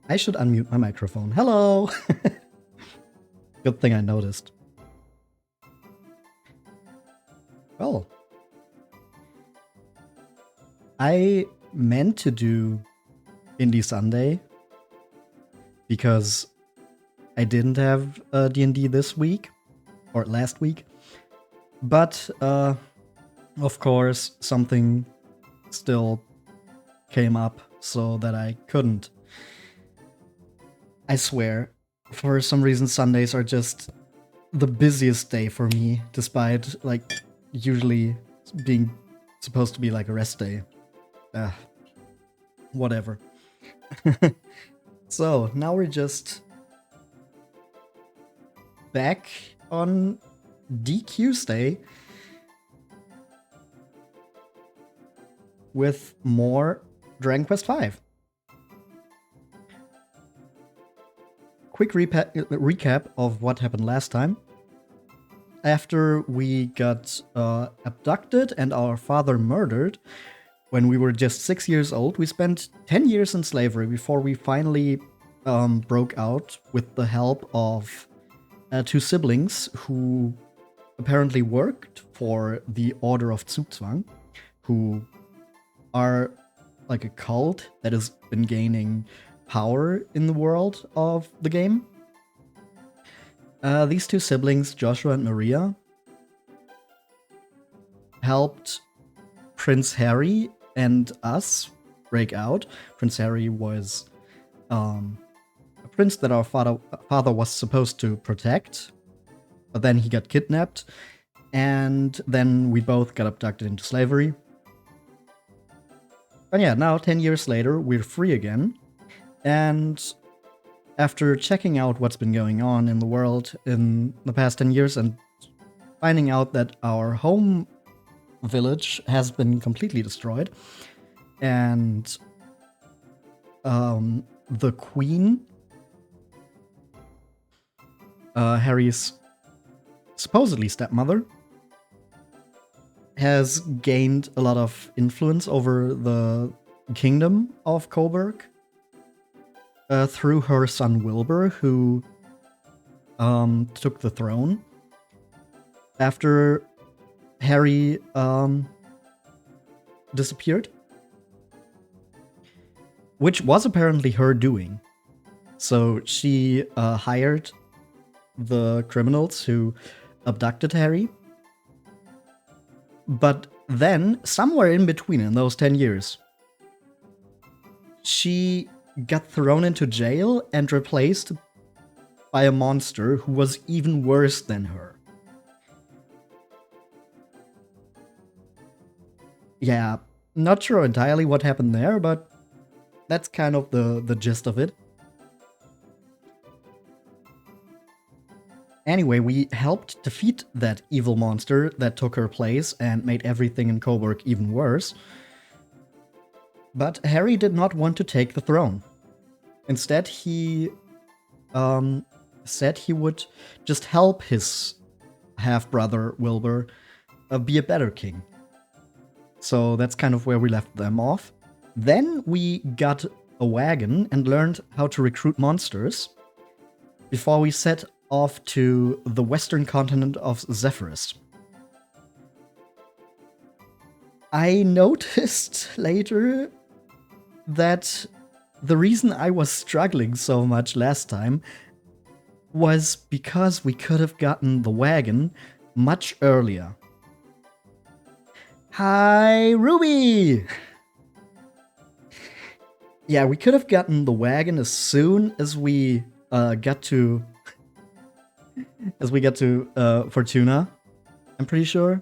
I should unmute my microphone. Hello! Good thing I noticed. Well, I meant to do Indie Sunday because I didn't have D&D this week or last week, but of course something still came up so that I couldn't. I swear, for some reason Sundays are just the busiest day for me, despite like usually being supposed to be like a rest day. Whatever. So now we're just back on DQ's with more Dragon Quest V. Quick recap of what happened last time. After we got abducted and our father murdered when we were just 6 years old, we spent 10 years in slavery before we finally broke out with the help of 2 siblings who apparently worked for the Order of Zugzwang, who are like a cult that has been gaining power in the world of the game. These 2 siblings, Joshua and Maria, helped Prince Harry and us break out. Prince Harry was a prince that our father was supposed to protect, but then he got kidnapped, and then we both got abducted into slavery. And yeah, now 10 years later, we're free again. And after checking out what's been going on in the world in the past 10 years and finding out that our home village has been completely destroyed, and the queen, Harry's supposedly stepmother, has gained a lot of influence over the kingdom of Coburg through her son Wilbur, who took the throne after Harry disappeared, which was apparently her doing. So she hired the criminals who abducted Harry. But then, somewhere in between in those 10 years, she got thrown into jail and replaced by a monster who was even worse than her. Yeah, not sure entirely what happened there, but that's kind of the gist of it. Anyway, we helped defeat that evil monster that took her place and made everything in Coburg even worse. But Harry did not want to take the throne. Instead, he said he would just help his half-brother Wilbur be a better king. So that's kind of where we left them off. Then we got a wagon and learned how to recruit monsters before we set off to the western continent of Zephyrus. I noticed later that the reason I was struggling so much last time was because we could have gotten the wagon much earlier. Hi, Ruby! Yeah, we could have gotten the wagon as soon as we got to Fortuna, I'm pretty sure.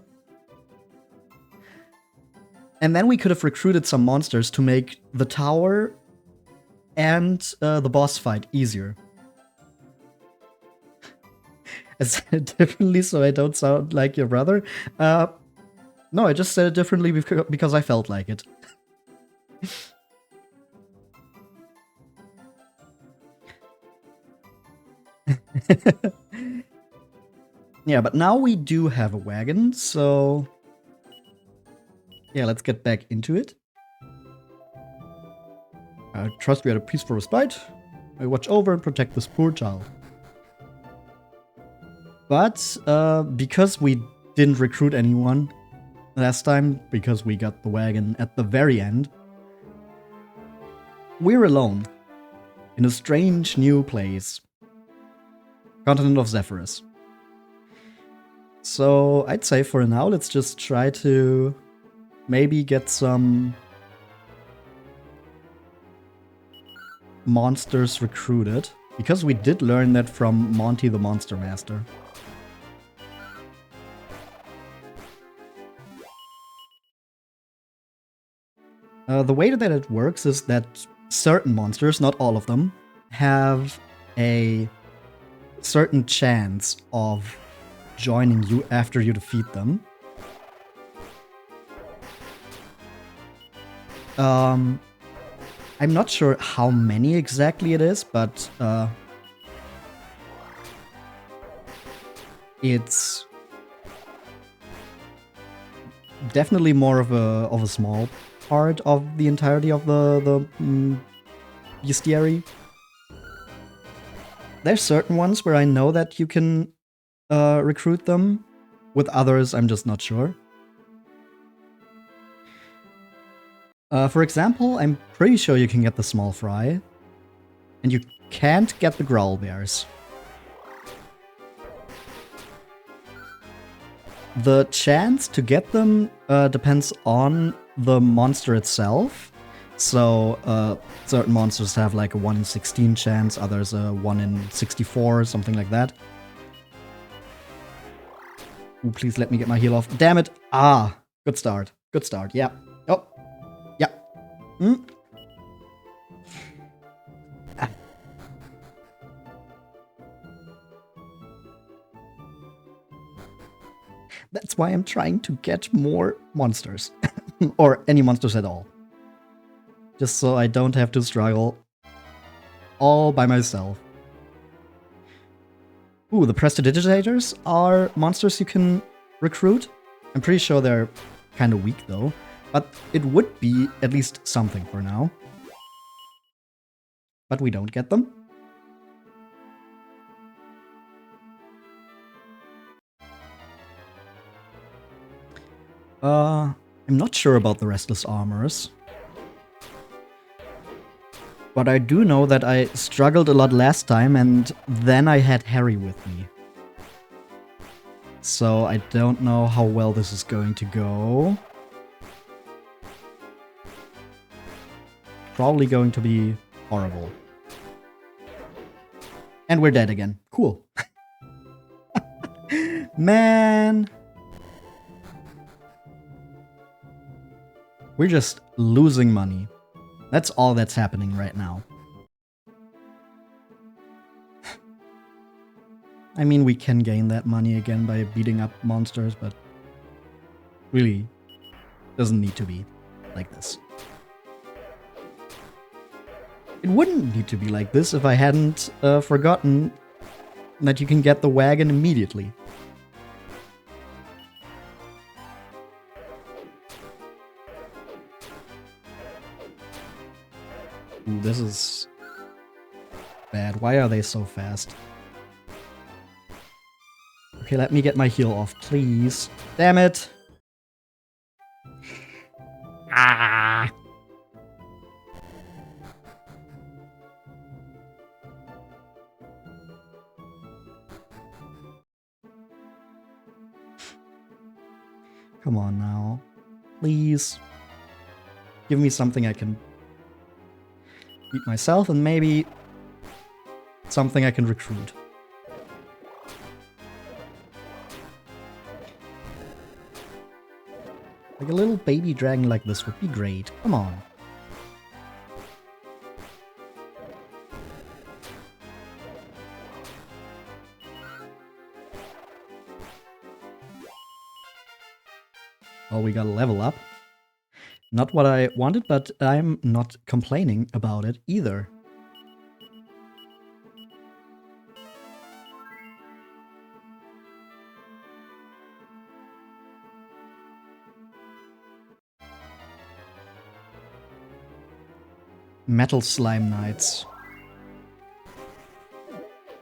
And then we could have recruited some monsters to make the tower and the boss fight easier. I said it differently so I don't sound like your brother. No, I just said it differently because I felt like it. Yeah, but now we do have a wagon, so yeah, let's get back into it. I trust we had a peaceful respite. I watch over and protect this poor child. But because we didn't recruit anyone last time, because we got the wagon at the very end, we're alone in a strange new place. Continent of Zephyrus. So I'd say for now, let's just try to maybe get some monsters recruited. Because we did learn that from Monty the Monster Master. The way that it works is that certain monsters, not all of them, have a certain chance of joining you after you defeat them. I'm not sure how many exactly it is, but it's definitely more of a small part of the entirety of the bestiary. There's certain ones where I know that you can recruit them. With others, I'm just not sure. For example, I'm pretty sure you can get the small fry. And you can't get the growl bears. The chance to get them depends on the monster itself. So certain monsters have like a 1 in 16 chance, others a 1 in 64, something like that. Ooh, please let me get my heal off. Damn it! Ah, good start. Good start. Yeah. Oh. Yeah. Hmm. Ah. That's why I'm trying to get more monsters. Or any monsters at all. Just so I don't have to struggle all by myself. Ooh, the Prestidigitators are monsters you can recruit. I'm pretty sure they're kind of weak though, but it would be at least something for now. But we don't get them. I'm not sure about the Restless Armors. But I do know that I struggled a lot last time, and then I had Harry with me. So I don't know how well this is going to go. Probably going to be horrible. And we're dead again. Cool. Man! We're just losing money. That's all that's happening right now. I mean, we can gain that money again by beating up monsters, but really doesn't need to be like this. It wouldn't need to be like this if I hadn't forgotten that you can get the wagon immediately. Ooh, this is bad. Why are they so fast? Okay, let me get my heal off, please. Damn it! Ah! Come on now. Please. Give me something I can beat myself, and maybe something I can recruit. Like a little baby dragon like this would be great. Come on. Oh, we got a level up. Not what I wanted, but I'm not complaining about it either. Metal Slime Knights.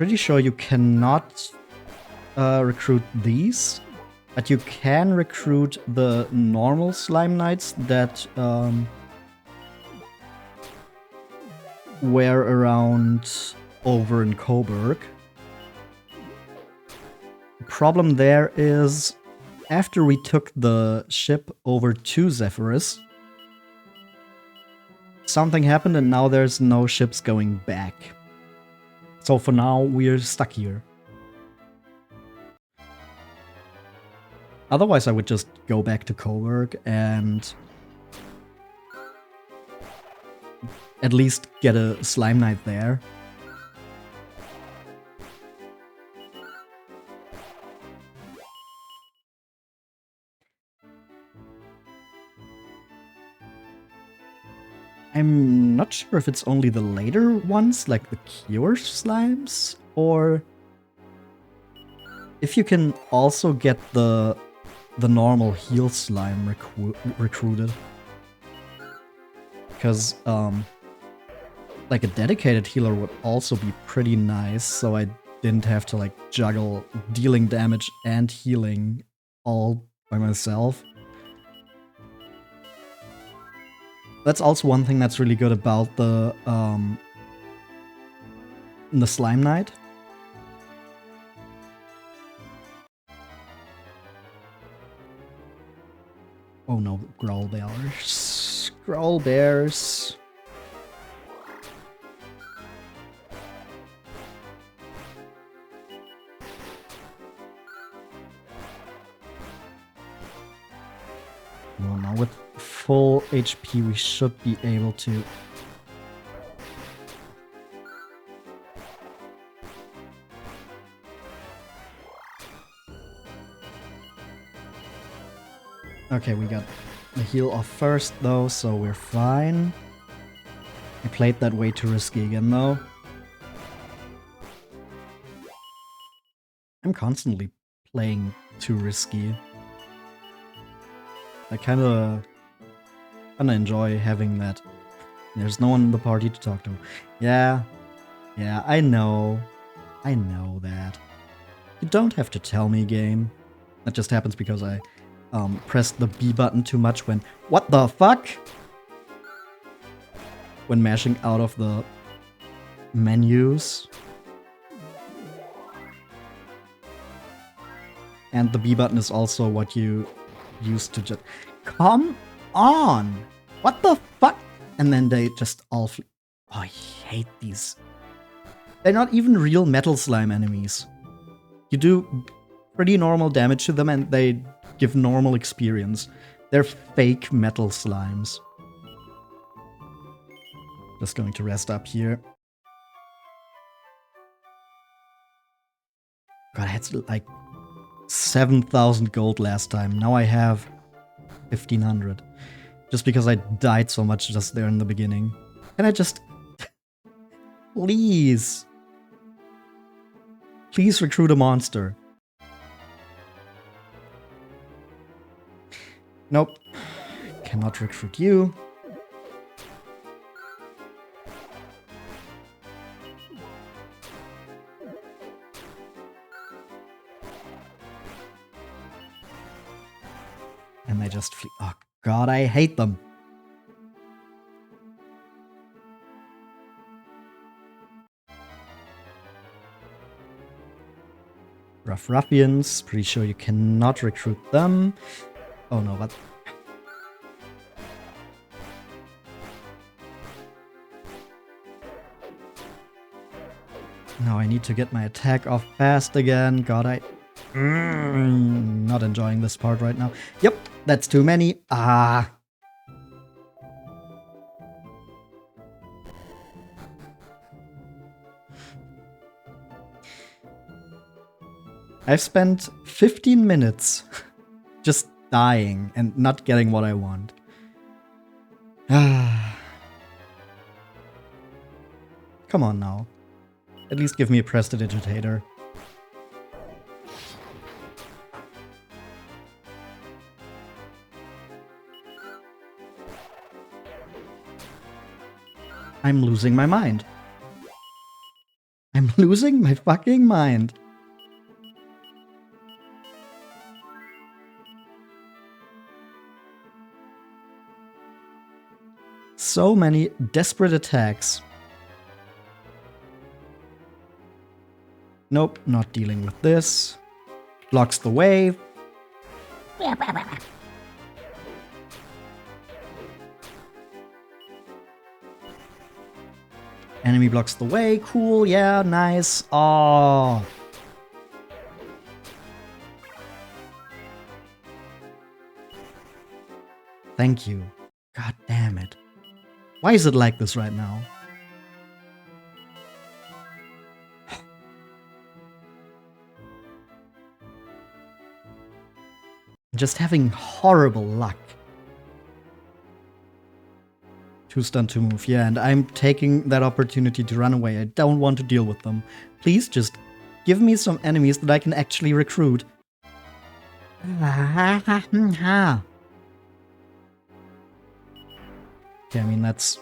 Pretty sure you cannot recruit these, but you can recruit the normal Slime Knights that were around over in Coburg. The problem there is, after we took the ship over to Zephyrus, something happened and now there's no ships going back. So for now, we're stuck here. Otherwise, I would just go back to Coburg and at least get a Slime Knight there. I'm not sure if it's only the later ones, like the Cure Slimes, or if you can also get the normal Heal Slime recruited. Because, like, a dedicated healer would also be pretty nice, so I didn't have to, like, juggle dealing damage and healing all by myself. That's also one thing that's really good about the Slime Knight. Oh no, Growl Bears. Growl Bears. Well, now with full HP, we should be able to. Okay, we got the heal off first though, so we're fine. I played that way too risky again though. I'm constantly playing too risky. I kinda enjoy having that. There's no one in the party to talk to. Yeah, I know that. You don't have to tell me, game. That just happens because I pressed the B button too much when— what the fuck? When mashing out of the menus. And the B button is also what you use to just— come on! What the fuck? And then they just all flee. Oh, I hate these. They're not even real metal slime enemies. You do pretty normal damage to them and they give normal experience. They're fake metal slimes. Just going to rest up here. God, I had like 7,000 gold last time. Now I have 1,500. Just because I died so much just there in the beginning. Can I just... Please. Please recruit a monster. Nope. Cannot recruit you. And they just flee. Oh god, I hate them. Rough Ruffians. Pretty sure you cannot recruit them. Oh no, but... Now I need to get my attack off fast again. God, not enjoying this part right now. Yep, that's too many. Ah. I've spent 15 minutes just dying and not getting what I want. Ah. Come on now. At least give me a Prestidigitator. I'm losing my mind. I'm losing my fucking mind. So many desperate attacks. Nope, not dealing with this. Blocks the way. Enemy blocks the way. Cool, yeah, nice. Oh. Thank you. God damn it. Why is it like this right now? Just having horrible luck. 2 stun, 2 move. Yeah, and I'm taking that opportunity to run away. I don't want to deal with them. Please just give me some enemies that I can actually recruit. Okay, I mean, that's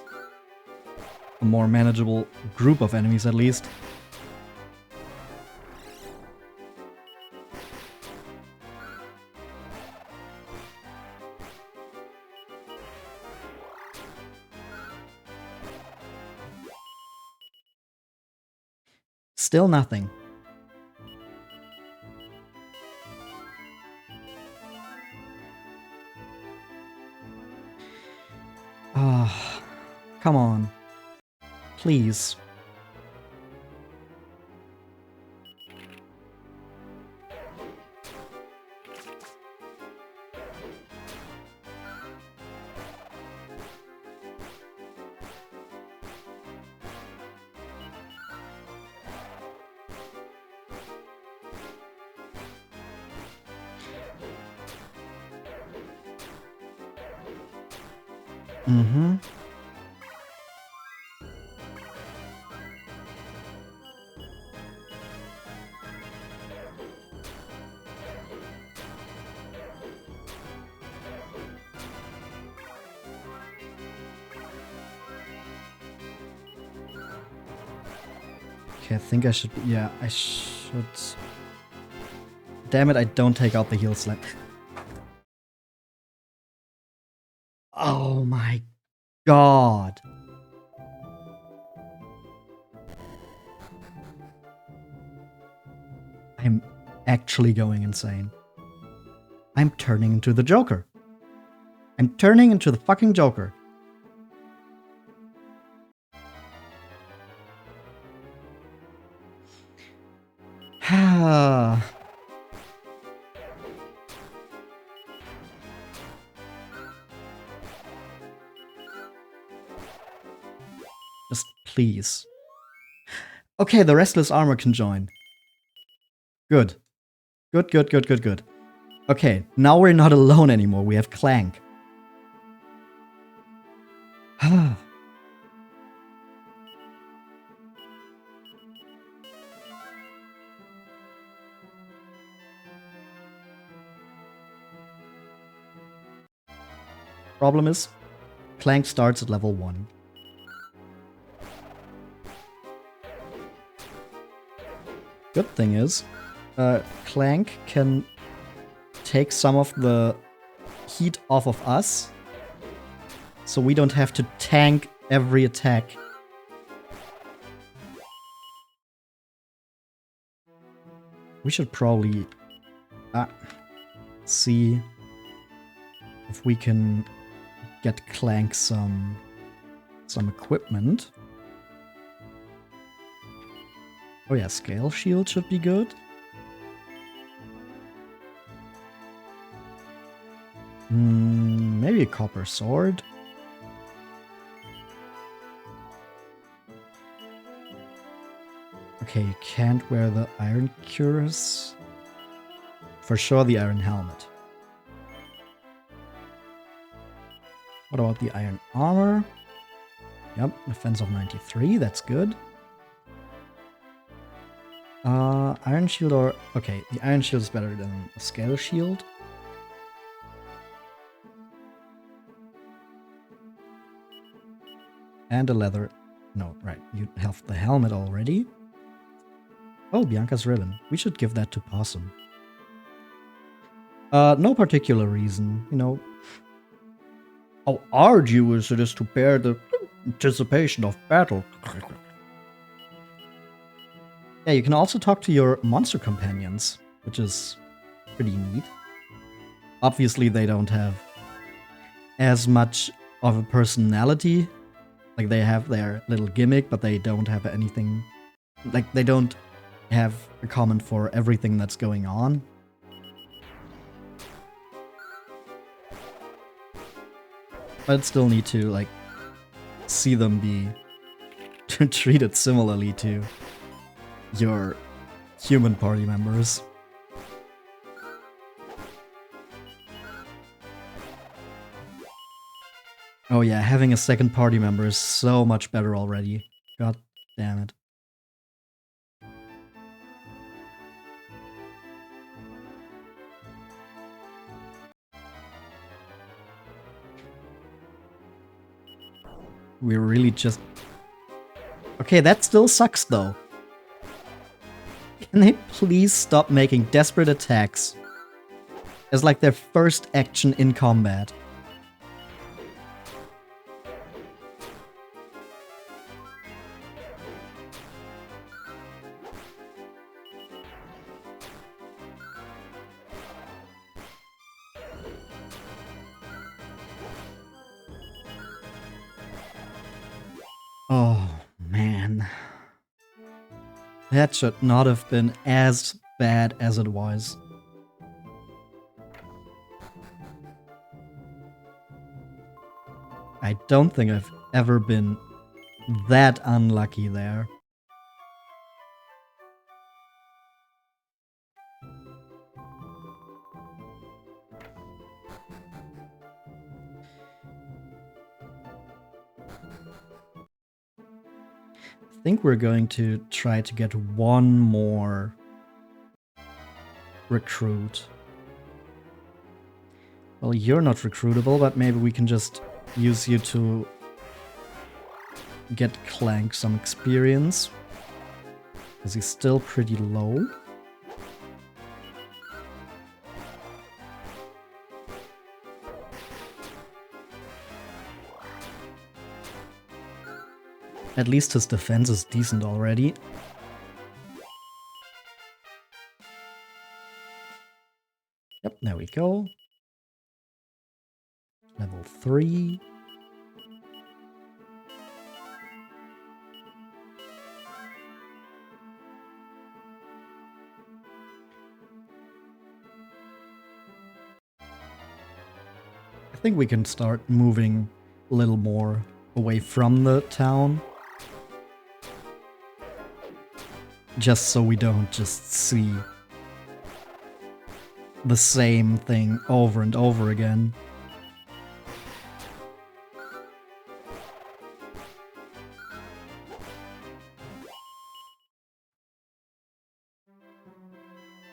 a more manageable group of enemies at least. Still nothing. Ah, come on. Please. Mm-hmm. Okay, I think I should... Yeah, I should... Damn it, I don't take out the heal slap. Oh my god. I'm actually going insane. I'm turning into the Joker. I'm turning into the fucking Joker. Just please. Okay, the Restless Armor can join. Good. Good, good, good, good, good. Okay, now we're not alone anymore. We have Clank. Problem is, Clank starts at level 1. Good thing is, Clank can take some of the heat off of us, so we don't have to tank every attack. We should probably see if we can get Clank some equipment. Oh yeah, Scale Shield should be good. Maybe a Copper Sword. Okay, you can't wear the Iron Cuirass. For sure the Iron Helmet. What about the Iron Armor? Yep, defense of 93, that's good. Iron Shield or... Okay, the Iron Shield is better than the Scale Shield. And a leather... No, right, you have the helmet already. Oh, Bianca's ribbon. We should give that to Possum. No particular reason, you know. How arduous it is to bear the anticipation of battle. Yeah, you can also talk to your monster companions, which is pretty neat. Obviously, they don't have as much of a personality. Like, they have their little gimmick, but they don't have anything... Like, they don't have a comment for everything that's going on. But still need to, like, see them be treated similarly to your human party members. Oh yeah, having a second party member is so much better already. God damn it. We're really just... Okay, that still sucks though. Can they please stop making desperate attacks as like their first action in combat? Oh, man. That should not have been as bad as it was. I don't think I've ever been that unlucky there. I think we're going to try to get one more recruit. Well, you're not recruitable, but maybe we can just use you to get Clank some experience. Because he's still pretty low. At least his defense is decent already. Yep, there we go. Level 3. I think we can start moving a little more away from the town. Just so we don't just see the same thing over and over again.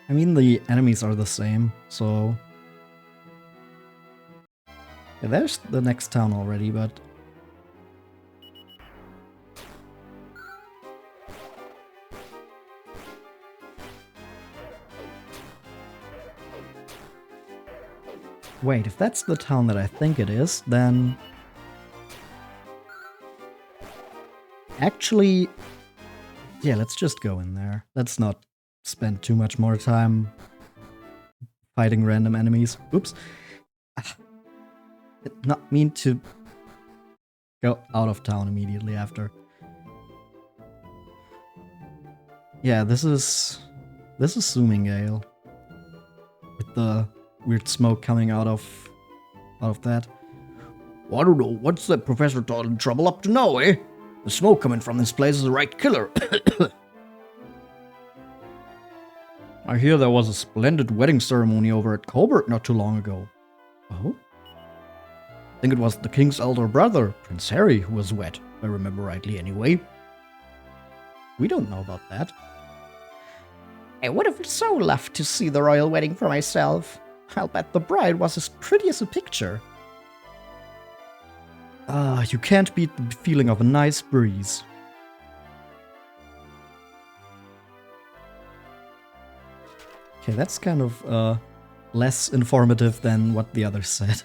I mean, the enemies are the same, so... Yeah, there's the next town already, but... Wait, if that's the town that I think it is, then... Actually... Yeah, let's just go in there. Let's not spend too much more time fighting random enemies. Oops. Did not mean to go out of town immediately after. Yeah, this is Zoomingale. With the weird smoke coming out of that. Well, I don't know, what's that Professor Todd Trouble up to now, eh? The smoke coming from this place is the right killer. I hear there was a splendid wedding ceremony over at Colbert not too long ago. Oh? I think it was the king's elder brother, Prince Harry, who was wed, if I remember rightly anyway. We don't know about that. I would have so loved to see the royal wedding for myself. I'll bet the bride was as pretty as a picture. Ah, you can't beat the feeling of a nice breeze. Okay, that's kind of less informative than what the others said.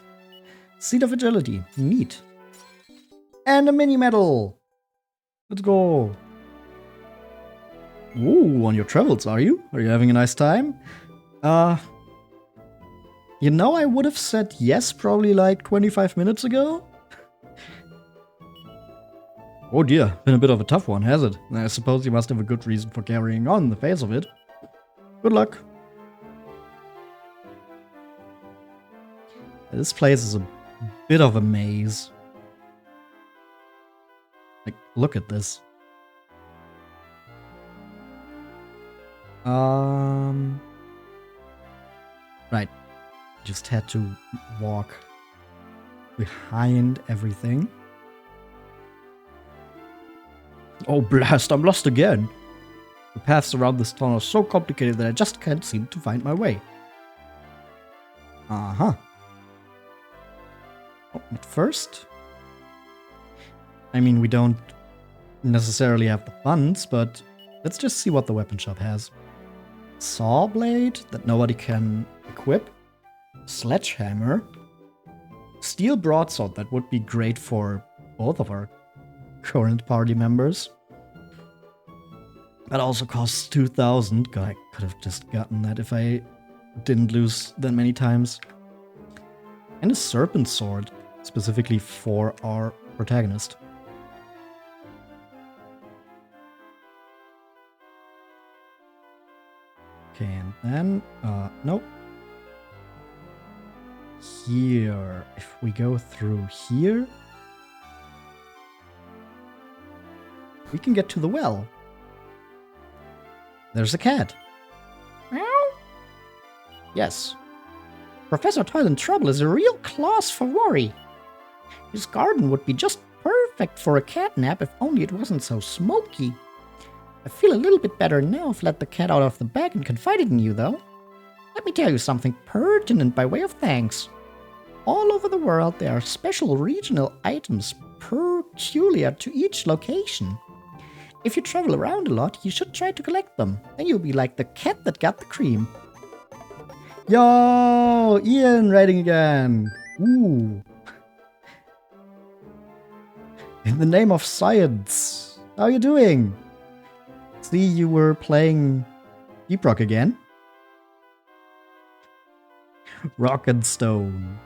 Seed of Agility. Neat. And a mini medal. Let's go. Ooh, on your travels, are you? Are you having a nice time? You know, I would have said yes probably like 25 minutes ago. Oh dear, been a bit of a tough one, has it? I suppose you must have a good reason for carrying on the face of it. Good luck. This place is a bit of a maze. Like, look at this. Right. Just had to walk behind everything. Oh blast, I'm lost again. The paths around this town are so complicated that I just can't seem to find my way. Uh-huh. Oh, but first... I mean, we don't necessarily have the funds, but let's just see what the weapon shop has. Saw blade that nobody can equip. Sledgehammer. Steel broadsword that would be great for both of our current party members. That also costs 2,000. God, I could have just gotten that if I didn't lose that many times. And a serpent sword, specifically for our protagonist. Okay, and then, nope. Here, if we go through here, we can get to the well. There's a cat. Meow. Yes. Professor Toil and Trouble is a real class for worry. His garden would be just perfect for a cat nap if only it wasn't so smoky. I feel a little bit better now I've let the cat out of the bag and confided in you, though. Let me tell you something pertinent by way of thanks. All over the world there are special regional items peculiar to each location. If you travel around a lot, you should try to collect them. Then you'll be like the cat that got the cream. Yo, Ian writing again. Ooh. In the name of science. How are you doing? See, you were playing Deep Rock again. Rock and Stone.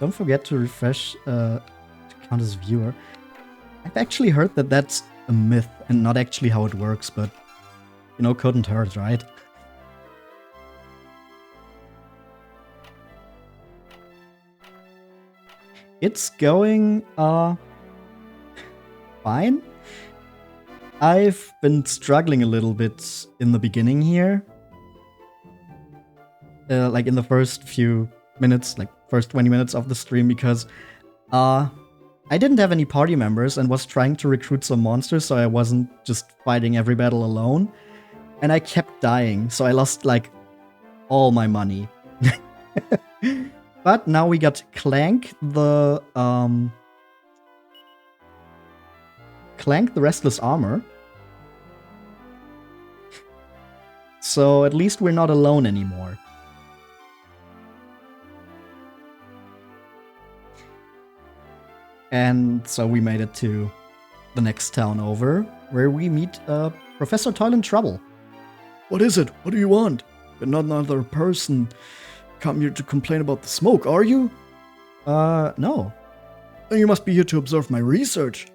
Don't forget to refresh to count as viewer. I've actually heard that that's a myth and not actually how it works, but you know, couldn't hurt, right? It's going fine. I've been struggling a little bit in the beginning here. Like in the first few minutes, like first 20 minutes of the stream, because I didn't have any party members and was trying to recruit some monsters, so I wasn't just fighting every battle alone. And I kept dying, so I lost like all my money. But now we got Clank the Restless Armor. So at least we're not alone anymore. And so we made it to the next town over, where we meet Professor Toil and Trouble. What is it? What do you want? You're not another person come here to complain about the smoke, are you? No. Then you must be here to observe my research.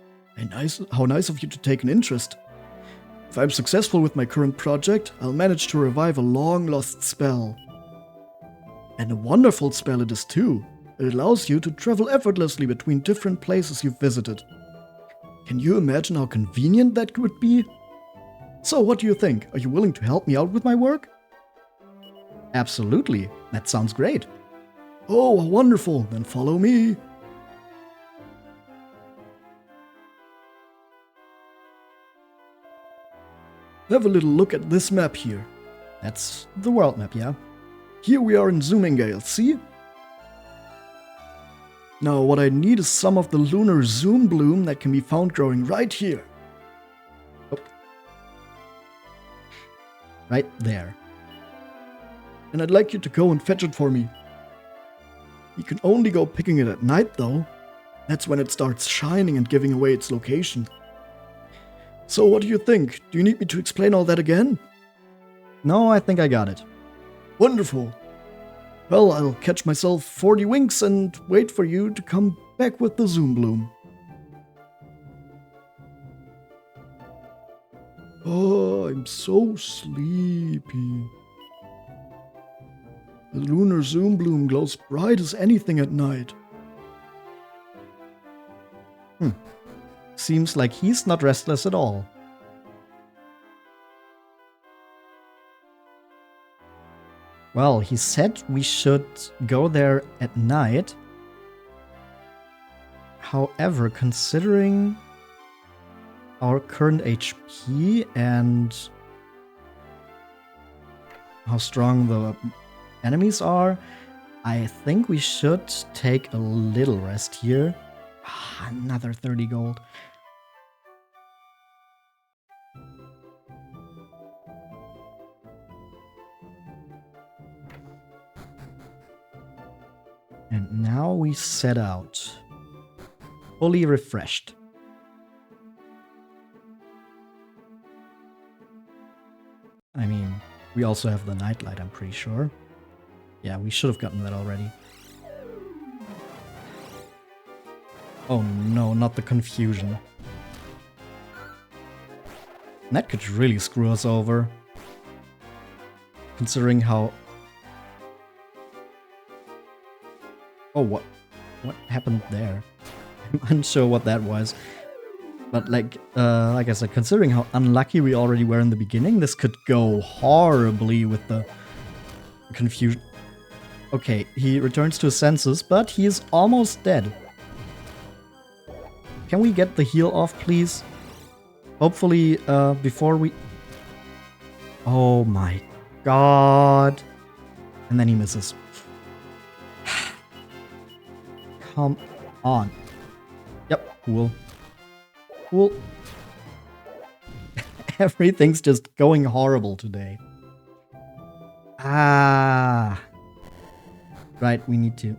How nice of you to take an interest. If I'm successful with my current project, I'll manage to revive a long-lost spell. And a wonderful spell it is too. It allows you to travel effortlessly between different places you've visited. Can you imagine how convenient that would be? So, what do you think? Are you willing to help me out with my work? Absolutely. That sounds great. Oh, wonderful. Then follow me. Have a little look at this map here. That's the world map, yeah? Here we are in Zoomingale, see? Now what I need is some of the lunar Zoombloom that can be found growing right here. Oh. Right there. And I'd like you to go and fetch it for me. You can only go picking it at night though. That's when it starts shining and giving away its location. So what do you think? Do you need me to explain all that again? No, I think I got it. Wonderful. Well, I'll catch myself 40 winks and wait for you to come back with the Zoombloom. Oh, I'm so sleepy. The lunar Zoombloom glows bright as anything at night. Seems like he's not restless at all. Well, he said we should go there at night. However, considering our current HP and how strong the enemies are, I think we should take a little rest here. Another 30 gold. And now we set out. Fully refreshed. I mean, we also have the nightlight, I'm pretty sure. Yeah, we should have gotten that already. Oh no, not the confusion. That could really screw us over. Considering how... Oh, what happened there? I'm unsure what that was. But like I said, considering how unlucky we already were in the beginning, this could go horribly with the confusion. Okay, he returns to his senses, but he is almost dead. Can we get the heal off, please? Hopefully, before we... Oh my god. And then he misses. Come on. Yep, cool. Cool. Everything's just going horrible today. Ah. Right, we need to...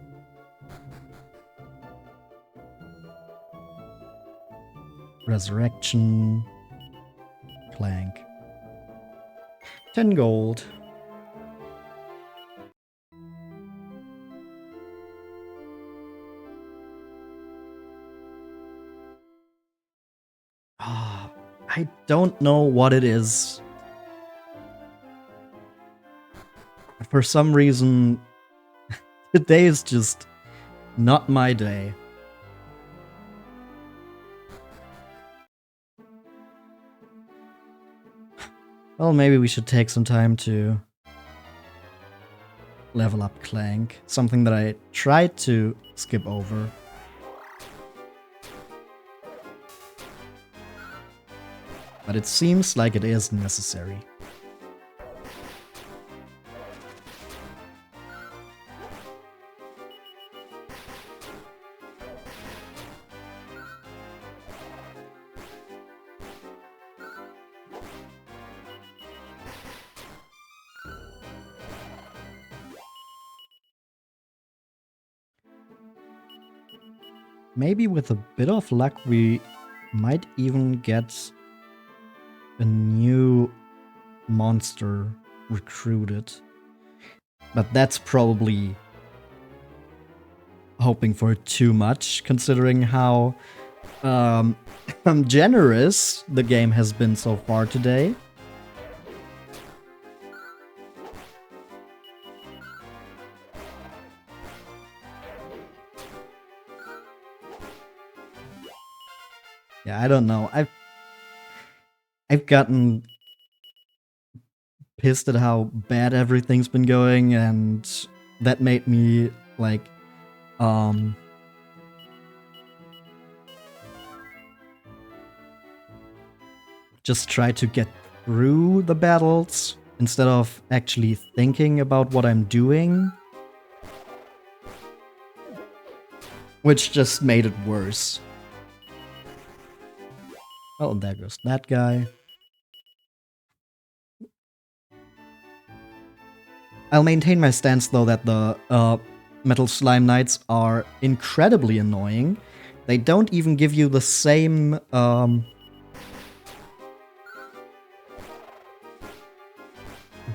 Resurrection. Clank. 10 gold. I don't know what it is. For some reason, today is just not my day. Well, maybe we should take some time to level up Clank. Something that I tried to skip over. But it seems like it is necessary. Maybe with a bit of luck we might even get a new monster recruited. But that's probably hoping for too much, considering how generous the game has been so far today. Yeah, I don't know. I've gotten pissed at how bad everything's been going, and that made me like just try to get through the battles instead of actually thinking about what I'm doing. Which just made it worse. Oh, there goes that guy. I'll maintain my stance, though, that the Metal Slime Knights are incredibly annoying. They don't even give you the same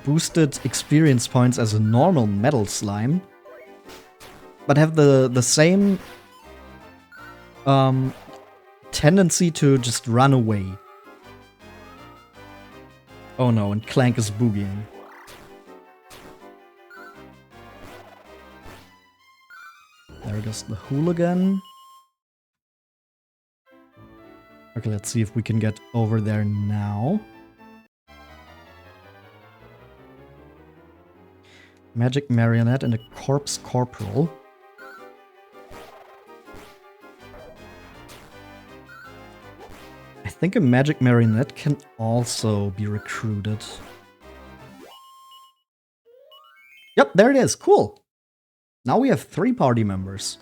boosted experience points as a normal Metal Slime, but have the same tendency to just run away. Oh no, and Clank is boogieing. There goes the hooligan. Okay, let's see if we can get over there now. Magic Marionette and a Corpse Corporal. I think a Magic Marionette can also be recruited. Yep, there it is. Cool. Now we have 3 party members.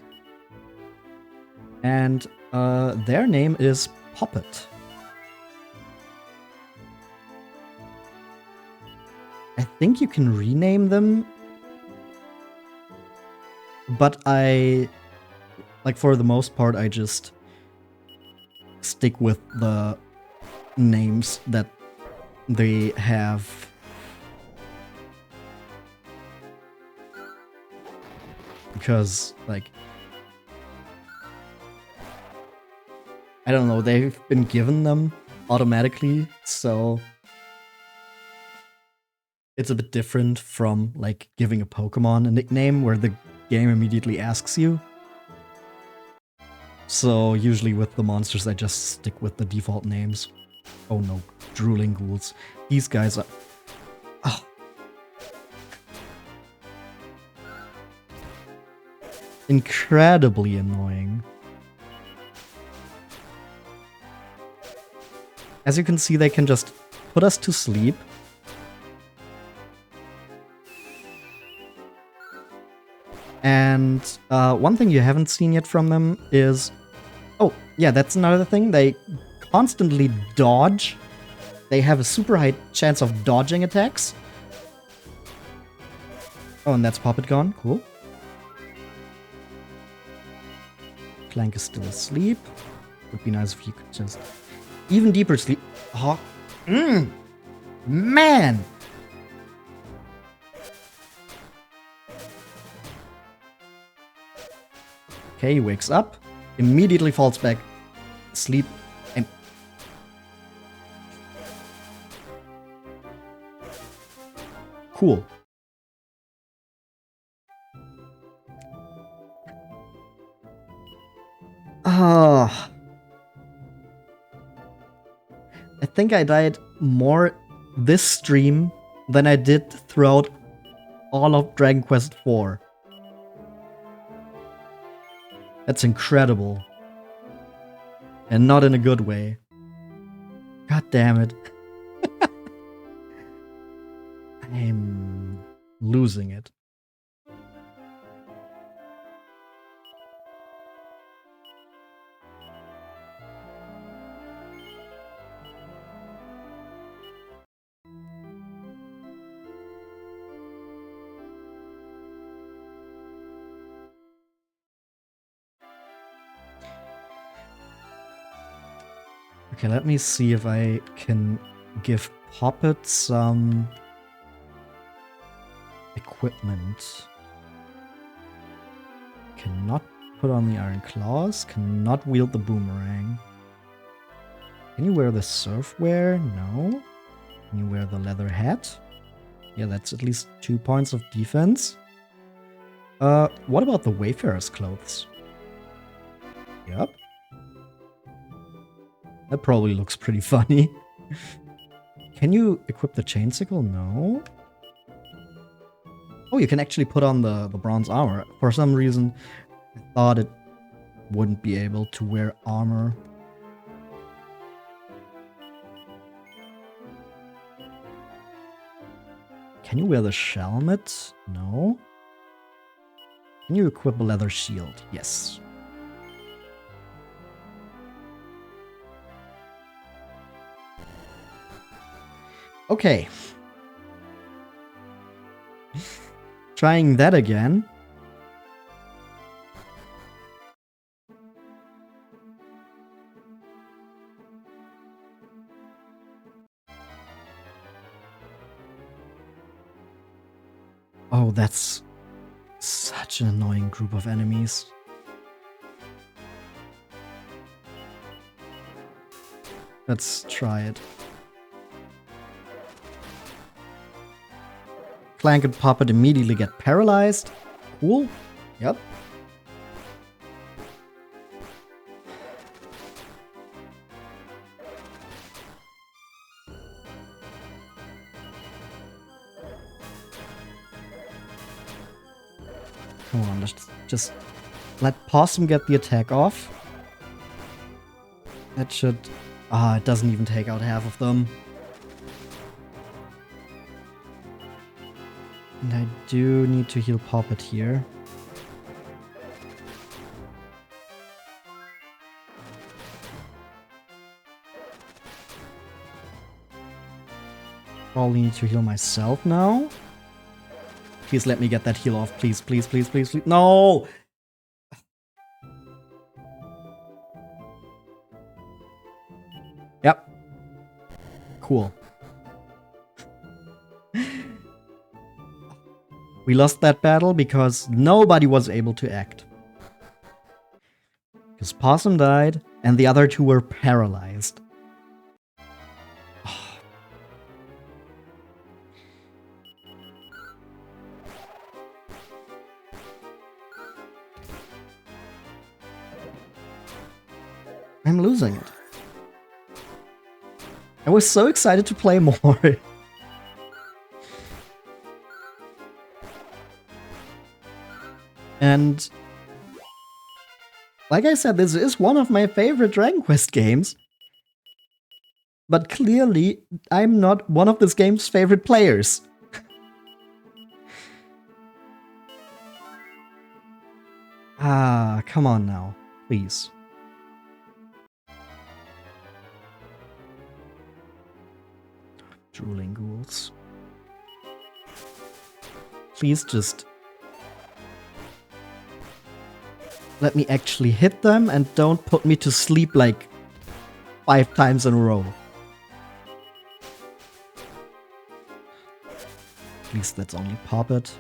And their name is Puppet. I think you can rename them. But for the most part, I just stick with the names that they have. Because, like, I don't know, they've been given them automatically, so it's a bit different from, like, giving a Pokemon a nickname where the game immediately asks you. So usually with the monsters, I just stick with the default names. Oh no, drooling ghouls. These guys are... Oh. Incredibly annoying. As you can see, they can just put us to sleep. And one thing you haven't seen yet from them is... Oh, yeah, that's another thing. They constantly dodge. They have a super high chance of dodging attacks. Oh, and that's Puppet gone. Cool. Clank is still asleep. Would be nice if you could just... Even deeper sleep. Oh, man! Okay, he wakes up, immediately falls back, asleep, and... Cool. Ah. I think I died more this stream than I did throughout all of Dragon Quest IV. That's incredible. And not in a good way. God damn it. I'm losing it. Okay, let me see if I can give Puppet some equipment. Cannot put on the Iron Claws, cannot wield the Boomerang. Can you wear the Surf Wear? No. Can you wear the Leather Hat? Yeah, that's at least 2 points of defense. What about the Wayfarer's Clothes? Yep. That probably looks pretty funny. Can you equip the Chain Sickle? No. Oh, you can actually put on the bronze armor. For some reason, I thought it wouldn't be able to wear armor. Can you wear the helmet? No. Can you equip a leather shield? Yes. Okay. Trying that again. Oh, that's such an annoying group of enemies. Let's try it. Clank and Puppet immediately get paralyzed. Cool. Yep. Come on, let's just let Possum get the attack off. That should... Ah, it doesn't even take out half of them. And I do need to heal Puppet here. Probably need to heal myself now. Please let me get that heal off. Please, please, please, please, please. No! Yep. Cool. We lost that battle because nobody was able to act. Because Possum died and the other two were paralyzed. I'm losing it. I was so excited to play more. And like I said, this is one of my favorite Dragon Quest games. But clearly, I'm not one of this game's favorite players. Ah, come on now, please. Drooling ghouls. Please just let me actually hit them and don't put me to sleep like 5 times in a row. At least that's only Puppet.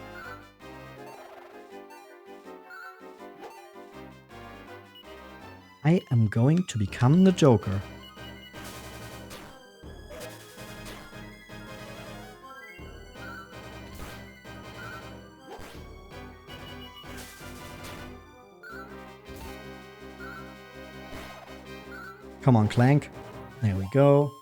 I am going to become the Joker. Come on, Clank. There we go.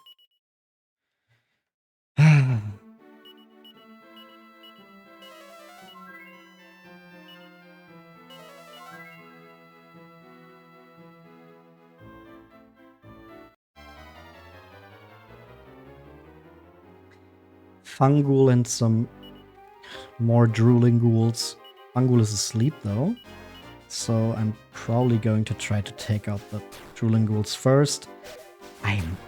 Funghoul and some more drooling ghouls. Funghoul is asleep though, so I'm probably going to try to take out the drooling ghouls first. I'm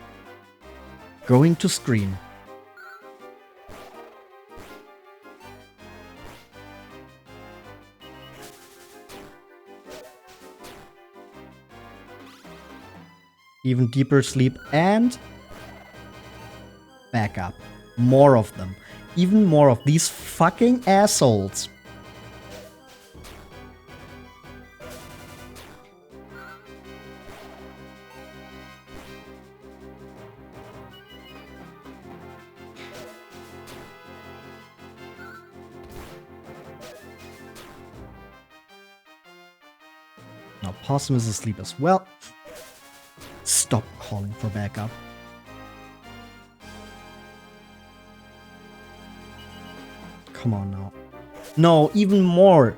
going to scream. Even deeper sleep and back up. More of them. Even more of these fucking assholes. Now Possum is asleep as well. Stop calling for backup. Come on now. No, even more.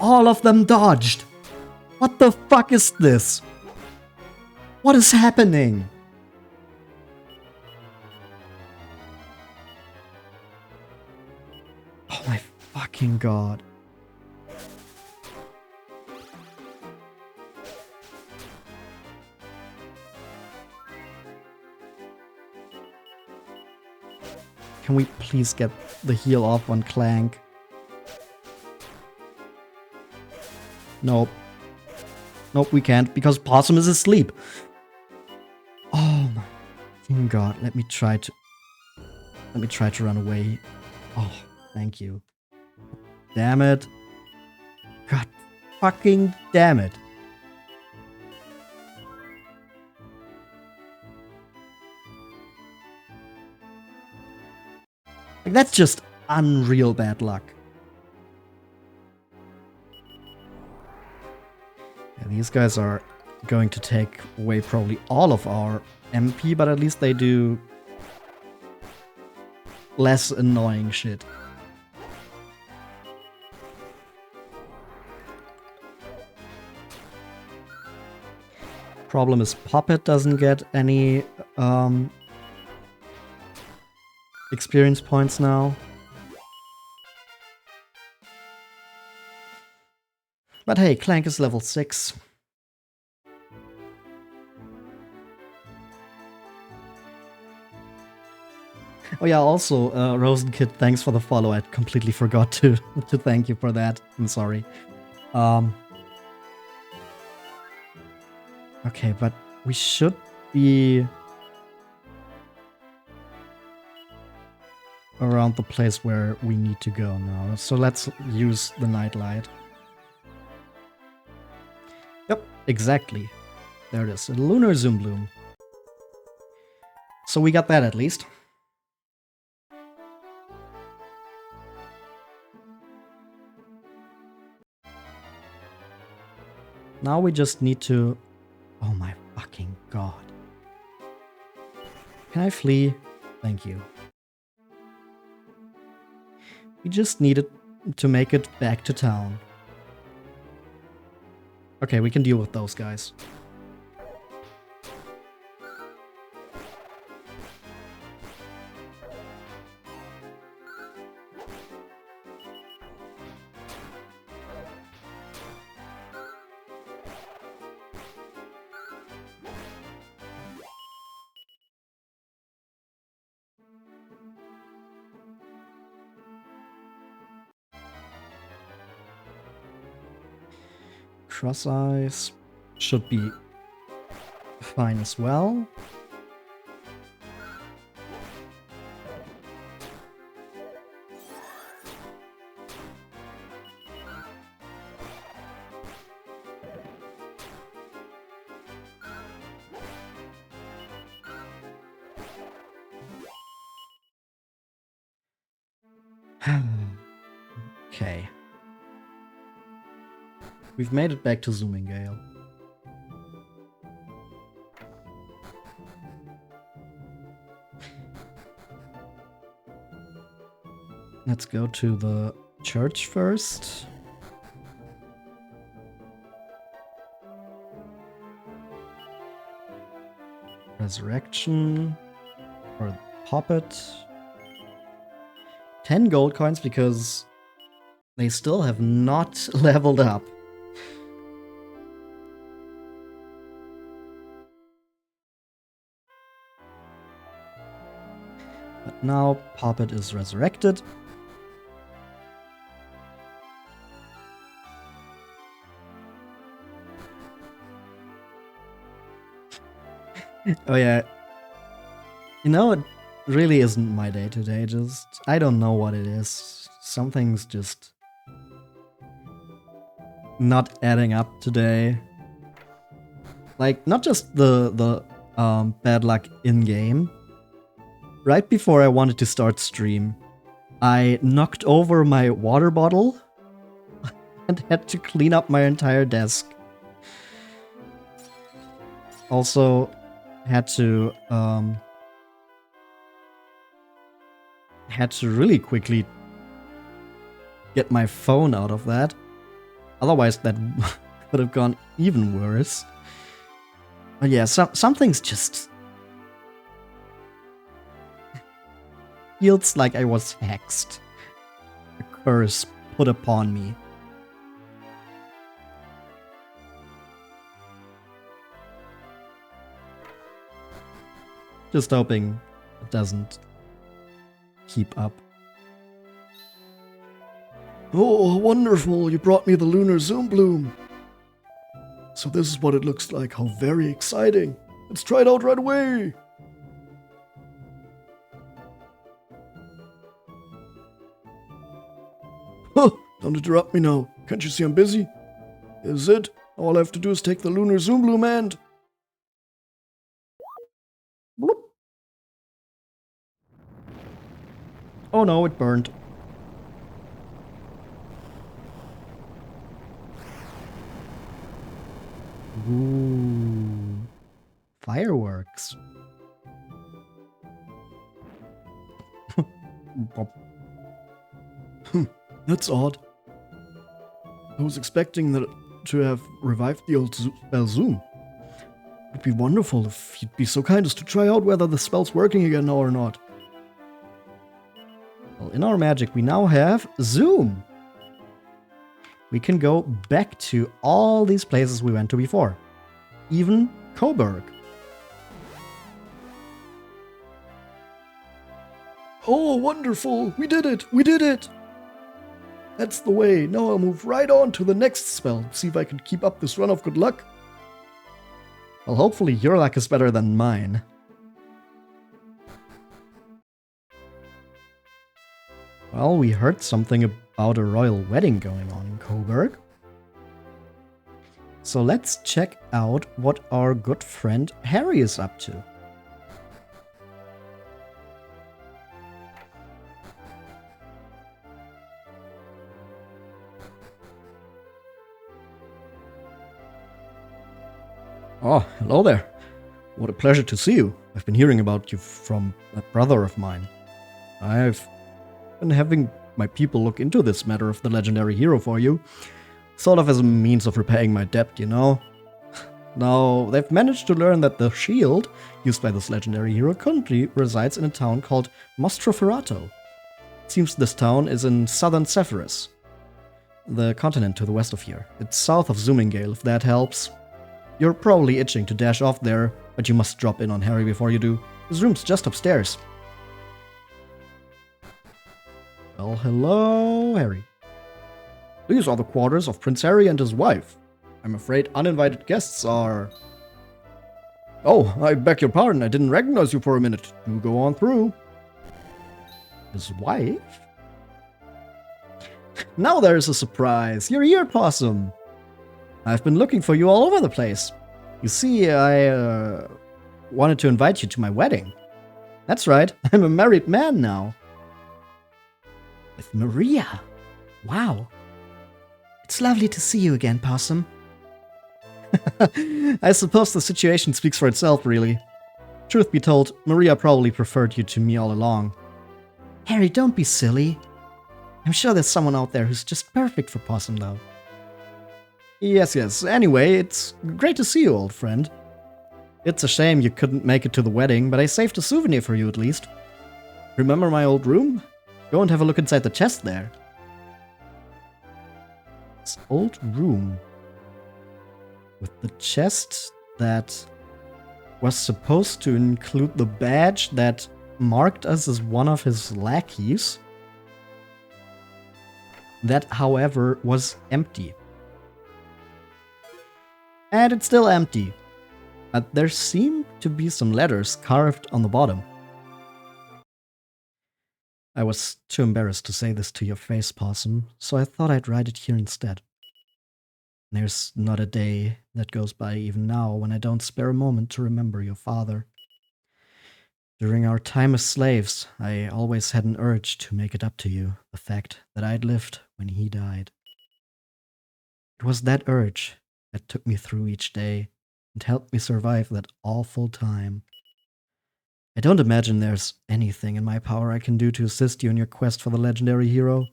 All of them dodged. What the fuck is this? What is happening? Oh my fucking god. Can we please get the heal off on Clank? Nope. Nope, we can't, because Possum is asleep. Oh my fucking god. Let me try to run away. Oh, thank you. Damn it. God fucking damn it. Like, that's just unreal bad luck. Yeah, these guys are going to take away probably all of our MP, but at least they do less annoying shit. Problem is Puppet doesn't get any experience points now. But hey, Clank is level 6. Oh yeah, also, Rosenkid, thanks for the follow. I completely forgot to thank you for that. I'm sorry. Okay, but we should be around the place where we need to go now. So let's use the nightlight. Yep, exactly. There it is, a lunar Zoombloom. So we got that at least. Now we just need to... Oh my fucking god. Can I flee? Thank you. We just needed to make it back to town. Okay, we can deal with those guys. Cross Eyes should be fine as well. Okay. We've made it back to Zoomingale. Let's go to the church first. Resurrection or Puppet. 10 gold coins because they still have not leveled up. But now Puppet is resurrected. Oh yeah. You know, it really isn't my day today. Just, I don't know what it is. Something's just not adding up today. Like, not just the bad luck in-game. Right before I wanted to start stream, I knocked over my water bottle and had to clean up my entire desk. Also, had to really quickly get my phone out of that. Otherwise, that would have gone even worse. But yeah, some things just feels like I was hexed. A curse put upon me. Just hoping it doesn't keep up. Oh, wonderful! You brought me the lunar Zoombloom. So this is what it looks like. How very exciting! Let's try it out right away! Huh! Don't interrupt me now. Can't you see I'm busy? Is it? All I have to do is take the lunar Zoombloom and... Bloop. Oh no, it burned. Ooh. Fireworks. That's odd. I was expecting that to have revived the old spell Zoom. It would be wonderful if you'd be so kind as to try out whether the spell's working again now or not. Well, in our magic, we now have Zoom. We can go back to all these places we went to before. Even Coburg. Oh, wonderful! We did it! We did it! That's the way. Now I'll move right on to the next spell. See if I can keep up this run of good luck. Well, hopefully your luck is better than mine. Well, we heard something about a royal wedding going on in Coburg. So let's check out what our good friend Harry is up to. Oh, hello there. What a pleasure to see you. I've been hearing about you from a brother of mine. I've been having my people look into this matter of the legendary hero for you. Sort of as a means of repaying my debt, you know? Now, they've managed to learn that the shield used by this legendary hero currently resides in a town called Mostroferrato. It seems this town is in southern Zephyrus, the continent to the west of here. It's south of Zoomingale, if that helps. You're probably itching to dash off there, but you must drop in on Harry before you do. His room's just upstairs. Well, hello, Harry. These are the quarters of Prince Harry and his wife. I'm afraid uninvited guests are... Oh, I beg your pardon, I didn't recognize you for a minute. Do go on through. His wife? Now there's a surprise. You're here, Possum. I've been looking for you all over the place. You see, I wanted to invite you to my wedding. That's right, I'm a married man now. With Maria. Wow. It's lovely to see you again, Possum. I suppose the situation speaks for itself, really. Truth be told, Maria probably preferred you to me all along. Harry, don't be silly. I'm sure there's someone out there who's just perfect for Possum, though. Yes. Anyway, it's great to see you, old friend. It's a shame you couldn't make it to the wedding, but I saved a souvenir for you at least. Remember my old room? Go and have a look inside the chest there. This old room. With the chest that was supposed to include the badge that marked us as one of his lackeys. That, however, was empty. And it's still empty. But there seem to be some letters carved on the bottom. I was too embarrassed to say this to your face, Possum, so I thought I'd write it here instead. There's not a day that goes by even now when I don't spare a moment to remember your father. During our time as slaves, I always had an urge to make it up to you, the fact that I'd lived when he died. It was that urge that took me through each day and helped me survive that awful time. I don't imagine there's anything in my power I can do to assist you in your quest for the legendary hero,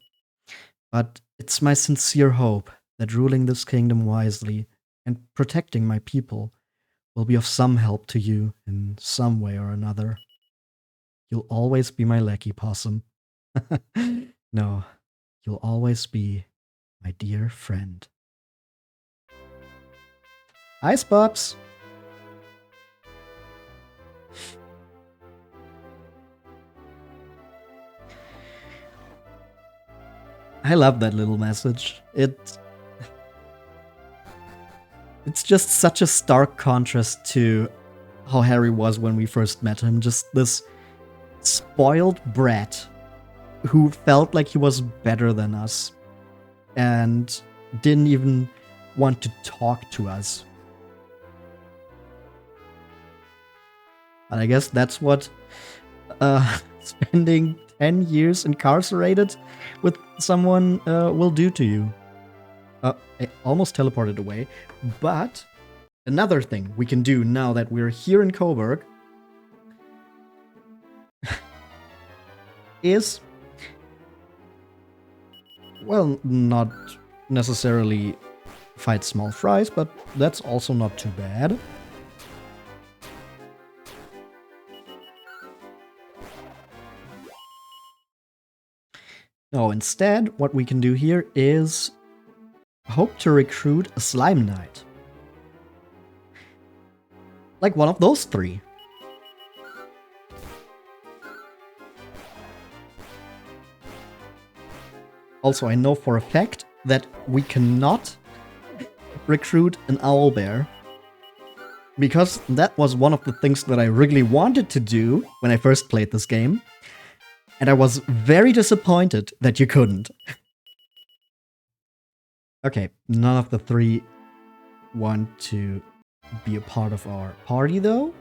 but it's my sincere hope that ruling this kingdom wisely and protecting my people will be of some help to you in some way or another. You'll always be my lackey, Possum. No, you'll always be my dear friend. Ice Pops! I love that little message. It's just such a stark contrast to how Harry was when we first met him. Just this spoiled brat who felt like he was better than us and didn't even want to talk to us. And I guess that's what spending 10 years incarcerated with someone will do to you. I almost teleported away. But another thing we can do now that we're here in Coburg is, well, not necessarily fight small fries, but that's also not too bad. No, instead, what we can do here is hope to recruit a slime knight. Like one of those three. Also, I know for a fact that we cannot recruit an owlbear, because that was one of the things that I really wanted to do when I first played this game, and I was very disappointed that you couldn't. Okay, none of the three want to be a part of our party though,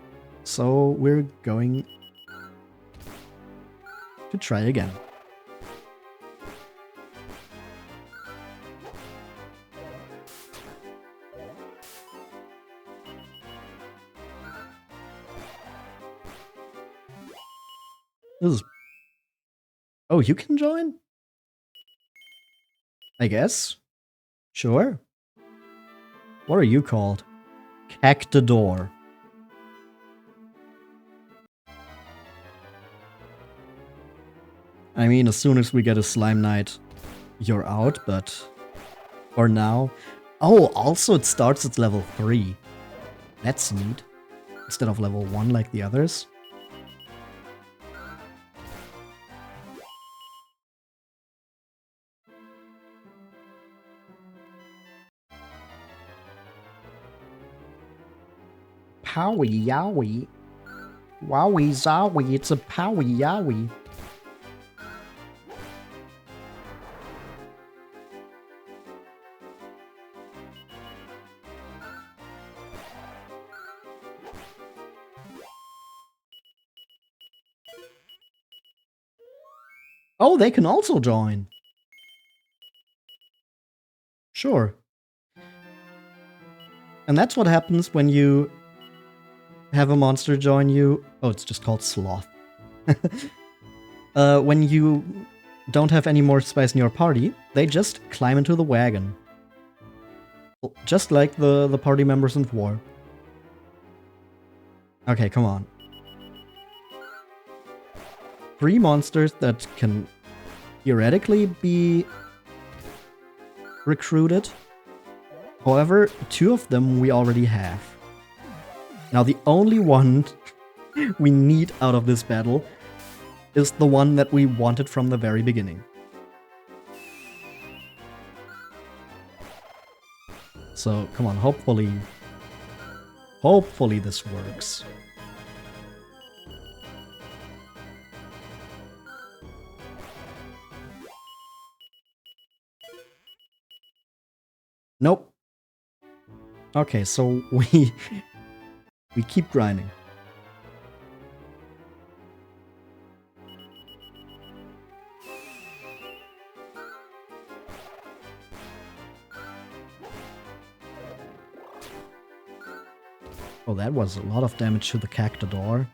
so we're going to try again. This is... Oh, you can join? I guess. Sure. What are you called? Cactador. I mean, as soon as we get a Slime Knight, you're out, but for now... Oh, also it starts at level 3. That's neat. Instead of level 1 like the others. Powie yowie. Wowie zowie, it's a powie yowie. Oh, they can also join. Sure. And that's what happens when you have a monster join you. Oh, it's just called Sloth. When you don't have any more space in your party, they just climb into the wagon. Just like the party members in war. Okay, come on. 3 monsters that can theoretically be recruited. However, 2 of them we already have. Now the only one we need out of this battle is the one that we wanted from the very beginning. So, come on, hopefully this works. Nope. Okay, so we keep grinding. Oh, that was a lot of damage to the Cactador.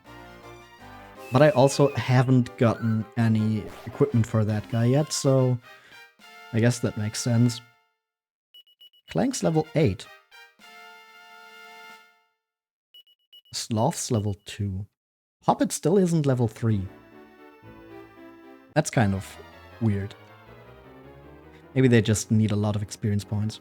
But I also haven't gotten any equipment for that guy yet, so I guess that makes sense. Clank's level 8. Sloth's level 2. Puppet still isn't level 3. That's kind of weird. Maybe they just need a lot of experience points.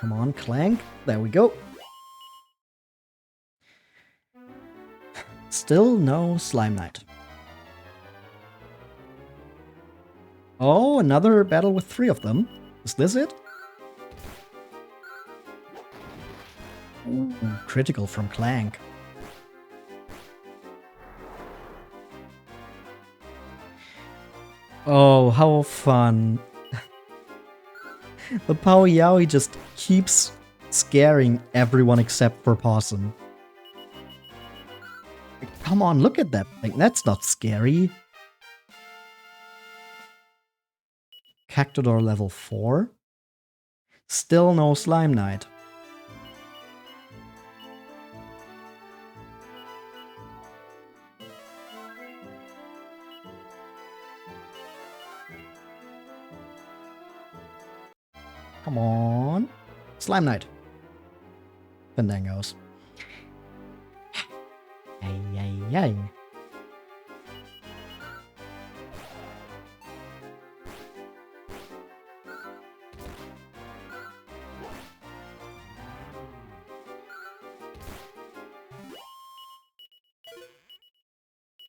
Come on, Clank. There we go. Still no Slime Knight. Oh, another battle with 3 of them. Is this it? Ooh, critical from Clank. Oh, how fun. The Pow Yowie just keeps scaring everyone except for Possum. Come on, look at that thing. That's not scary. Cactador level 4. Still no Slime Knight. Come on. Slime Knight. Fandangos. Ay, ay, ay.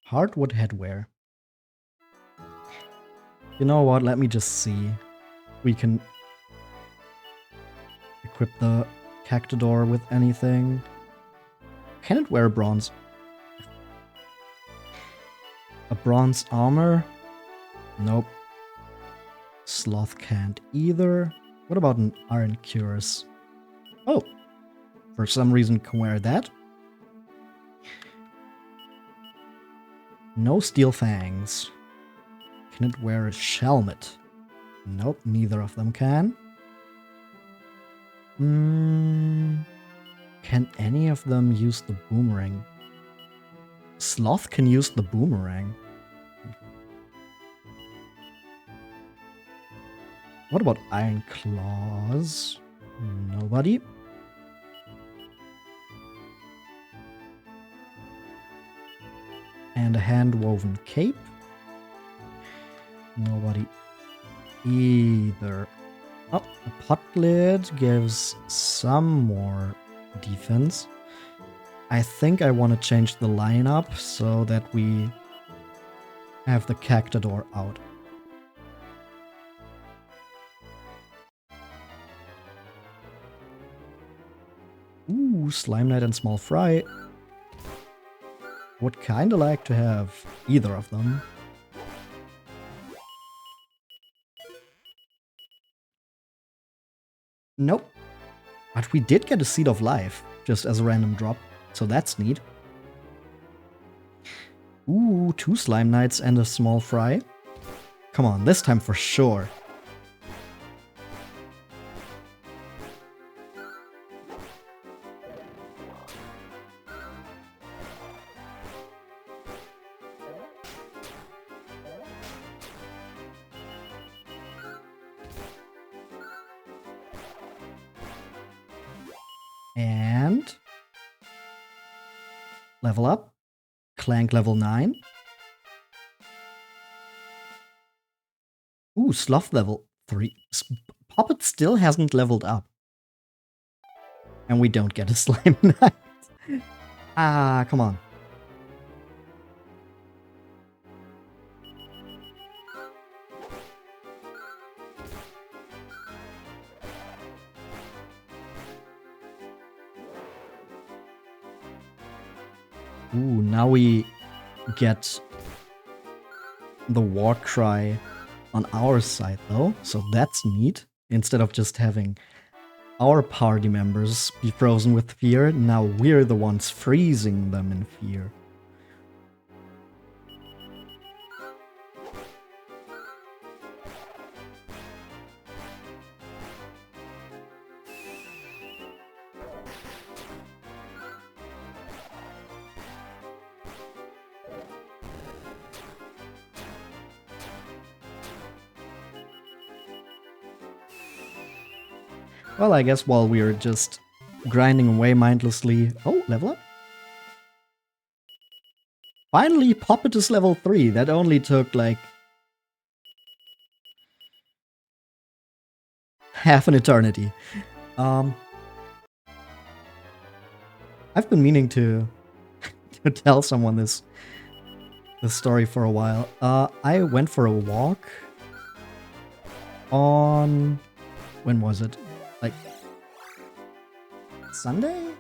Hardwood headwear. You know what? Let me just see. We can equip the Cactador with anything. Can it wear bronze? A bronze armor? Nope. Sloth can't either. What about an iron cuirass? Oh, for some reason can wear that. No steel fangs. Can it wear a shelmet? Nope, neither of them can. Can any of them use the boomerang? Sloth can use the boomerang. What about Iron Claws? Nobody. And a hand-woven cape. Nobody either. Oh, a pot lid gives some more defense. I think I want to change the lineup so that we have the Cactador out. Ooh, Slime Knight and Small Fry. Would kinda like to have either of them. Nope. But we did get a Seed of Life, just as a random drop, so that's neat. Ooh, 2 Slime Knights and a Small Fry. Come on, this time for sure. And level up. Clank level 9. Ooh, Sloth level 3. Puppet still hasn't leveled up. And we don't get a Slime Knight. Ah, come on. Ooh, now we get the war cry on our side though, so that's neat. Instead of just having our party members be frozen with fear, now we're the ones freezing them in fear. Well, I guess while we were just grinding away mindlessly... Oh, level up? Finally, Poppet is level 3. That only took, like... half an eternity. I've been meaning to tell someone this story for a while. I went for a walk on... when was it? Like... Sunday?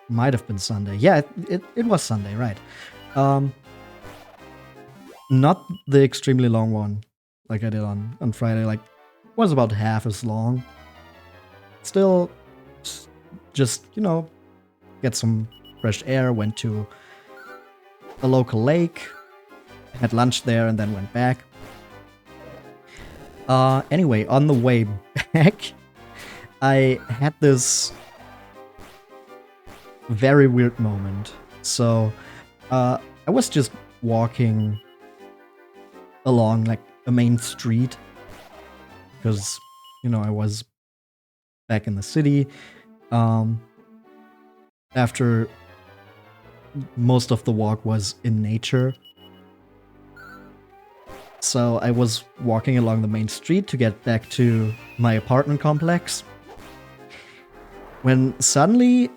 Might have been Sunday. Yeah, it was Sunday, right. Not the extremely long one like I did on Friday. Like, was about half as long. Still, just, you know, get some fresh air, went to a local lake, had lunch there, and then went back. Anyway, on the way back, I had this very weird moment. So, I was just walking along, like, a main street, because, you know, I was back in the city, after most of the walk was in nature. So I was walking along the main street to get back to my apartment complex, when suddenly,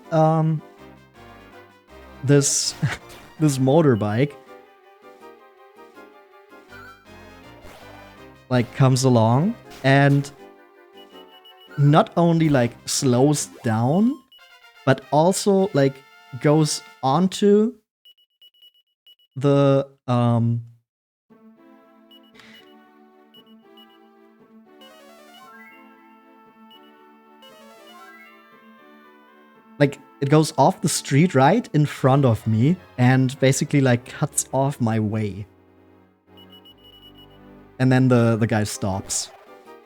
this motorbike like comes along and not only like slows down, but also like goes onto the like it goes off the street right in front of me and basically like cuts off my way. And then the guy stops,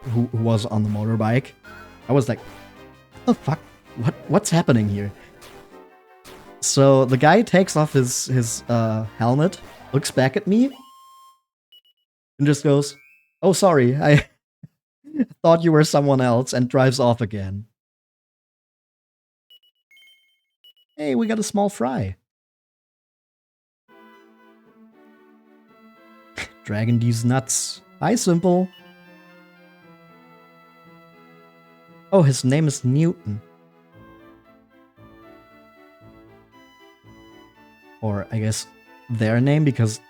who was on the motorbike. I was like, what the fuck? What's happening here? So the guy takes off his helmet, looks back at me, and just goes, "Oh, sorry, I thought you were someone else," and drives off again. Hey, we got a small fry. Dragging these nuts. Hi, Simple. Oh, his name is Newton. Or, I guess, their name, because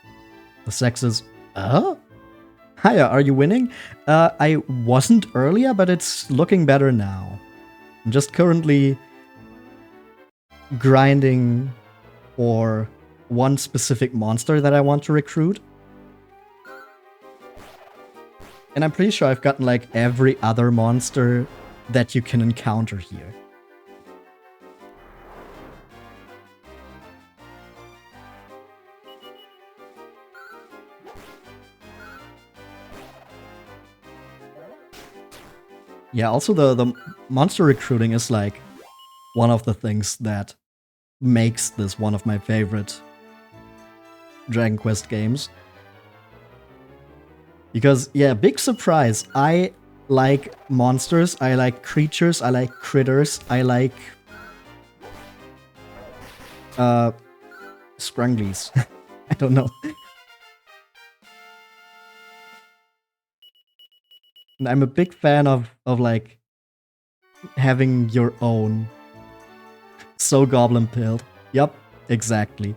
the sex is... Hiya, are you winning? I wasn't earlier, but it's looking better now. I'm just currently grinding for one specific monster that I want to recruit. And I'm pretty sure I've gotten, like, every other monster that you can encounter here. Yeah, also the monster recruiting is, like, one of the things that makes this one of my favorite Dragon Quest games. Because, yeah, big surprise, I like monsters, I like creatures, I like critters, I like... Scrunglies. I don't know. And I'm a big fan of like, having your own. So goblin-pilled. Yup, exactly.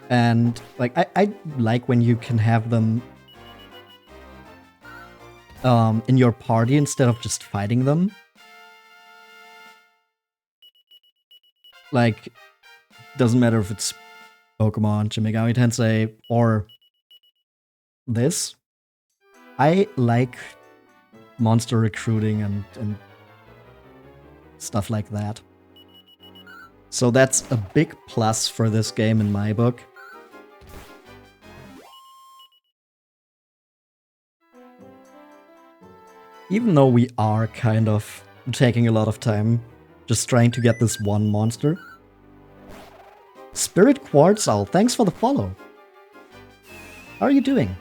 And, like, I like when you can have them in your party instead of just fighting them. Like, doesn't matter if it's Pokemon, Shin Megami Tensei, or this. I like monster recruiting and stuff like that. So that's a big plus for this game in my book. Even though we are kind of taking a lot of time just trying to get this one monster. Spirit Quartzal, thanks for the follow. How are you doing?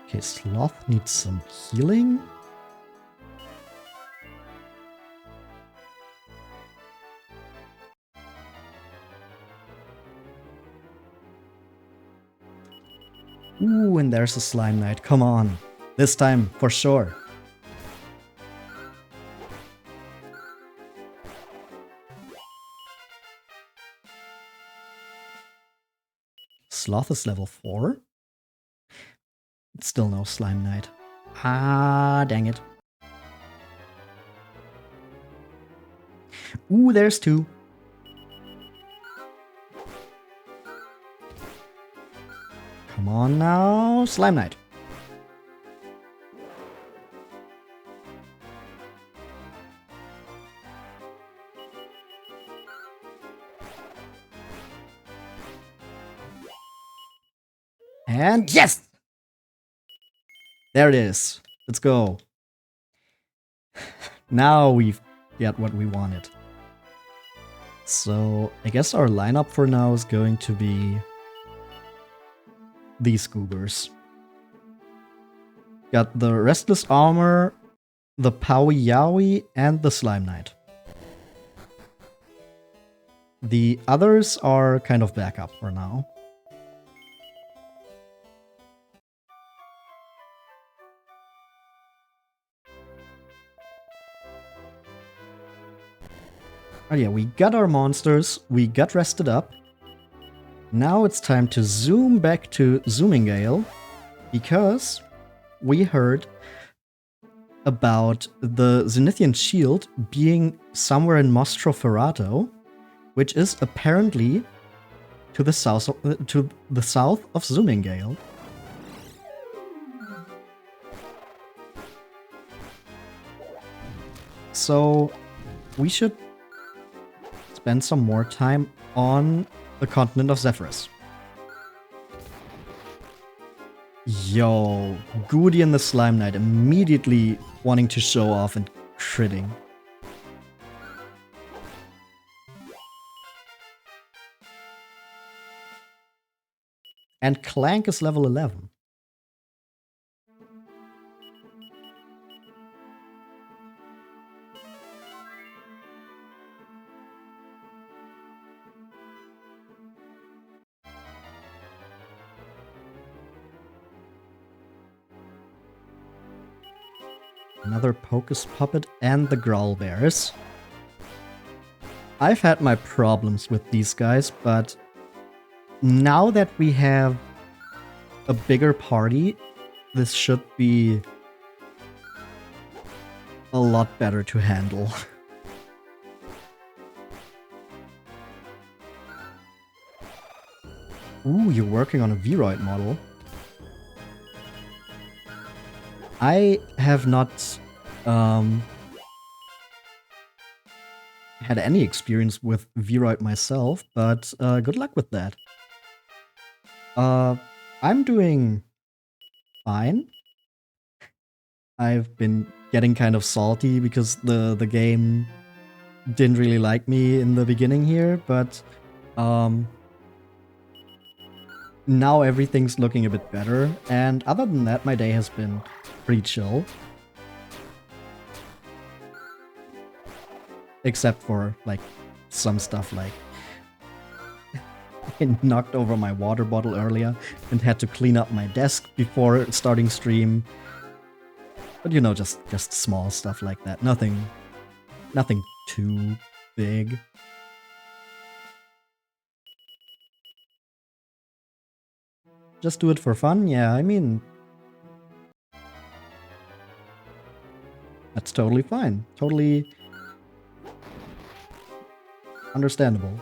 Okay, Sloth needs some healing. Ooh, and there's a Slime Knight. Come on. This time, for sure. Sloth is level 4. Still no Slime Knight. Ah, dang it. Ooh, there's 2. Come on now, Slime Knight. And yes! There it is. Let's go. Now we've got what we wanted. So I guess our lineup for now is going to be these goobers. Got the Restless Armor, the Powie Yowie, and the Slime Knight. The others are kind of backup for now. Oh yeah, we got our monsters, we got rested up. Now it's time to zoom back to Zoomingale, because we heard about the Zenithian Shield being somewhere in Mostroferrato, which is apparently to the south of Zoomingale. So we should spend some more time on the continent of Zephyrus. Yo, Goody and the Slime Knight immediately wanting to show off and critting. And Clank is level 11. Another Pocus Puppet and the Growl Bears. I've had my problems with these guys, but now that we have a bigger party, this should be a lot better to handle. Ooh, you're working on a Vroid model. I have not had any experience with Vroid myself, but good luck with that. I'm doing fine. I've been getting kind of salty because the game didn't really like me in the beginning here, but now everything's looking a bit better, and other than that, my day has been pretty chill. Except for, like, some stuff like I knocked over my water bottle earlier and had to clean up my desk before starting stream. But you know, just small stuff like that. Nothing too big. Just do it for fun? Yeah, I mean, that's totally fine. Totally understandable.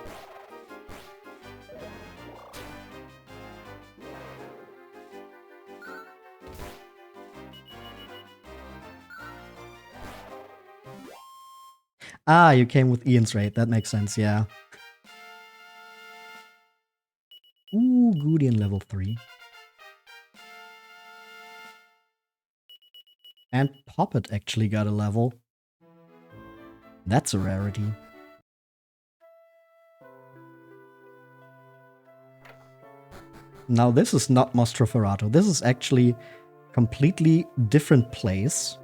Ah, you came with Ian's raid. That makes sense, yeah. Ooh, Goody in level 3. And Poppet actually got a level. That's a rarity. Now this is not Mostroferrato. This is actually completely different place.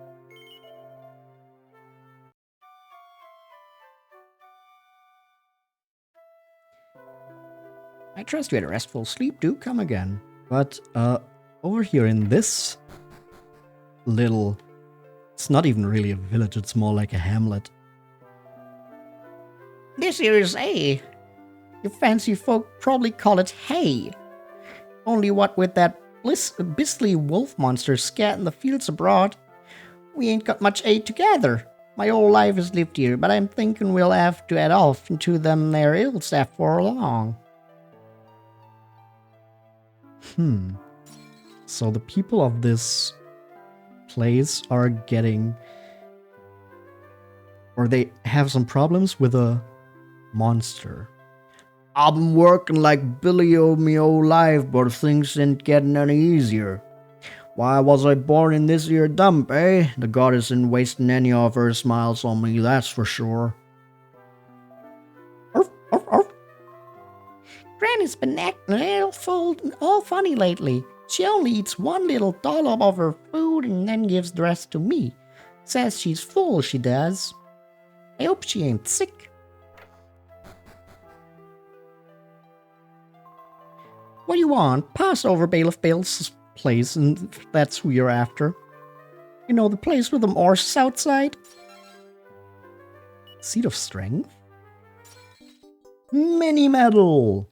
I trust you had a restful sleep. Do come again. But over here in this little... It's not even really a village. It's more like a hamlet. This here is A. You fancy folk probably call it hay. Only what with that beastly wolf monster scatting the fields abroad, we ain't got much aid together. My whole life has lived here, but I'm thinking we'll have to head off into them there hills afore long. So the people of this place are getting... Or they have some problems with a monster. I've been working like Billy o' me whole life, but things ain't getting any easier. Why was I born in this here dump, eh? The goddess ain't wasting any of her smiles on me, that's for sure. Arf, arf, arf. Granny's been acting a little all funny lately. She only eats one little dollop of her food and then gives the rest to me. Says she's full, she does. I hope she ain't sick. What do you want? Pass over Bailiff Bale's place, and that's who you're after. You know, the place with the horses outside? Seed of Strength? Mini Medal!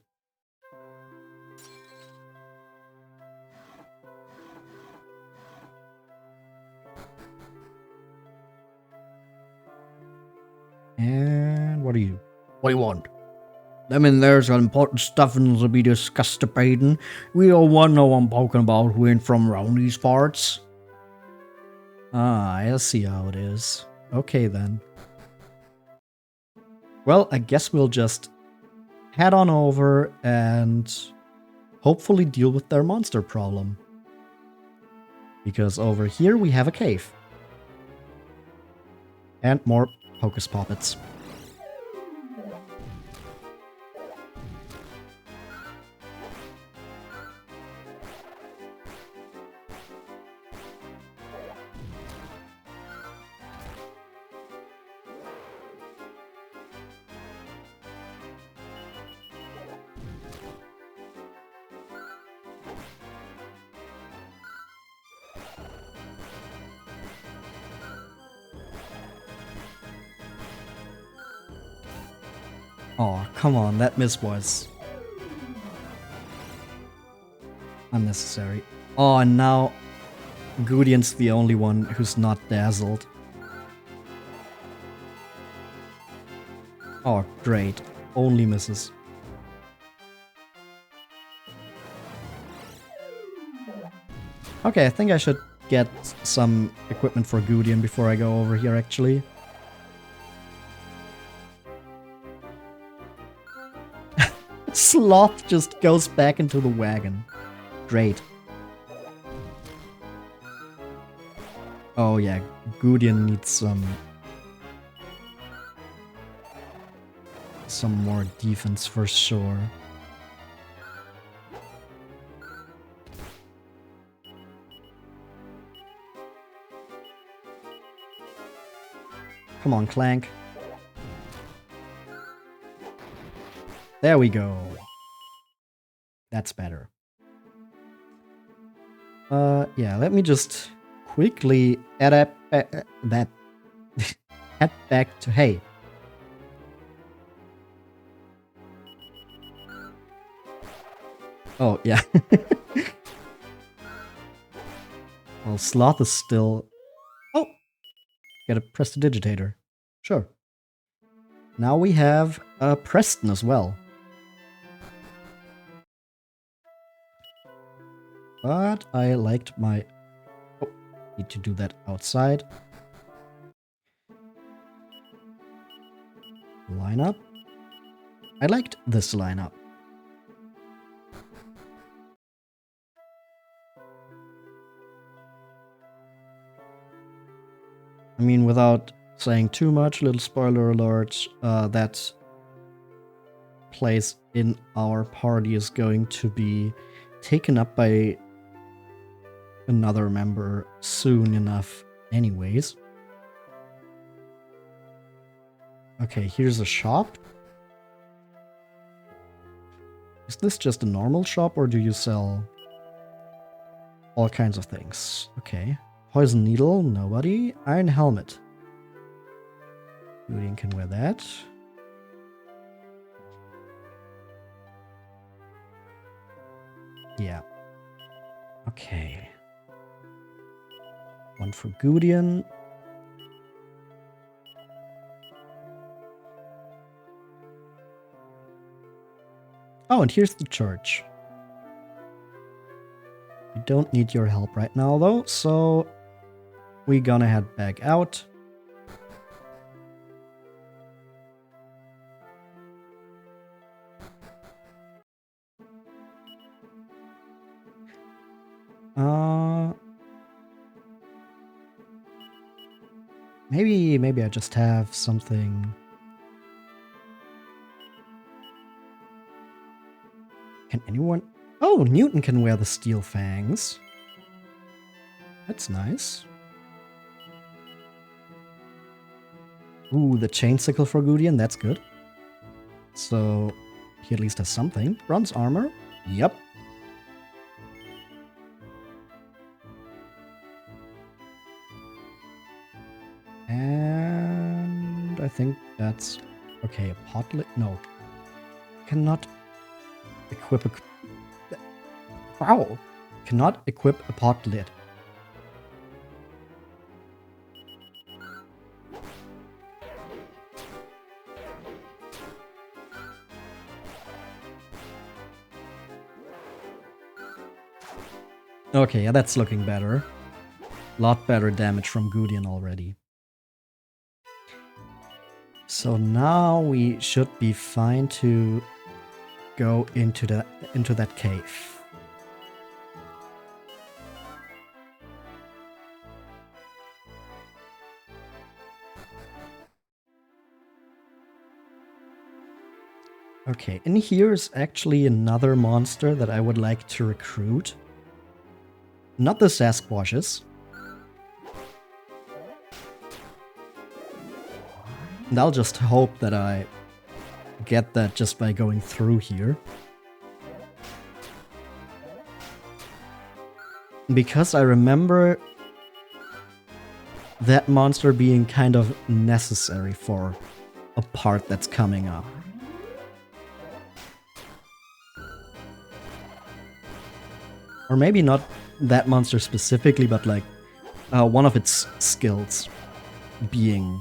And what are you? What do you want? Them in there's important stuff and to be discussed debating. We don't want no one poking about who ain't from around these parts. Ah, I see how it is. Okay then. Well, I guess we'll just head on over and hopefully deal with their monster problem. Because over here we have a cave. And more Hocus Poppets. Oh, come on, that miss was unnecessary. Oh, and now Gudian's the only one who's not dazzled. Oh, great. Only misses. Okay, I think I should get some equipment for Gudian before I go over here, actually. Sloth just goes back into the wagon. Great. Oh yeah, Gudian needs some more defense for sure. Come on, Clank. There we go. That's better. Yeah, let me just quickly head back to hay. Oh, yeah. Well, Sloth is still... Oh! Get a Prestidigitator. Sure. Now we have Preston as well. But I liked my... Oh, need to do that outside. Lineup. I liked this lineup. I mean, without saying too much, little spoiler alert, that place in our party is going to be taken up by another member soon enough anyways. Okay, here's a shop. Is this just a normal shop or do you sell all kinds of things? Okay. Poison needle, nobody. Iron helmet. Julian can wear that. Yeah. Okay. One for Gudian. Oh, and here's the church. We don't need your help right now, though, so we're gonna head back out. Maybe I just have something. Can anyone? Oh, Newton can wear the steel fangs. That's nice. Ooh, the chain sickle for Gudian, that's good. So he at least has something. Bronze armor. Yep. And I think that's okay. A pot lid? No. Cannot equip a. Wow. Cannot equip a pot lid. Okay, yeah, that's looking better. Lot better damage from Gudian already. So now we should be fine to go into that cave. Okay, in here is actually another monster that I would like to recruit. Not the Sasquatches. And I'll just hope that I get that just by going through here. Because I remember that monster being kind of necessary for a part that's coming up. Or maybe not that monster specifically, but like one of its skills being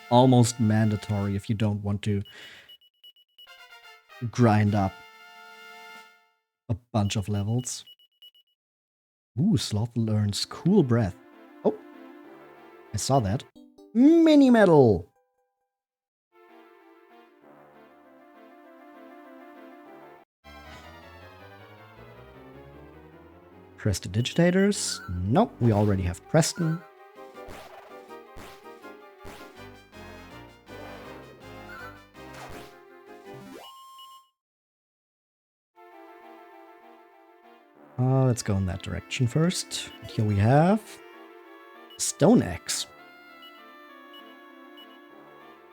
almost mandatory if you don't want to grind up a bunch of levels. Ooh, Sloth learns Cool Breath. Oh, I saw that. Mini Medal! Prestidigitators? Nope, we already have Preston. Let's go in that direction first. Here we have Stone Axe.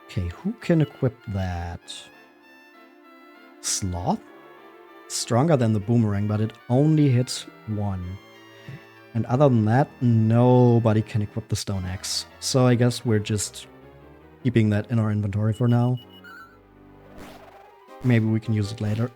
Okay, who can equip that? Sloth? Stronger than the boomerang, but it only hits one. And other than that, nobody can equip the Stone Axe. So I guess we're just keeping that in our inventory for now. Maybe we can use it later.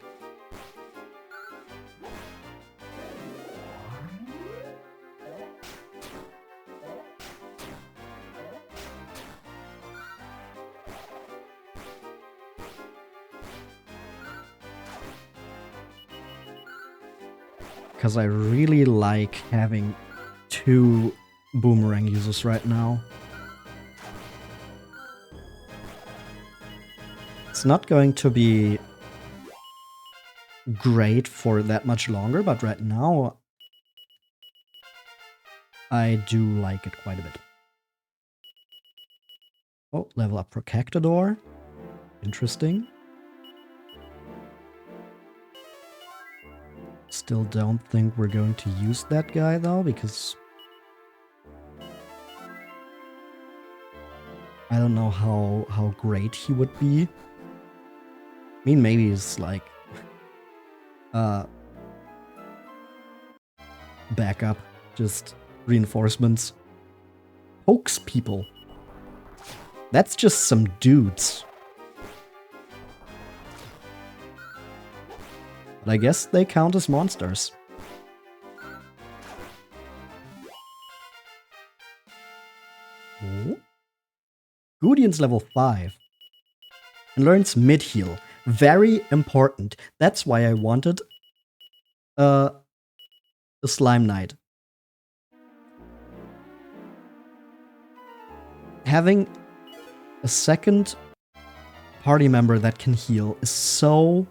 Because I really like having 2 boomerang users right now. It's not going to be great for that much longer, but right now I do like it quite a bit. Oh, level up for Cactador. Interesting. Still don't think we're going to use that guy though, because I don't know how great he would be. I mean, maybe it's like backup, just reinforcements. Pokes people. That's just some dudes. But I guess they count as monsters. Oh. Gudian's level 5. And learns mid-heal. Very important. That's why I wanted a Slime Knight. Having a second party member that can heal is so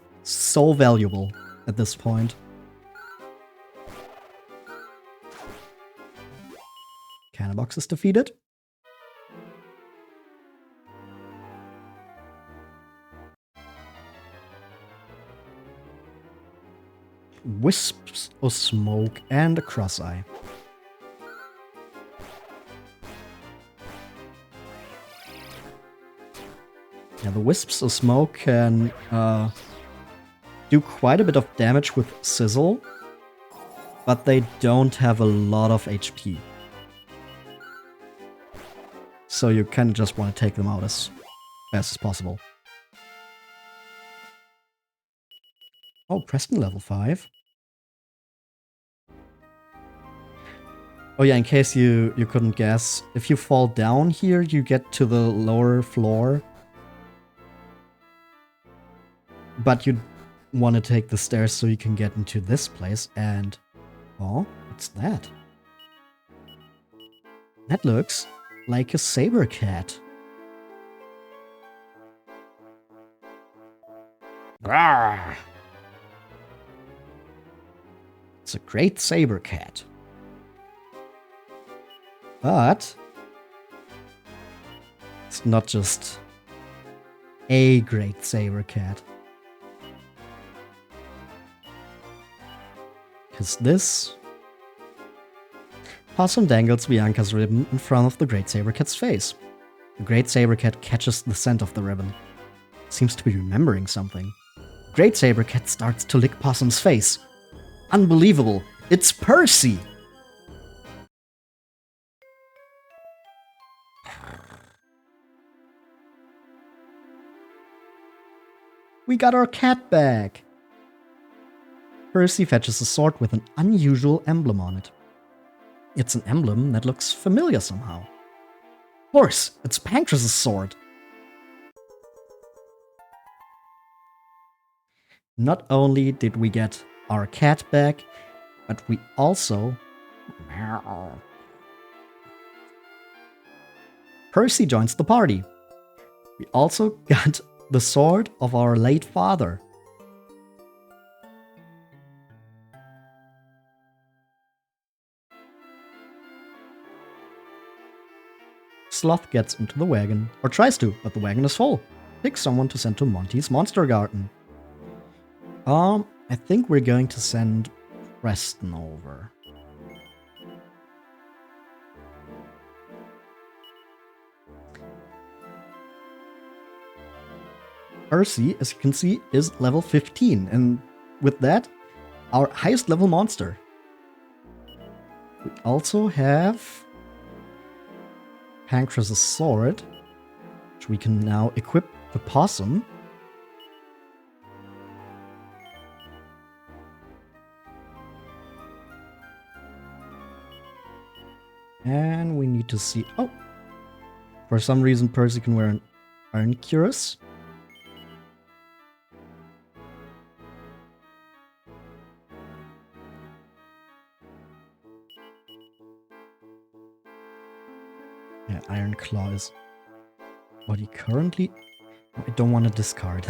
valuable at this point. Cannonbox is defeated. Wisps of smoke and a cross-eye. Yeah, the wisps of smoke can do quite a bit of damage with sizzle, but they don't have a lot of HP. So you kind of just want to take them out as fast as possible. Oh, Preston level 5. Oh yeah, in case you couldn't guess, if you fall down here, you get to the lower floor. But you want to take the stairs so you can get into this place, and... Oh, what's that? That looks like a Sabrecat. Rawr! It's a great Sabrecat. But it's not just a great Sabrecat. Because this possum dangles Bianca's ribbon in front of the Great Sabrecat's face. The Great Sabrecat catches the scent of the ribbon. Seems to be remembering something. Great Sabrecat starts to lick Possum's face. Unbelievable! It's Percy! We got our cat back! Percy fetches a sword with an unusual emblem on it. It's an emblem that looks familiar somehow. Of course, it's Pankraz' sword! Not only did we get our cat back, but we also... Percy joins the party. We also got the sword of our late father. Sloth gets into the wagon, or tries to, but the wagon is full. Pick someone to send to Monty's Monster Garden. I think we're going to send Preston over. Percy, as you can see, is level 15, and with that, our highest level monster. We also have Pankraz' sword, which we can now equip the possum. And we need to see... Oh! For some reason, Percy can wear an Iron Cuirass. Yeah, Iron Claw is what he currently... I don't want to discard.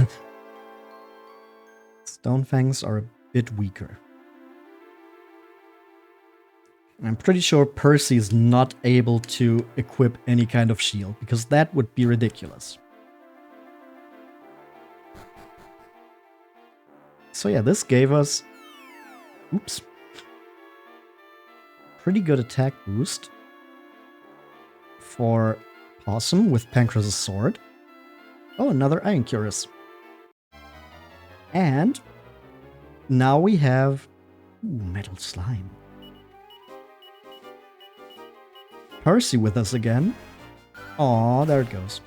Stone Fangs are a bit weaker. I'm pretty sure Percy is not able to equip any kind of shield, because that would be ridiculous. So yeah, this gave us... Oops. Pretty good attack boost for Possum with Pankraz's sword. Oh, another Iron Cuirass. And now we have Metal Slime. Percy with us again. Aw, there it goes.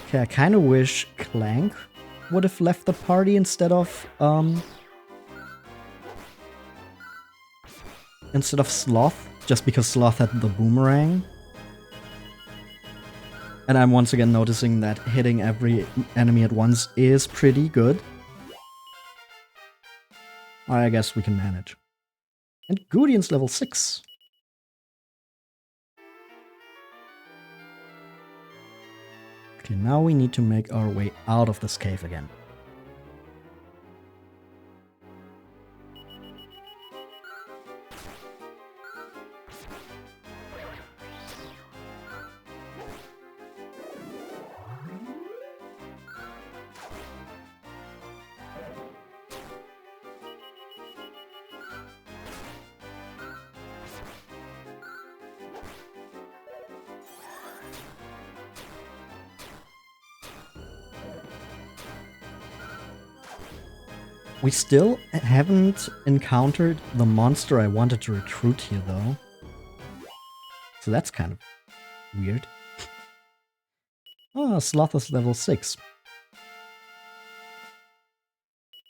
Okay, I kind of wish Clank would have left the party instead of Sloth, just because Sloth had the boomerang. And I'm once again noticing that hitting every enemy at once is pretty good. I guess we can manage. And Gudian's level 6. Okay, now we need to make our way out of this cave again. We still haven't encountered the monster I wanted to recruit here, though. So that's kind of weird. Oh, Sloth is level 6.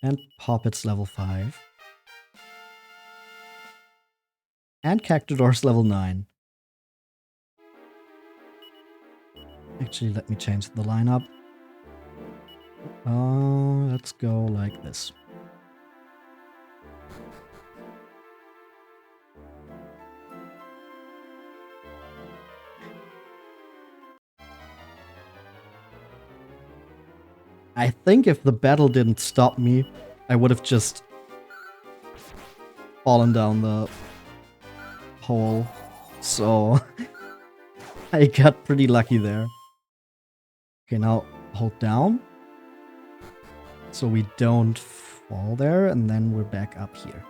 And Poppet's level 5. And Cactador's level 9. Actually, let me change the lineup. Let's go like this. I think if the battle didn't stop me, I would have just fallen down the hole. So I got pretty lucky there. Okay, now hold down so we don't fall there, and then we're back up here.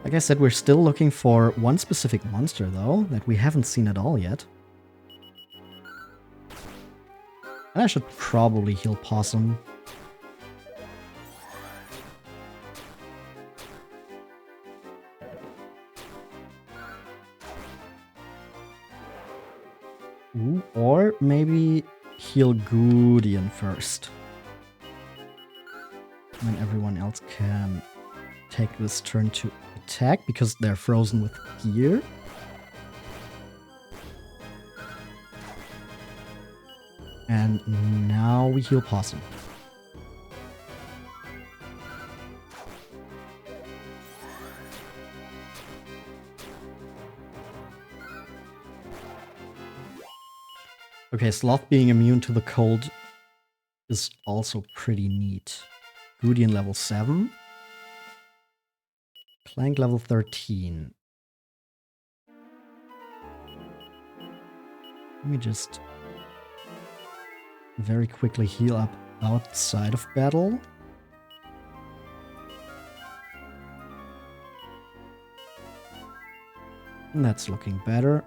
Like I said, we're still looking for one specific monster, though, that we haven't seen at all yet. And I should probably heal Possum. Ooh, or maybe heal Gudian first. And then everyone else can take this turn to attack because they're frozen with gear. And now we heal Possum. Okay, Sloth being immune to the cold is also pretty neat. Gudian level 7. Clank level 13. Let me just very quickly heal up outside of battle. And that's looking better.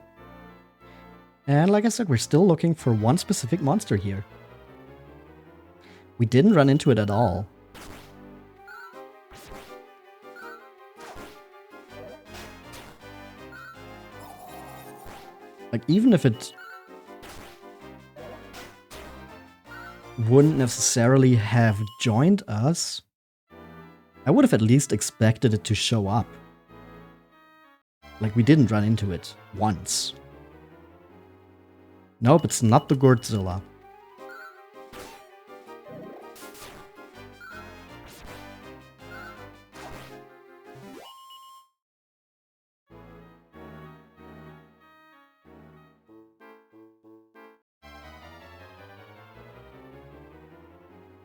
And like I said, we're still looking for one specific monster here. We didn't run into it at all. Like, even if it wouldn't necessarily have joined us, I would have at least expected it to show up. Like, we didn't run into it once. Nope, it's not the Gourdzilla.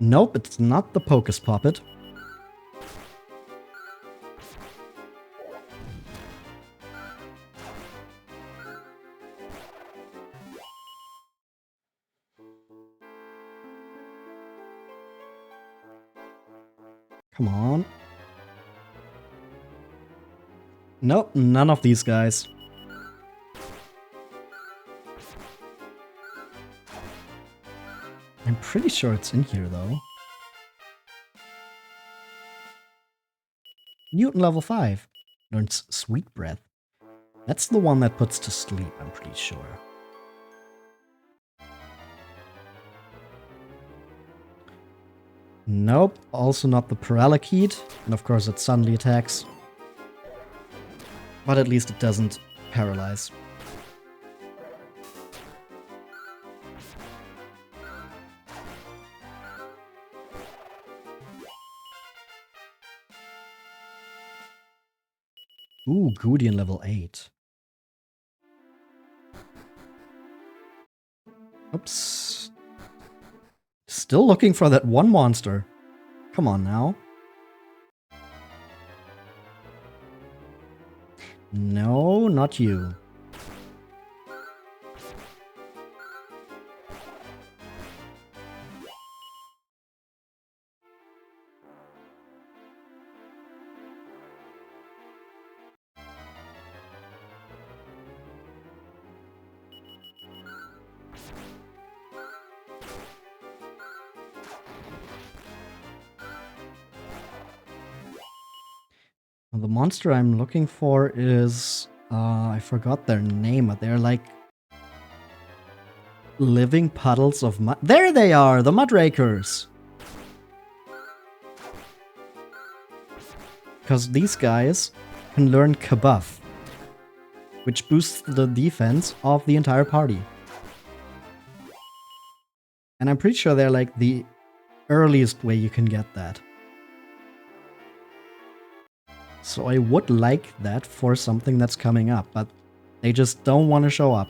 Nope, it's not the Pocus Puppet. Come on. Nope, none of these guys. I'm pretty sure it's in here, though. Newton level 5. Learns Sweet Breath. That's the one that puts to sleep, I'm pretty sure. Nope, also not the Paralakid. And of course it suddenly attacks. But at least it doesn't paralyze. Ooh, Guardian level 8. Oops. Still looking for that one monster. Come on now. No, not you. The monster I'm looking for is... I forgot their name, but they're like... living puddles of mud. There they are! The Mudrakers! Because these guys can learn Kabuff, which boosts the defense of the entire party. And I'm pretty sure they're like the earliest way you can get that. So I would like that for something that's coming up, but they just don't want to show up.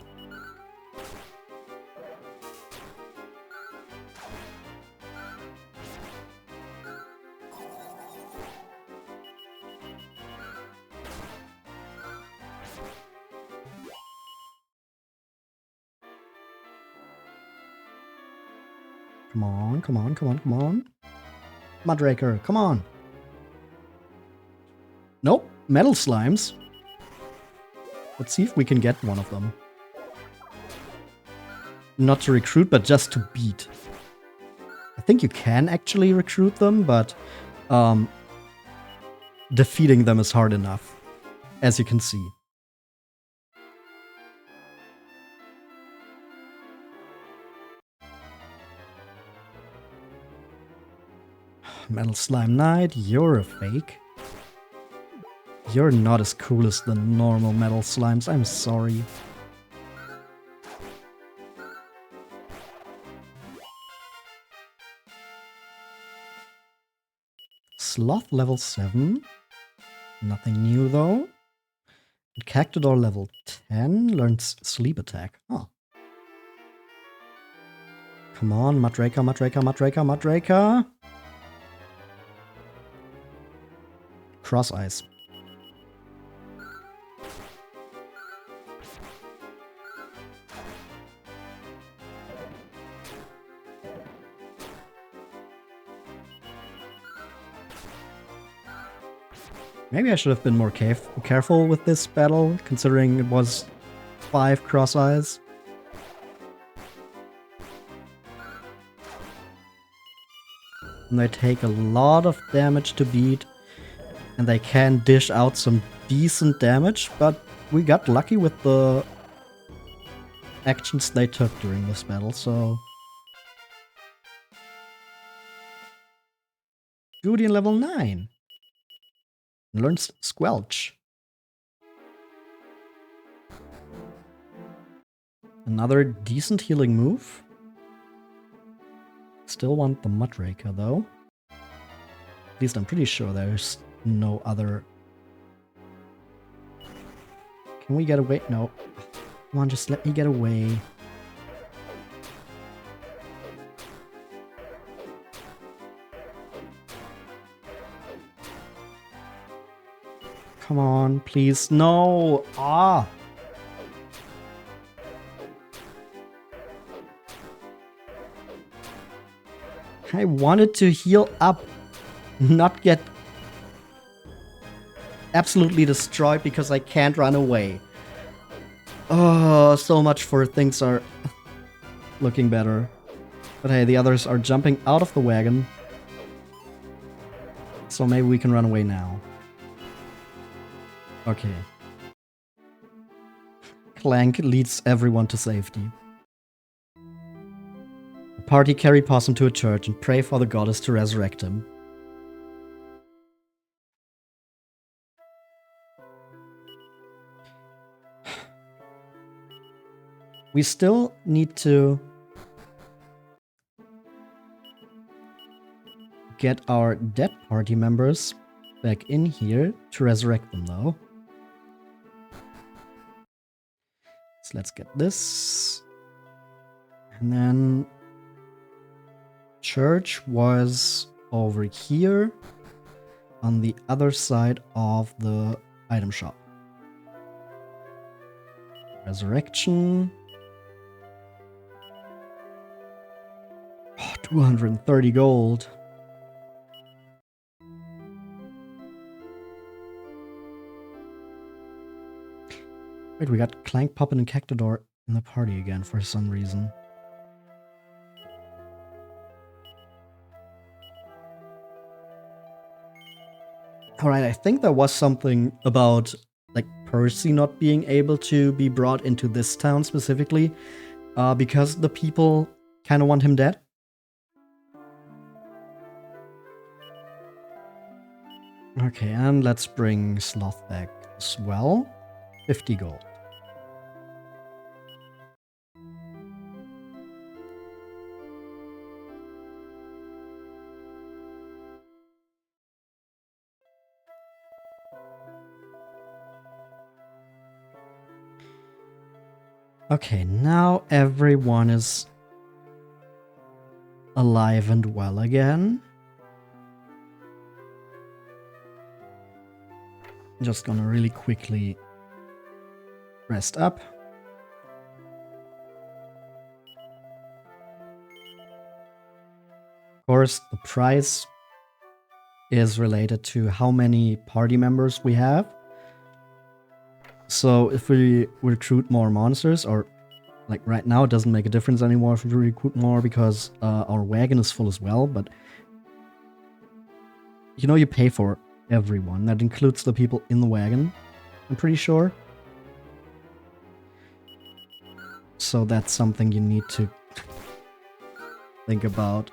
Come on, come on, come on, come on. Mudraker, come on. Nope, metal slimes. Let's see if we can get one of them. Not to recruit, but just to beat. I think you can actually recruit them, but defeating them is hard enough, as you can see. Metal Slime Knight, you're a fake. You're not as cool as the normal metal slimes, I'm sorry. Sloth level 7. Nothing new though. Cactador level 10 learns Sleep Attack. Oh. Come on, Mudraker, Mudraker, Mudraker, Mudraker. Cross Eyes. Maybe I should have been more careful with this battle, considering it was 5 cross eyes. And they take a lot of damage to beat, and they can dish out some decent damage, but we got lucky with the actions they took during this battle, so... Guardian level 9. Learns Squelch. Another decent healing move. Still want the Mudraker though. At least I'm pretty sure there's no other... Can we get away? No. Come on, just let me get away. Come on, please. No. Ah. I wanted to heal up, not get absolutely destroyed because I can't run away. Oh, so much for things are looking better. But hey, the others are jumping out of the wagon. So maybe we can run away now. Okay. Clank leads everyone to safety. The party carry Possum to a church and pray for the goddess to resurrect him. We still need to get our dead party members back in here to resurrect them, though. So let's get this. And then church was over here on the other side of the item shop. Resurrection. Oh, 230 gold. Wait, we got Clank, Poppin, and Cactador in the party again for some reason. Alright, I think there was something about, like, Percy not being able to be brought into this town specifically, because the people kind of want him dead. Okay, and let's bring Sloth back as well. 50 gold. Okay, now everyone is alive and well again. Just gonna really quickly rest up. Of course, the price is related to how many party members we have. So if we recruit more monsters, or like right now it doesn't make a difference anymore if we recruit more because our wagon is full as well, but you know, you pay for everyone. That includes the people in the wagon, I'm pretty sure. So that's something you need to think about.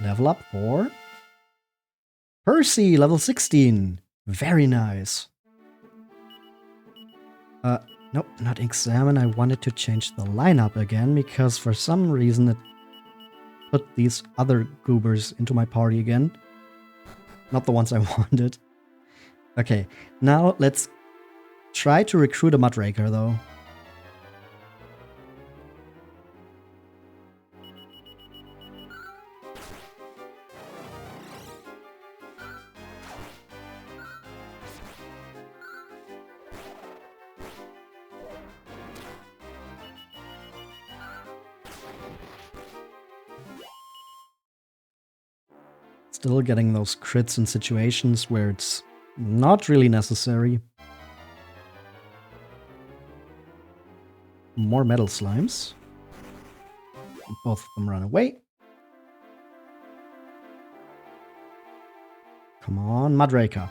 Level up for Percy, level 16. Very nice. Nope, not examine. I wanted to change the lineup again because for some reason it put these other goobers into my party again. Not the ones I wanted. Okay, now let's try to recruit a Mudraker though. Still getting those crits in situations where it's not really necessary. More metal slimes. Both of them run away. Come on, Mudraker.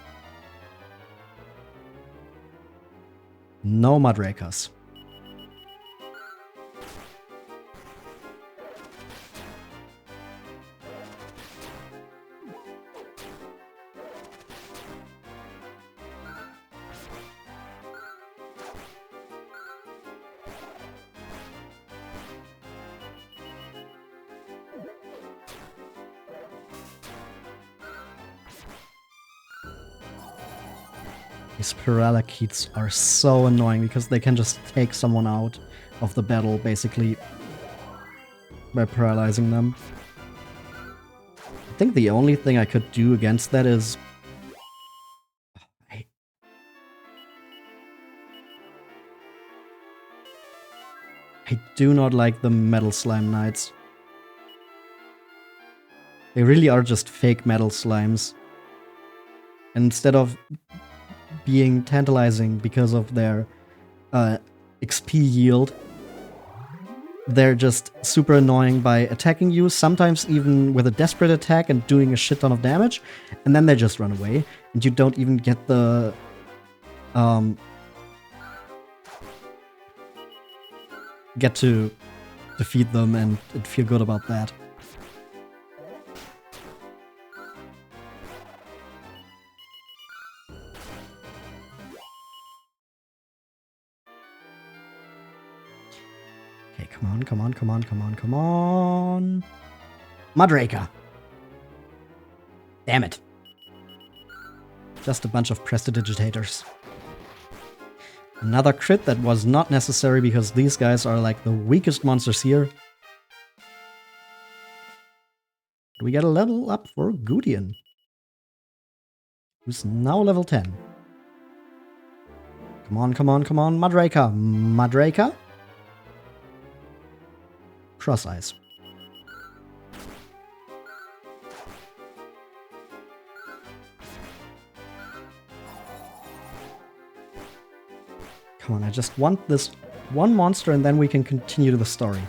No Mudrakers. These Paralakites are so annoying because they can just take someone out of the battle, basically, by paralyzing them. I think the only thing I could do against that is... I do not like the Metal Slime Knights. They really are just fake metal slimes. And instead of being tantalizing because of their XP yield, they're just super annoying by attacking you, sometimes even with a desperate attack and doing a shit ton of damage, and then they just run away, and you don't even get the get to defeat them and feel good about that. Okay, come on, come on, come on, come on, come on. Madraka. Damn it. Just a bunch of prestidigitators. Another crit that was not necessary because these guys are like the weakest monsters here. We get a level up for Gudian, who's now level 10. Come on, come on, come on, Madraka. Madraka? Cross eyes. Come on, I just want this one monster and then we can continue to the story.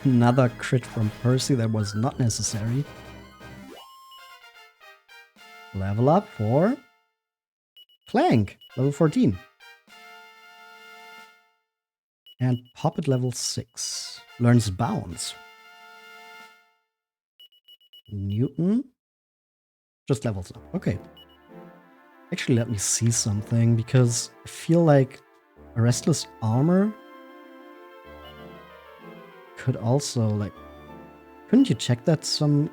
Another crit from Percy that was not necessary. Level up for Clank, level 14. And Poppet level 6. Learns Bounce. Newton just levels up. Okay. Actually, let me see something, because I feel like a Restless Armor could also, like... Couldn't you check that some...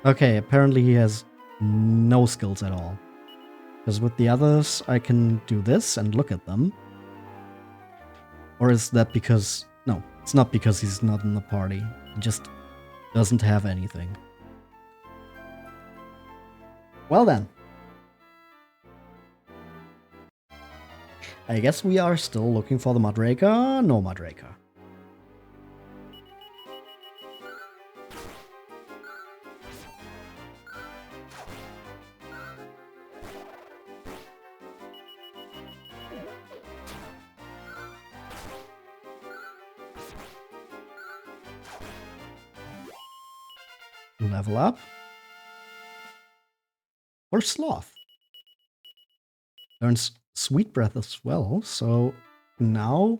Okay, apparently he has no skills at all. Because with the others, I can do this and look at them. Or is that because... No, it's not because he's not in the party. He just doesn't have anything. Well then. I guess we are still looking for the Madraka. No Madraka. Level up. Or Sloth. Learns Sweet Breath as well, so now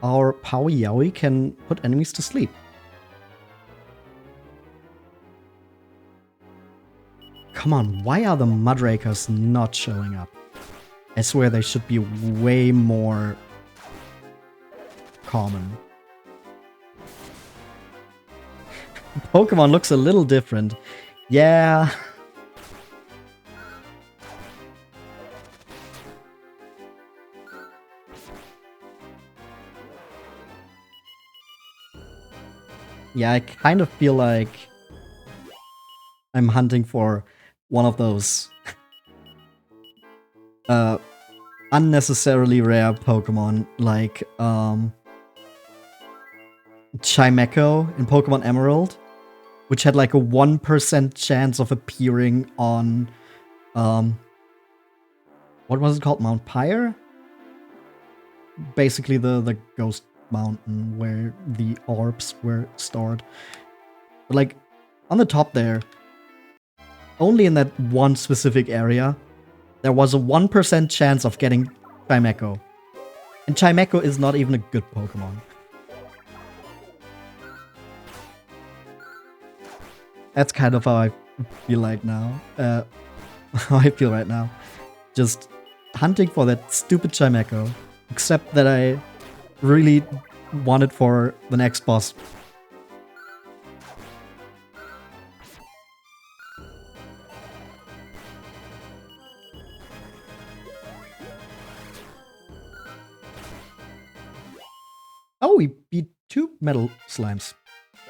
our Powy Yowie can put enemies to sleep. Come on, why are the Mudrakas not showing up? I swear they should be way more common. Pokemon looks a little different. Yeah. Yeah, I kind of feel like I'm hunting for one of those unnecessarily rare Pokemon, like Chimecho in Pokemon Emerald, which had like a 1% chance of appearing on what was it called? Mount Pyre? Basically the ghost mountain where the orbs were stored. But like on the top there, only in that one specific area, there was a 1% chance of getting Chimecho. And Chimecho is not even a good Pokemon. That's kind of how I feel right now. How I feel right now. Just hunting for that stupid Chimecho. Except that I really want it for the next boss. Oh, we beat 2 metal slimes.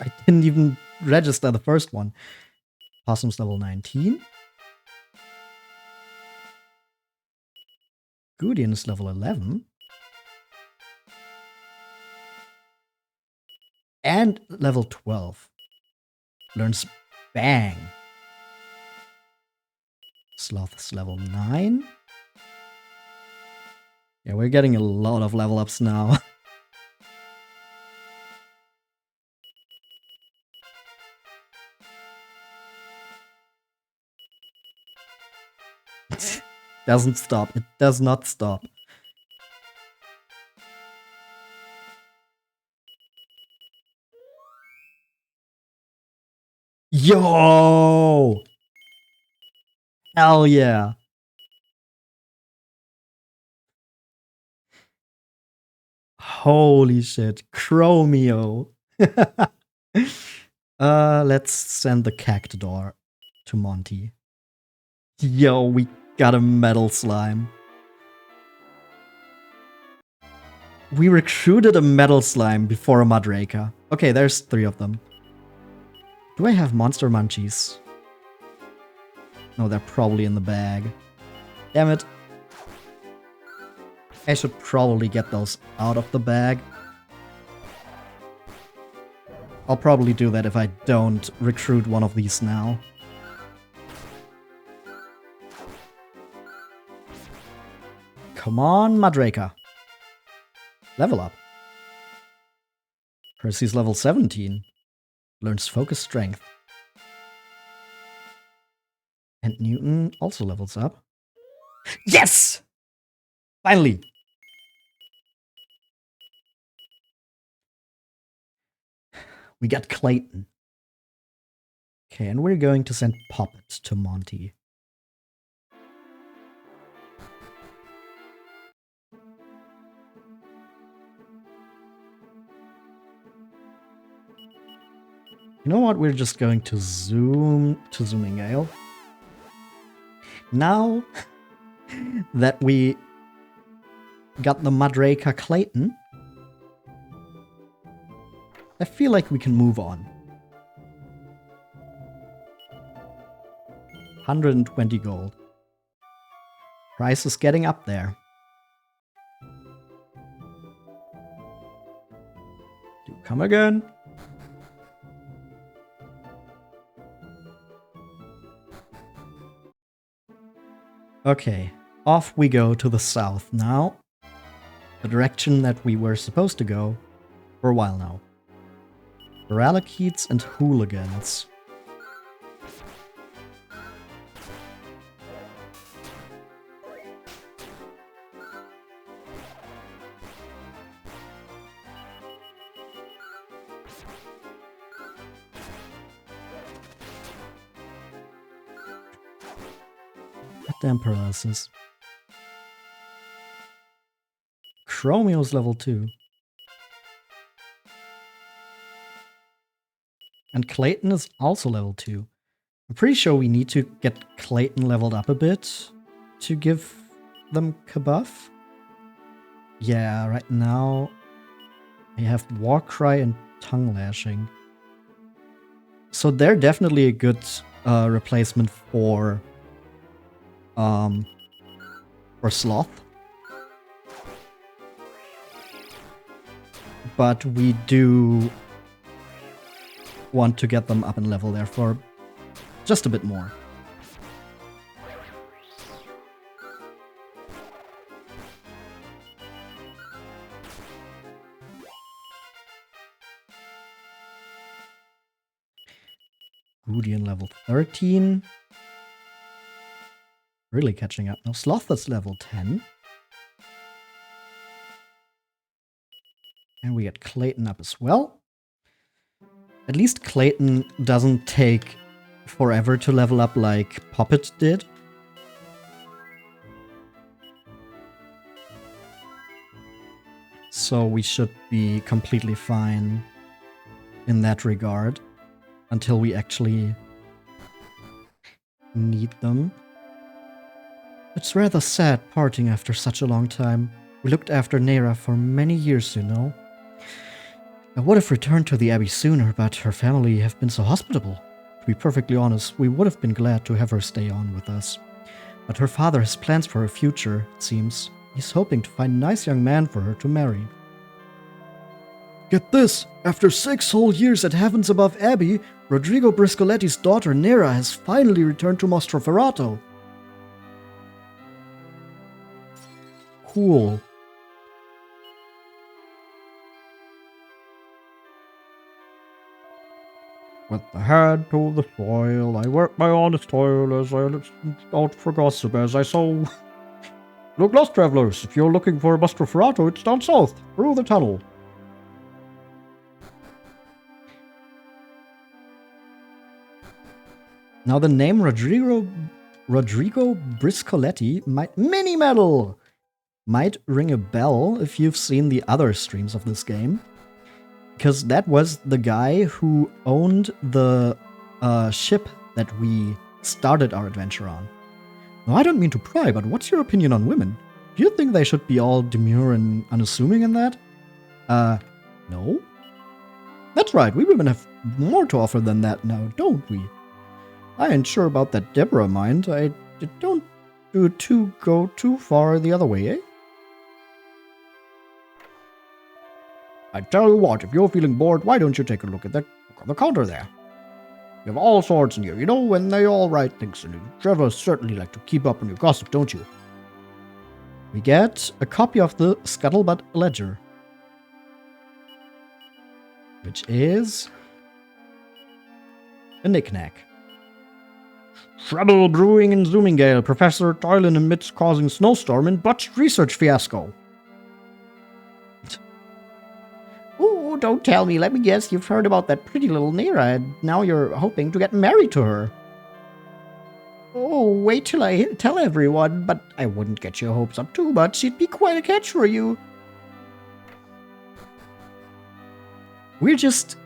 I didn't even register the first one. Possum's level 19. Gudian is level 11. And level 12. Learns Bang. Sloth is level 9. Yeah, we're getting a lot of level ups now. Doesn't stop. It does not stop. Yo! Hell yeah. Holy shit. Chromio. Let's send the Cactador to Monty. Yo, we got a metal slime. We recruited a metal slime before a Mudraker. Okay, there's 3 of them. Do I have monster munchies? No, they're probably in the bag. Damn it. I should probably get those out of the bag. I'll probably do that if I don't recruit one of these now. Come on, Mudraker. Level up. Percy's level 17. Learns Focus Strength. And Newton also levels up. Yes! Finally! We got Clayton. Okay, and we're going to send Poppet to Monty. You know what? We're just going to zoom to Zoomingale. Now that we got the Mudraker Clayton, I feel like we can move on. 120 gold. Price is getting up there. Do come again. Okay, off we go to the south now. The direction that we were supposed to go for a while now. Baralakites and hooligans. Damn paralysis. Chromio's level 2. And Clayton is also level 2. I'm pretty sure we need to get Clayton leveled up a bit to give them Kabuff. Yeah, right now I have Warcry and Tongue Lashing. So they're definitely a good replacement for Sloth. But we do want to get them up in level there for just a bit more. Gudian level 13. Really catching up now. Sloth is level 10. And we get Clayton up as well. At least Clayton doesn't take forever to level up like Puppet did. So we should be completely fine in that regard until we actually need them. It's rather sad parting after such a long time. We looked after Nera for many years, you know. I would have returned to the Abbey sooner, but her family have been so hospitable. To be perfectly honest, we would have been glad to have her stay on with us. But her father has plans for her future, it seems. He's hoping to find a nice young man for her to marry. Get this! After 6 whole years at Heavens Above Abbey, Rodrigo Briscoletti's daughter Nera has finally returned to Mostroferrato. Cool. With the hand to the soil, I work my honest toil as I look out for gossip as I sow. Look, lost travelers, if you're looking for Mostroferrato, it's down south, through the tunnel. Now the name Rodrigo Briscoletti might ring a bell if you've seen the other streams of this game. Because that was the guy who owned the ship that we started our adventure on. Now, I don't mean to pry, but what's your opinion on women? Do you think they should be all demure and unassuming in that? No? That's right, we women have more to offer than that now, don't we? I ain't sure about that Deborah mind. I don't go too far the other way, eh? I tell you what, if you're feeling bored, why don't you take a look at the counter there? You have all sorts in here, you know, and they all write things in you. Travelers certainly like to keep up on your gossip, don't you? We get a copy of the Scuttlebutt Ledger, which is a knick-knack. Trouble brewing in Zoomingale. Professor Toylan admits causing snowstorm in botched research fiasco. Oh, don't tell me. Let me guess, you've heard about that pretty little Nera, and now you're hoping to get married to her. Oh, wait till I tell everyone, but I wouldn't get your hopes up too much. It'd be quite a catch for you. We just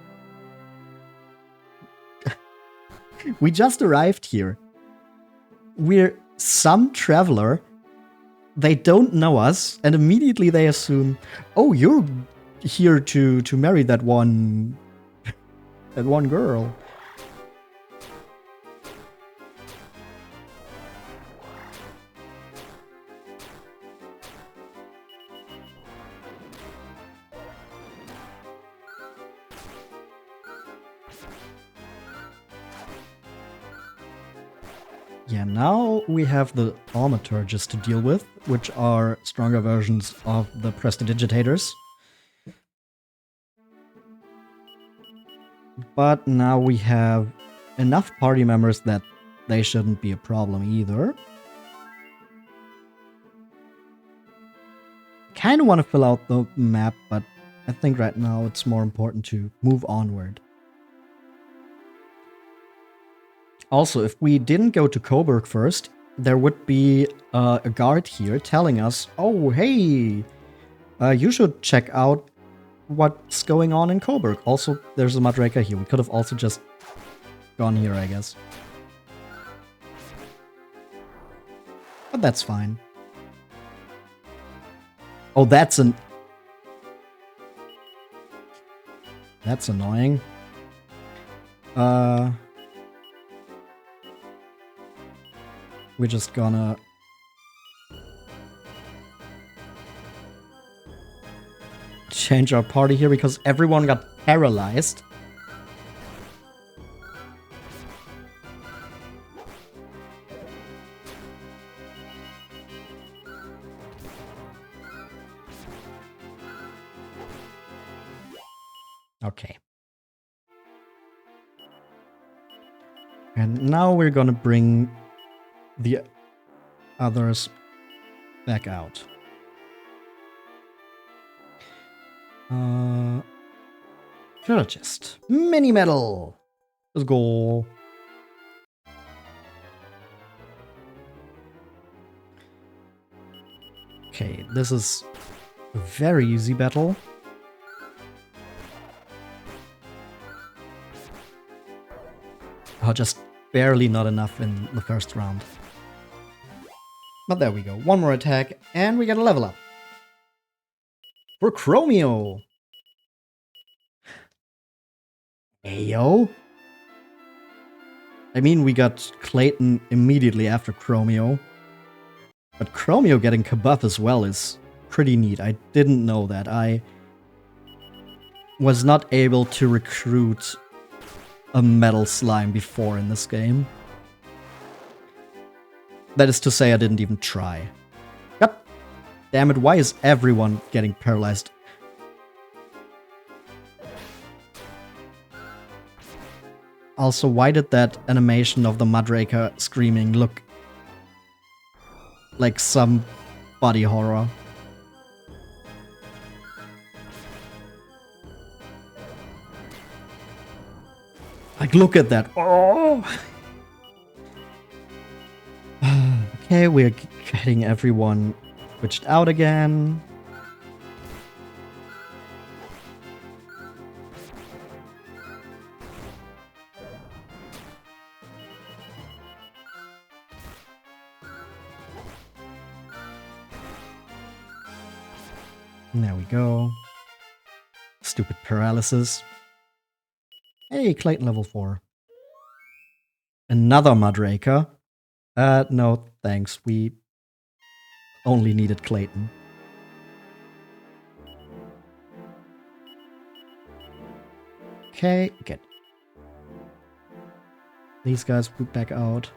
arrived here. We're some traveler. They don't know us, and immediately they assume, oh, you're here to marry that one girl. Yeah, now we have the Thaumaturges to deal with, which are stronger versions of the Prestidigitators. But now we have enough party members that they shouldn't be a problem either. Kinda want to fill out the map, but I think right now it's more important to move onward. Also, if we didn't go to Coburg first, there would be a guard here telling us, oh, hey, you should check out what's going on in Coburg. Also, there's a Madraka here. We could have also just gone here, I guess. But that's fine. Oh, that's annoying. We're just gonna change our party here because everyone got paralyzed. Okay. And now we're gonna bring the others back out. Treasure chest. Mini medal. Let's go. Okay, this is a very easy battle. Oh, just barely not enough in the first round. But there we go. One more attack, and we get a level up. For Chromio! Ayo! I mean, we got Clayton immediately after Chromio. But Chromio getting Kabuff as well is pretty neat. I didn't know that. I was not able to recruit a Metal Slime before in this game. That is to say, I didn't even try. Yep. Damn it, why is everyone getting paralyzed? Also, why did that animation of the Mudraker screaming look like some body horror? Like, look at that. Oh! Okay, we're getting everyone switched out again. There we go. Stupid paralysis. Hey, Clayton level 4. Another Mudraker. No, thanks. We only needed Clayton. Okay, get these guys put back out.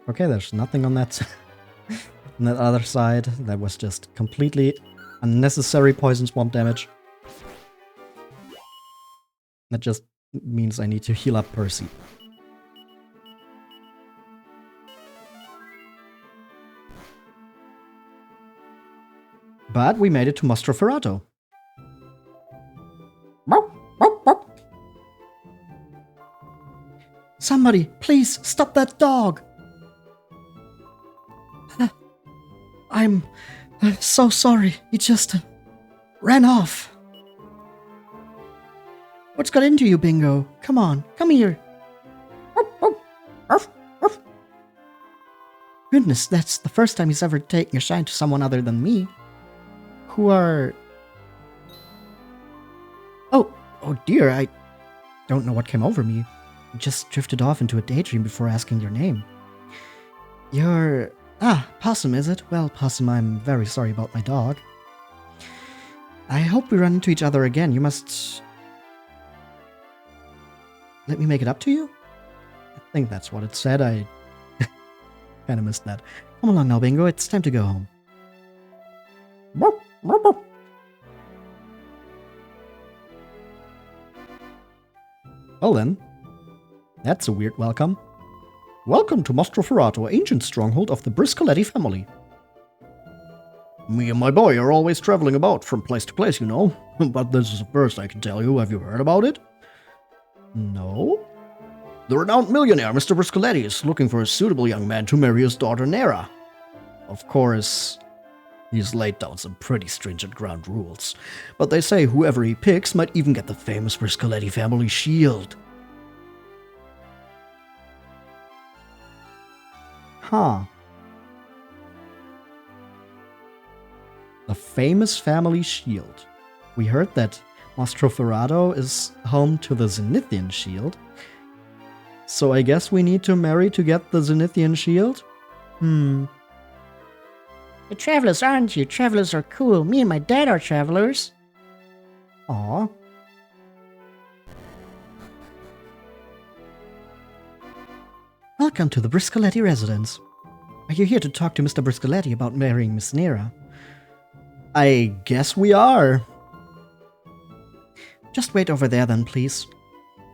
Okay, there's nothing on that on that other side. That was just completely unnecessary poison swamp damage. That just means I need to heal up Percy. But we made it to Mostroferrato. Somebody, please stop that dog! I'm so sorry. He just ran off. What's got into you, Bingo? Come on, come here. Goodness, that's the first time he's ever taken a shine to someone other than me. Who are... Oh dear, I don't know what came over me. I just drifted off into a daydream before asking your name. You're... Ah, Possum, is it? Well, Possum, I'm very sorry about my dog. I hope we run into each other again. You must... let me make it up to you? I think that's what it said. I kind of missed that. Come along now, Bingo. It's time to go home. Well then, that's a weird welcome. Welcome to Mostroferrato, ancient stronghold of the Briscoletti family. Me and my boy are always traveling about from place to place, you know. But this is the first I can tell you. Have you heard about it? No? The renowned millionaire, Mr. Briscoletti, is looking for a suitable young man to marry his daughter, Nera. Of course, he's laid down some pretty stringent ground rules. But they say whoever he picks might even get the famous Briscoletti family shield. Huh. The famous family shield. We heard that Mostroferrato is home to the Zenithian Shield. So I guess we need to marry to get the Zenithian Shield? You're travelers, aren't you? Travelers are cool. Me and my dad are travelers. Aw. Welcome to the Briscoletti residence. Are you here to talk to Mr. Briscoletti about marrying Miss Nera? I guess we are. Just wait over there then, please.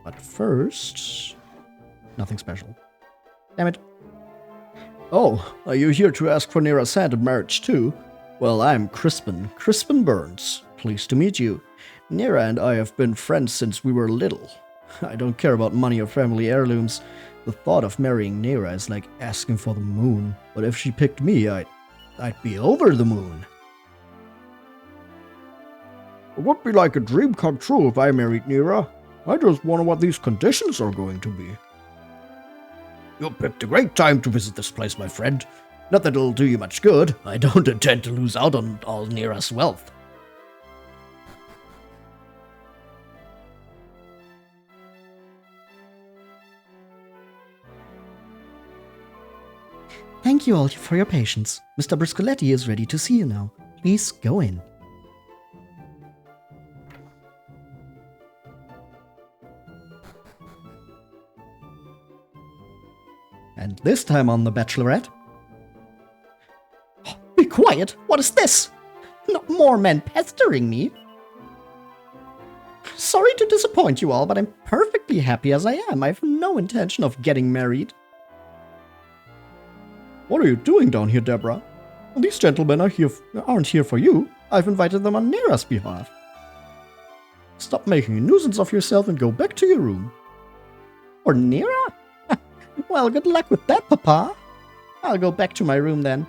But first... nothing special. Damn it. Oh, are you here to ask for Nera's hand in marriage too? Well, I'm Crispin Burns. Pleased to meet you. Nera and I have been friends since we were little. I don't care about money or family heirlooms. The thought of marrying Nera is like asking for the moon, but if she picked me, I'd be over the moon. It would be like a dream come true if I married Nera. I just wonder what these conditions are going to be. You picked a great time to visit this place, my friend. Not that it'll do you much good. I don't intend to lose out on all Nera's wealth. Thank you all for your patience. Mr. Briscoletti is ready to see you now. Please go in. And this time on The Bachelorette... Be quiet! What is this? Not more men pestering me. Sorry to disappoint you all, but I'm perfectly happy as I am. I have no intention of getting married. What are you doing down here, Deborah? These gentlemen aren't here for you. I've invited them on Nera's behalf. Stop making a nuisance of yourself and go back to your room. Or Nera? Well, good luck with that, Papa. I'll go back to my room then.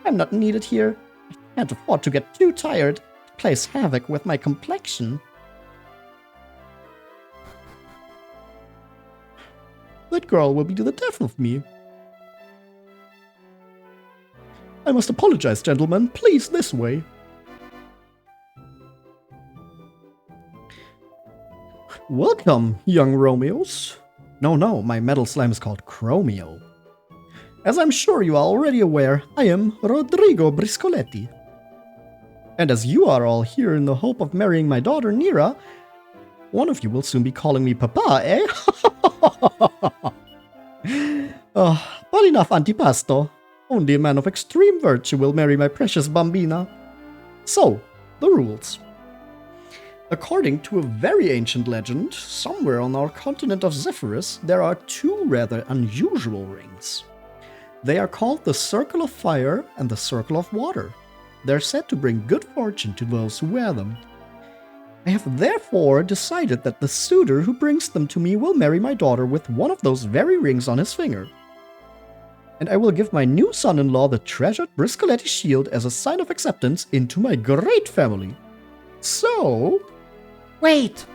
I'm not needed here. I can't afford to get too tired to place havoc with my complexion. That girl will be to the death of me. I must apologize, gentlemen. Please, this way. Welcome, young Romeos. No, my metal slime is called Chromio. As I'm sure you are already aware, I am Rodrigo Briscoletti. And as you are all here in the hope of marrying my daughter Nera, one of you will soon be calling me Papa, eh? But enough antipasto. Only a man of extreme virtue will marry my precious bambina. So, the rules. According to a very ancient legend, somewhere on our continent of Zephyrus, there are two rather unusual rings. They are called the Circle of Fire and the Circle of Water. They're said to bring good fortune to those who wear them. I have therefore decided that the suitor who brings them to me will marry my daughter with one of those very rings on his finger. And I will give my new son-in-law the treasured Briscoletti Shield as a sign of acceptance into my great family. So... Wait!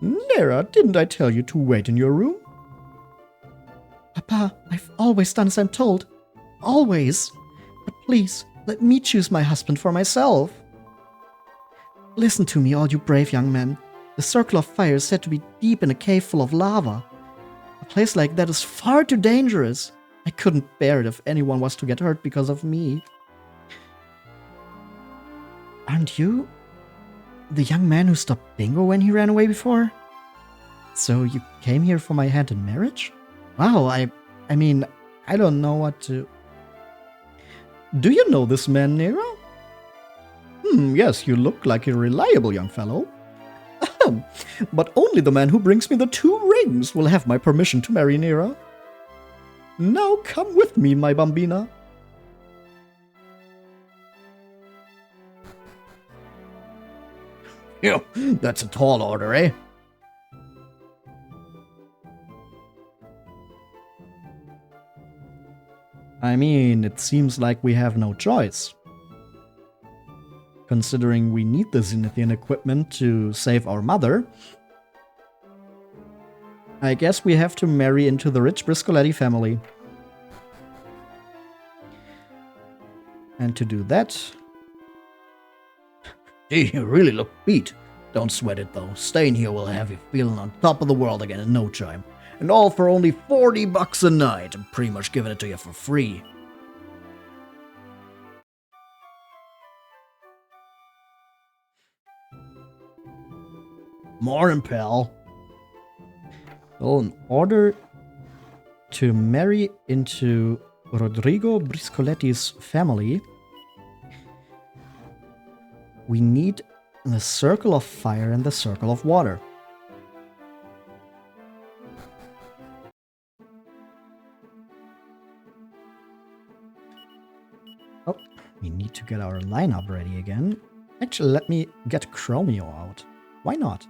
Nera, didn't I tell you to wait in your room? Papa, I've always done as I'm told. Always. But please, let me choose my husband for myself. Listen to me, all you brave young men. The Circle of Fire is said to be deep in a cave full of lava. A place like that is far too dangerous. I couldn't bear it if anyone was to get hurt because of me. Aren't you the young man who stopped Bingo when he ran away before? So you came here for my hand in marriage? Wow, I mean, I don't know what to... Do you know this man, Nera? Yes, you look like a reliable young fellow. But only the man who brings me the two rings will have my permission to marry Nera. Now come with me, my bambina. That's a tall order, eh? I mean, it seems like we have no choice. Considering we need the Zenithian equipment to save our mother, I guess we have to marry into the rich Briscoletti family. And to do that... Gee, you really look beat. Don't sweat it though. Staying here will have you feeling on top of the world again in no time. And all for only $40 a night. I'm pretty much giving it to you for free. Morning, pal. Well, in order to marry into Rodrigo Briscoletti's family, we need the Circle of Fire and the Circle of Water. Oh, we need to get our lineup ready again. Actually, let me get Chromio out. Why not?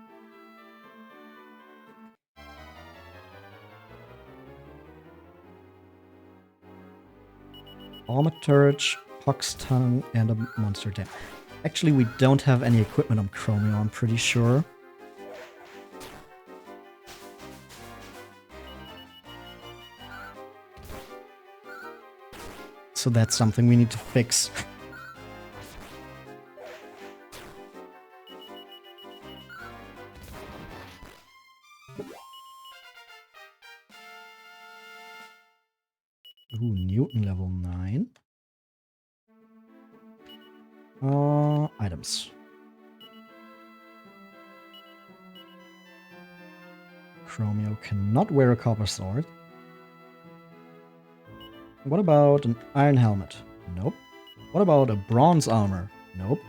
Thaumaturge, Pox Tongue, and a Monster Dam. Actually, we don't have any equipment on Chromio, I'm pretty sure. So that's something we need to fix. Ooh, Newton level 9. Items. Chromio cannot wear a copper sword. What about an iron helmet? Nope. What about a bronze armor? Nope.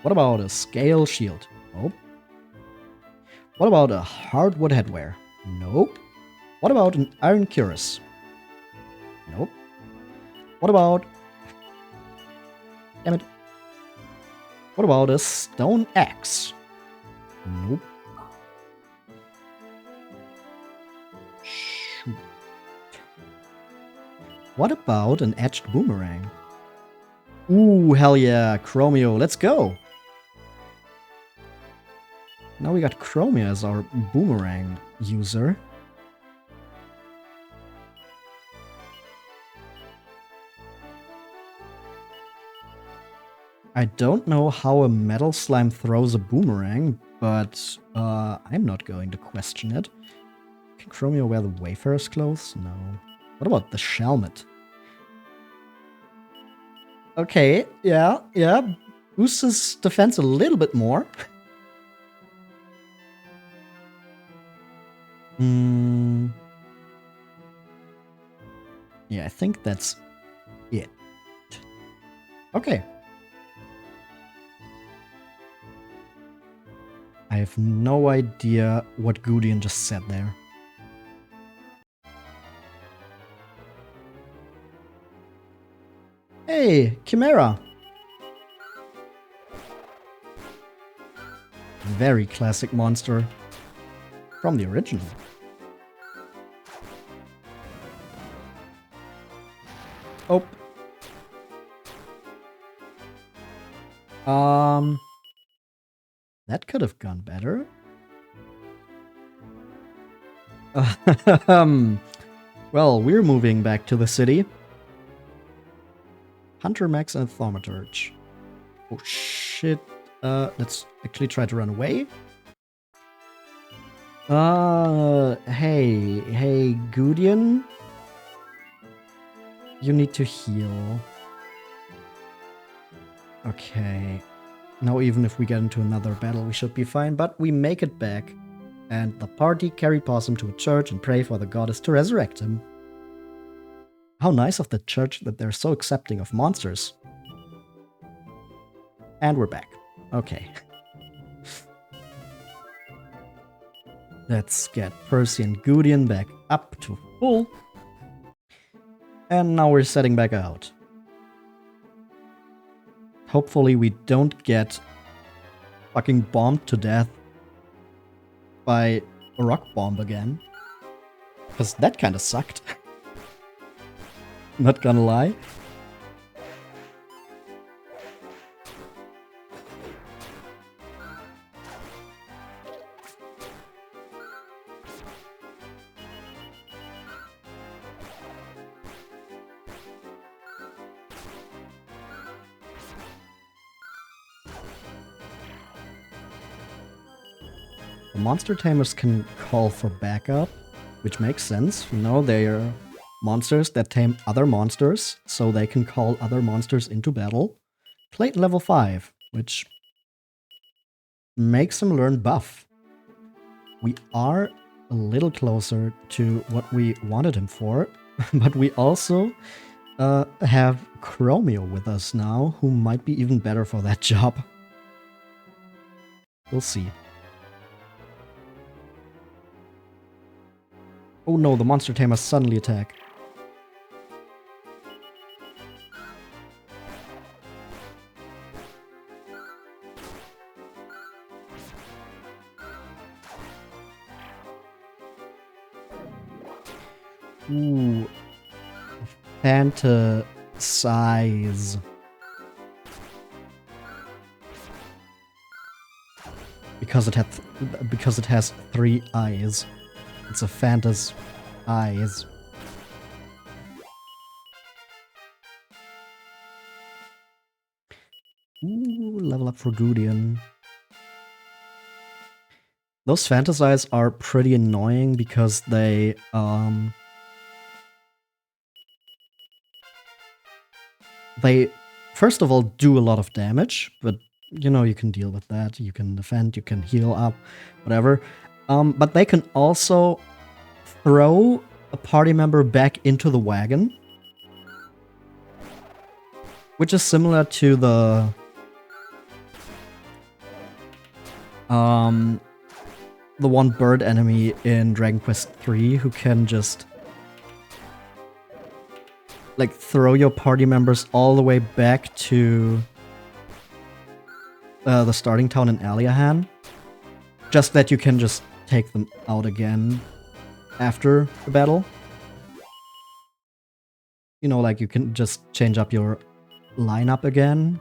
What about a scale shield? Nope. What about a hardwood headwear? Nope. What about an iron cuirass? Nope. What about... Damn it. What about a stone axe? Nope. Shoot. What about an edged boomerang? Ooh, hell yeah, Chromio, let's go! Now we got Chromio as our boomerang user. I don't know how a metal slime throws a boomerang, but I'm not going to question it. Can Chromio wear the Wayfarer's clothes? No. What about the Shelmet? Okay, yeah. Boosts his defense a little bit more. Yeah, I think that's it. Okay. I have no idea what Gudian just said there. Hey, Chimera! Very classic monster. From the original. Oh. That could have gone better. Well, we're moving back to the city. Hunter Max and Thaumaturge. Oh shit. Let's actually try to run away. Hey, Gudian. You need to heal. Okay. Now even if we get into another battle, we should be fine, but we make it back. And the party carry Possum to a church and pray for the goddess to resurrect him. How nice of the church that they're so accepting of monsters. And we're back. Okay. Let's get Percy and Gudian back up to full. And now we're setting back out. Hopefully we don't get fucking bombed to death by a rock bomb again. Because that kind of sucked. Not gonna lie. The monster tamers can call for backup, which makes sense. You know, they are monsters that tame other monsters, so they can call other monsters into battle. Clayton level 5, which makes him learn buff. We are a little closer to what we wanted him for, but we also have Chromio with us now, who might be even better for that job. We'll see. Oh no, the monster tamers suddenly attack. Ooh. size. Because it has 3 eyes. It's a Phantas eyes. Ooh, level up for Gudian. Those Phantas eyes are pretty annoying because they first of all do a lot of damage, but you know, you can deal with that. You can defend, you can heal up, whatever. But they can also throw a party member back into the wagon, which is similar to the one bird enemy in Dragon Quest III who can just like throw your party members all the way back to the starting town in Aliahan, just that you can just take them out again after the battle. You know, like you can just change up your lineup again,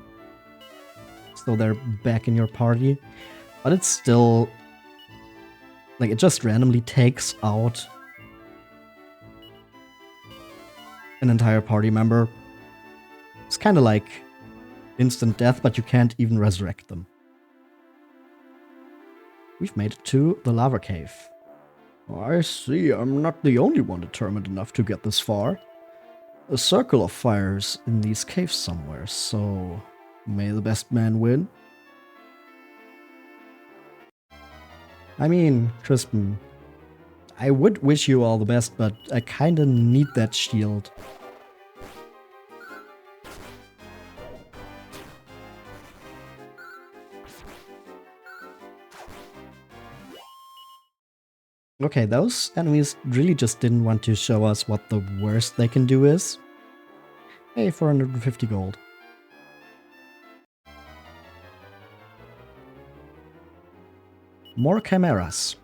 so they're back in your party. But it's still like it just randomly takes out an entire party member. It's kind of like instant death, but you can't even resurrect them. We've made it to the lava cave. I see, I'm not the only one determined enough to get this far. A circle of fires in these caves somewhere, so may the best man win. I mean, Crispin, I would wish you all the best, but I kinda need that shield. Okay, those enemies really just didn't want to show us what the worst they can do is. Hey, 450 gold. More chimeras.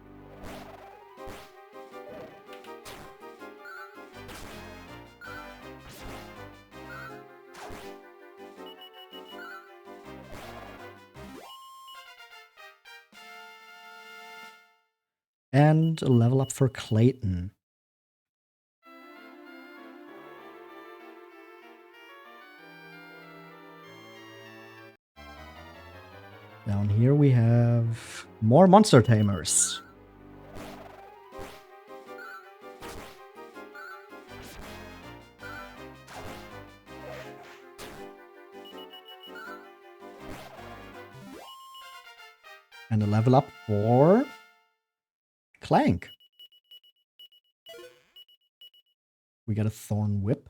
And a level up for Clayton. Down here we have more monster tamers. And a level up for Clank. We got a Thorn Whip.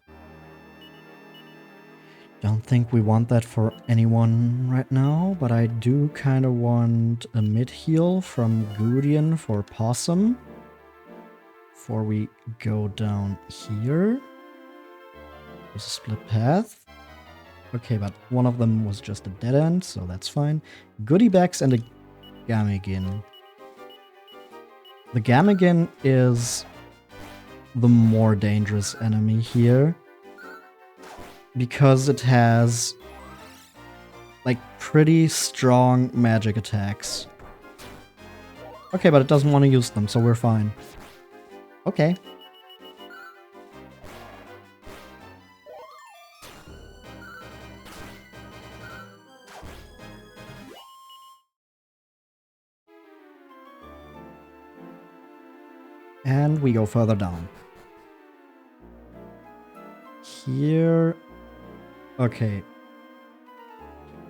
Don't think we want that for anyone right now, but I do kind of want a mid-heal from Gudian for Possum. Before we go down here. There's a split path. Okay, but one of them was just a dead end, so that's fine. Goodie bags and a Gamagan. The Gamagan is the more dangerous enemy here, because it has like pretty strong magic attacks. Okay, but it doesn't want to use them, so we're fine. Okay. And we go further down. Here. Okay.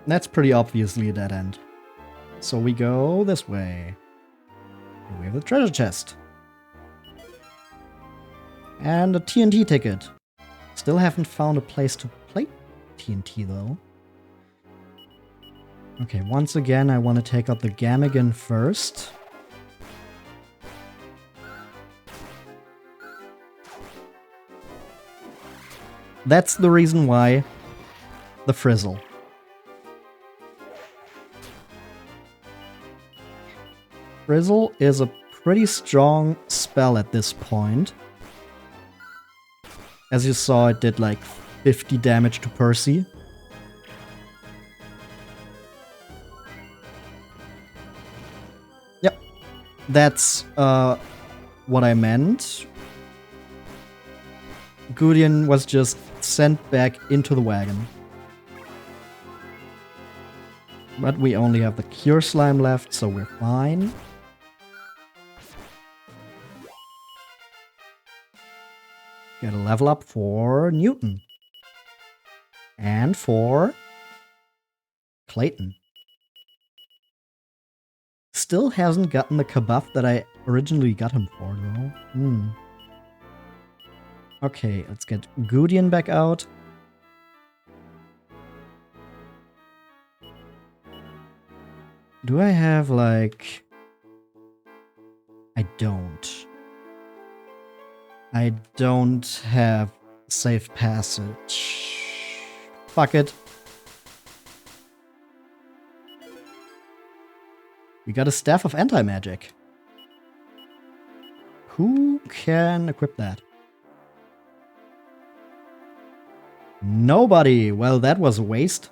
That's pretty obviously a dead end. So we go this way. Here we have the treasure chest. And a TNT ticket. Still haven't found a place to play TNT though. Okay, once again I want to take out the Gamagan first. That's the reason why the Frizzle. Frizzle is a pretty strong spell at this point. As you saw, it did like 50 damage to Percy. Yep. That's what I meant. Gudrun was just sent back into the wagon. But we only have the Cure Slime left, so we're fine. Get a level up for Newton. And for Clayton. Still hasn't gotten the kabuff that I originally got him for, though. Okay, let's get Gudrun back out. Do I have, like... I don't. I don't have safe passage. Fuck it. We got a Staff of Anti-Magic. Who can equip that? Nobody. Well, that was a waste.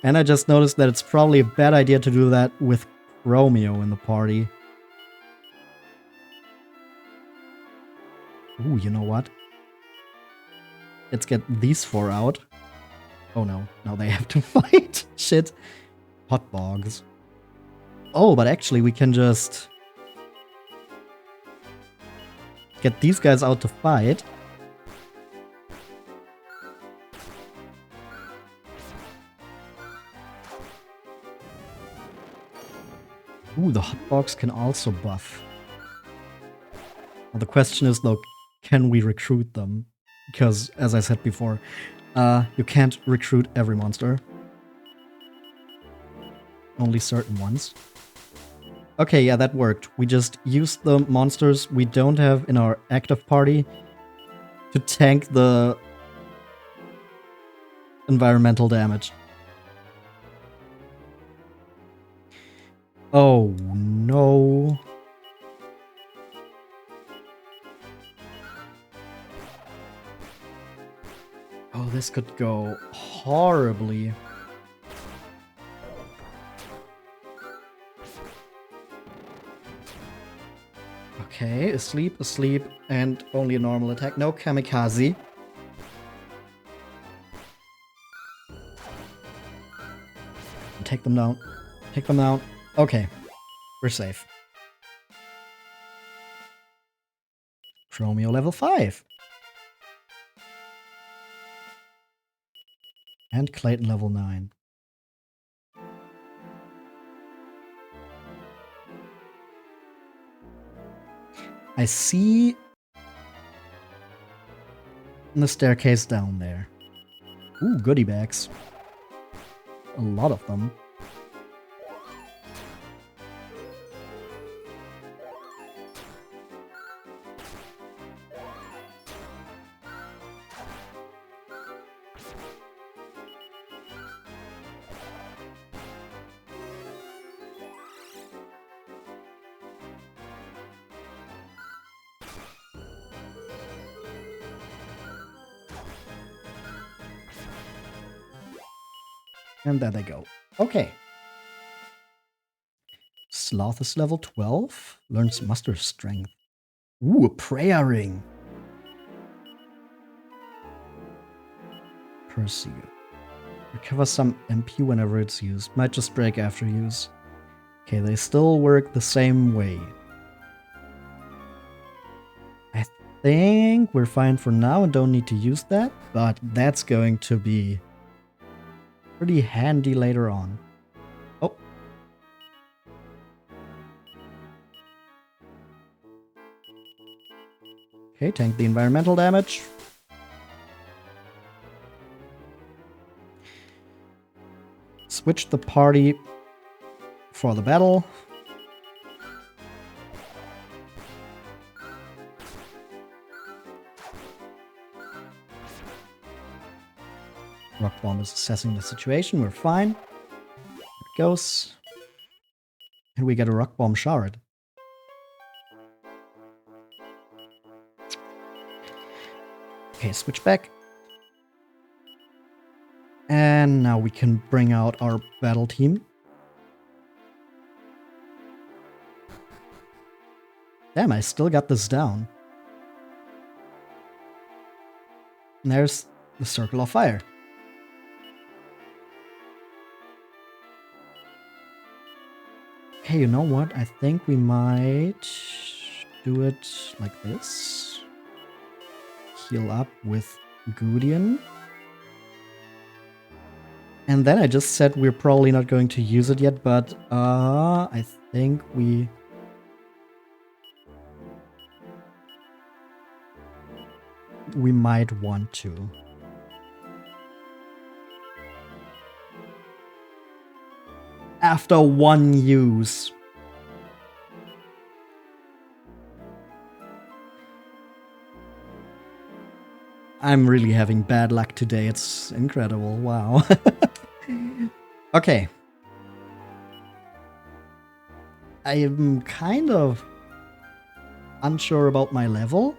And I just noticed that it's probably a bad idea to do that with Romeo in the party. Ooh, you know what? Let's get these 4 out. Oh no, now they have to fight. Shit. Hot bogs. Oh, but actually we can just get these guys out to fight. Ooh, the hotbox can also buff. Well, the question is though, can we recruit them? Because, as I said before, you can't recruit every monster. Only certain ones. Okay, yeah, that worked. We just used the monsters we don't have in our active party to tank the environmental damage. Oh, no. Oh, this could go horribly. Okay, asleep, asleep, and only a normal attack. No kamikaze. Take them down. Take them down. Okay, we're safe. Romeo level 5. And Clayton level 9. I see the staircase down there. Ooh, goodie bags. A lot of them. And there they go. Okay. Sloth is level 12. Learns muster strength. Ooh, a prayer ring. Percy. Recover some MP whenever it's used. Might just break after use. Okay, they still work the same way. I think we're fine for now and don't need to use that, but that's going to be pretty handy later on. Oh. Okay, tank the environmental damage. Switch the party for the battle. Rock Bomb is assessing the situation. We're fine. There it goes. And we get a Rock Bomb shard. Okay, switch back. And now we can bring out our battle team. Damn, I still got this down. And there's the Circle of Fire. Okay, you know what? I think we might do it like this. Heal up with Gudien. And then I just said we're probably not going to use it yet, but I think we might want to. After one use. I'm really having bad luck today. It's incredible. Wow. Okay. I am kind of unsure about my level.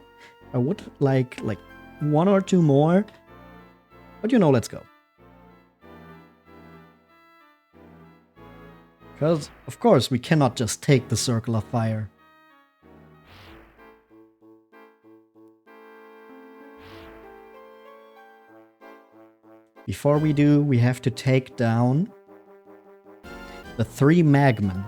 I would like one or two more. But you know, let's go. Because, of course, we cannot just take the Circle of Fire. Before we do, we have to take down the 3 Magmen.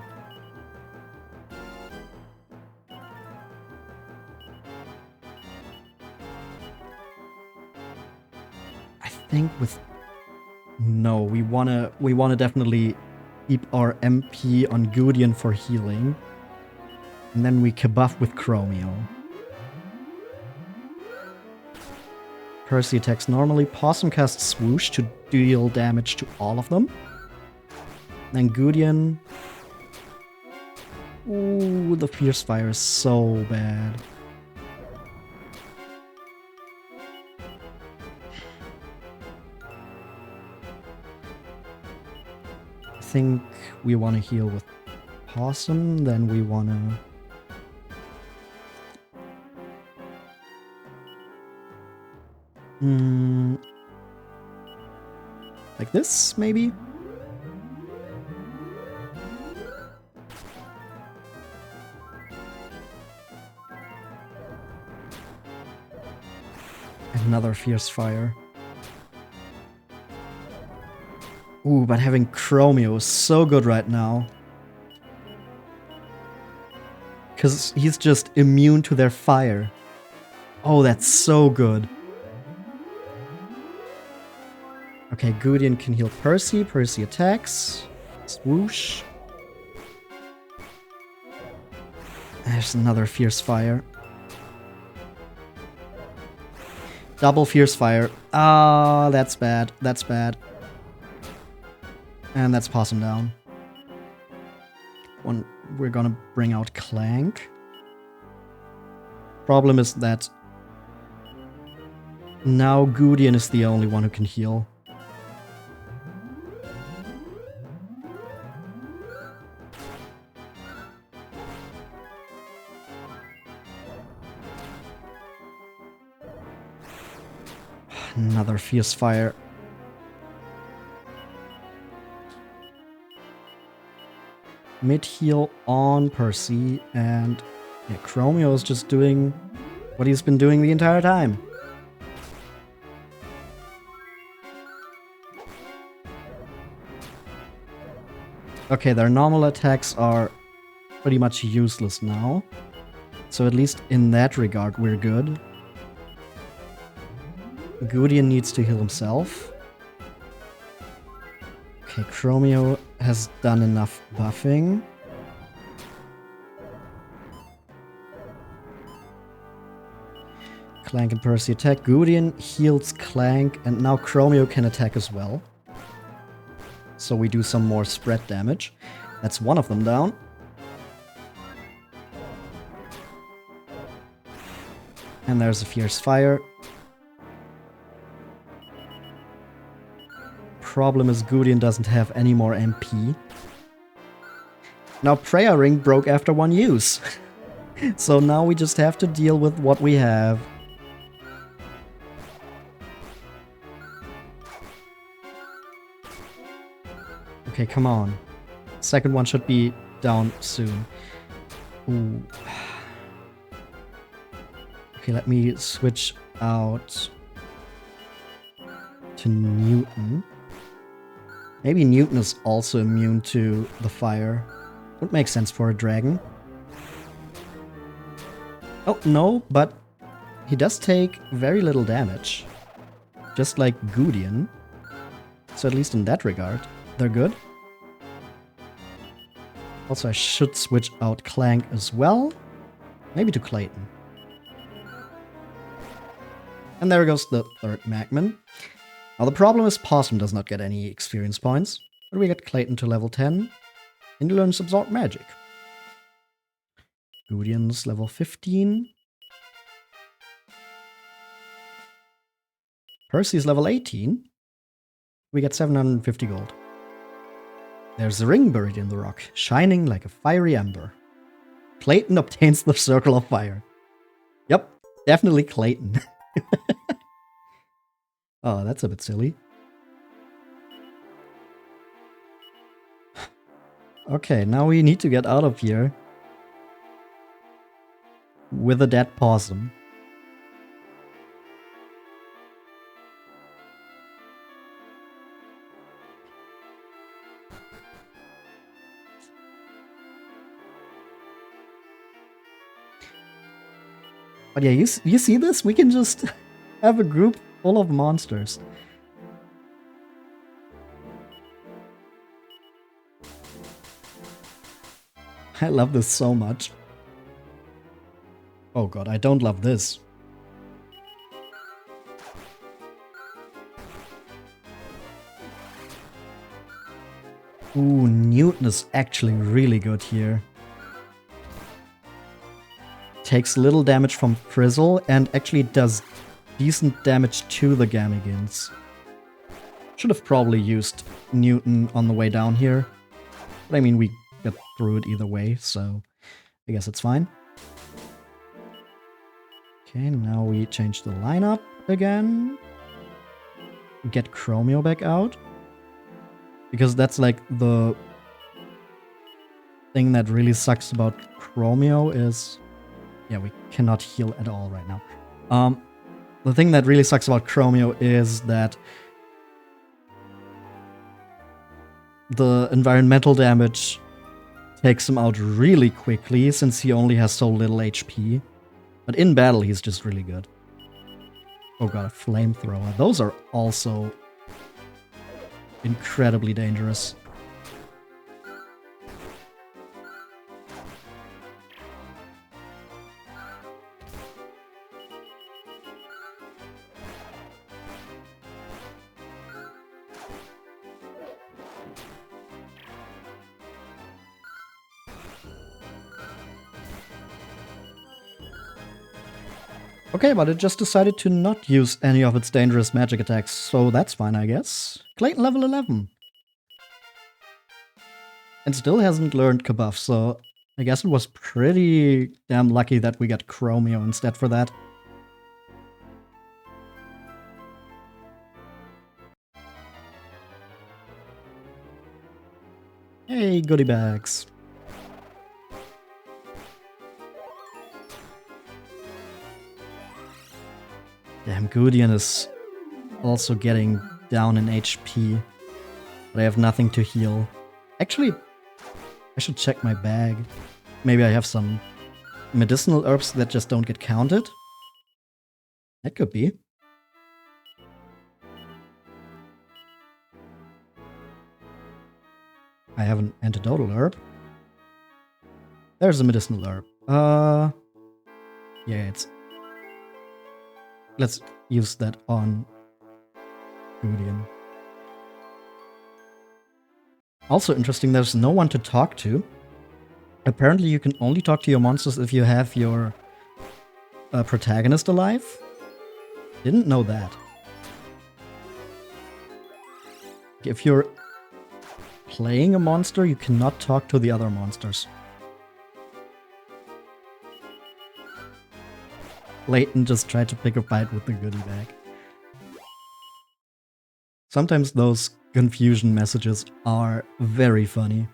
I think with... No, we wanna definitely keep our MP on Gudien for healing. And then we buff with Chromio. Percy attacks normally. Possum casts Swoosh to deal damage to all of them. Then Gudien. Ooh, the Fierce Fire is so bad. I think we want to heal with Possum, then we want to... like this, maybe? Another Fierce Fire. Ooh, but having Chromio is so good right now. Because he's just immune to their fire. Oh, that's so good. Okay, Gudien can heal Percy. Percy attacks. Swoosh. There's another Fierce Fire. Double Fierce Fire. Ah, that's bad. That's bad. And that's Possum down. We're gonna bring out Clank. Problem is that now Gudien is the only one who can heal. Another Fierce Fire. Mid heal on Percy, and yeah, Chromio is just doing what he's been doing the entire time. Okay, their normal attacks are pretty much useless now. So at least in that regard, we're good. Gudien needs to heal himself. Okay, Chromio has done enough buffing. Clank and Percy attack. Gudien heals Clank, and now Chromio can attack as well. So we do some more spread damage. That's one of them down. And there's a Fierce Fire. Problem is Gudien doesn't have any more MP. Now Prayer Ring broke after one use. So now we just have to deal with what we have. Okay, come on. Second one should be down soon. Ooh. Okay, let me switch out to Newton. Maybe Newton is also immune to the fire. Would make sense for a dragon. Oh, no, but he does take very little damage. Just like Gudian. So at least in that regard, they're good. Also, I should switch out Clank as well. Maybe to Clayton. And there goes the third Magmen. Now the problem is Possum does not get any experience points. But we get Clayton to level 10. And he learns Absorb Magic. Gudian's level 15. Percy's level 18. We get 750 gold. There's a ring buried in the rock, shining like a fiery ember. Clayton obtains the Circle of Fire. Yep, definitely Clayton. Oh, that's a bit silly. Okay, now we need to get out of here. With a dead possum. But yeah, you see this? We can just have a group full of monsters. I love this so much. Oh god, I don't love this. Ooh, Newton is actually really good here. Takes little damage from Frizzle and actually does decent damage to the Gamigans. Should have probably used Newton on the way down here. But I mean, we got through it either way, so I guess it's fine. Okay, now we change the lineup again. Get Chromio back out. Because that's like the thing that really sucks about Chromio is... Yeah, we cannot heal at all right now. The thing that really sucks about Chromio is that the environmental damage takes him out really quickly since he only has so little HP. But in battle, he's just really good. Oh god, a flamethrower. Those are also incredibly dangerous. Okay, but it just decided to not use any of its dangerous magic attacks, so that's fine, I guess. Clayton level 11. And still hasn't learned Kabuff, so I guess it was pretty damn lucky that we got Chromio instead for that. Hey, goodie bags. Damn, Gudian is also getting down in HP. But I have nothing to heal. Actually, I should check my bag. Maybe I have some medicinal herbs that just don't get counted? That could be. I have an antidotal herb. There's a medicinal herb. Yeah, it's... Let's use that on Gudian. Also interesting, there's no one to talk to. Apparently you can only talk to your monsters if you have your protagonist alive. Didn't know that. If you're playing a monster, you cannot talk to the other monsters. Layton just tried to pick a fight with the goodie bag. Sometimes those confusion messages are very funny.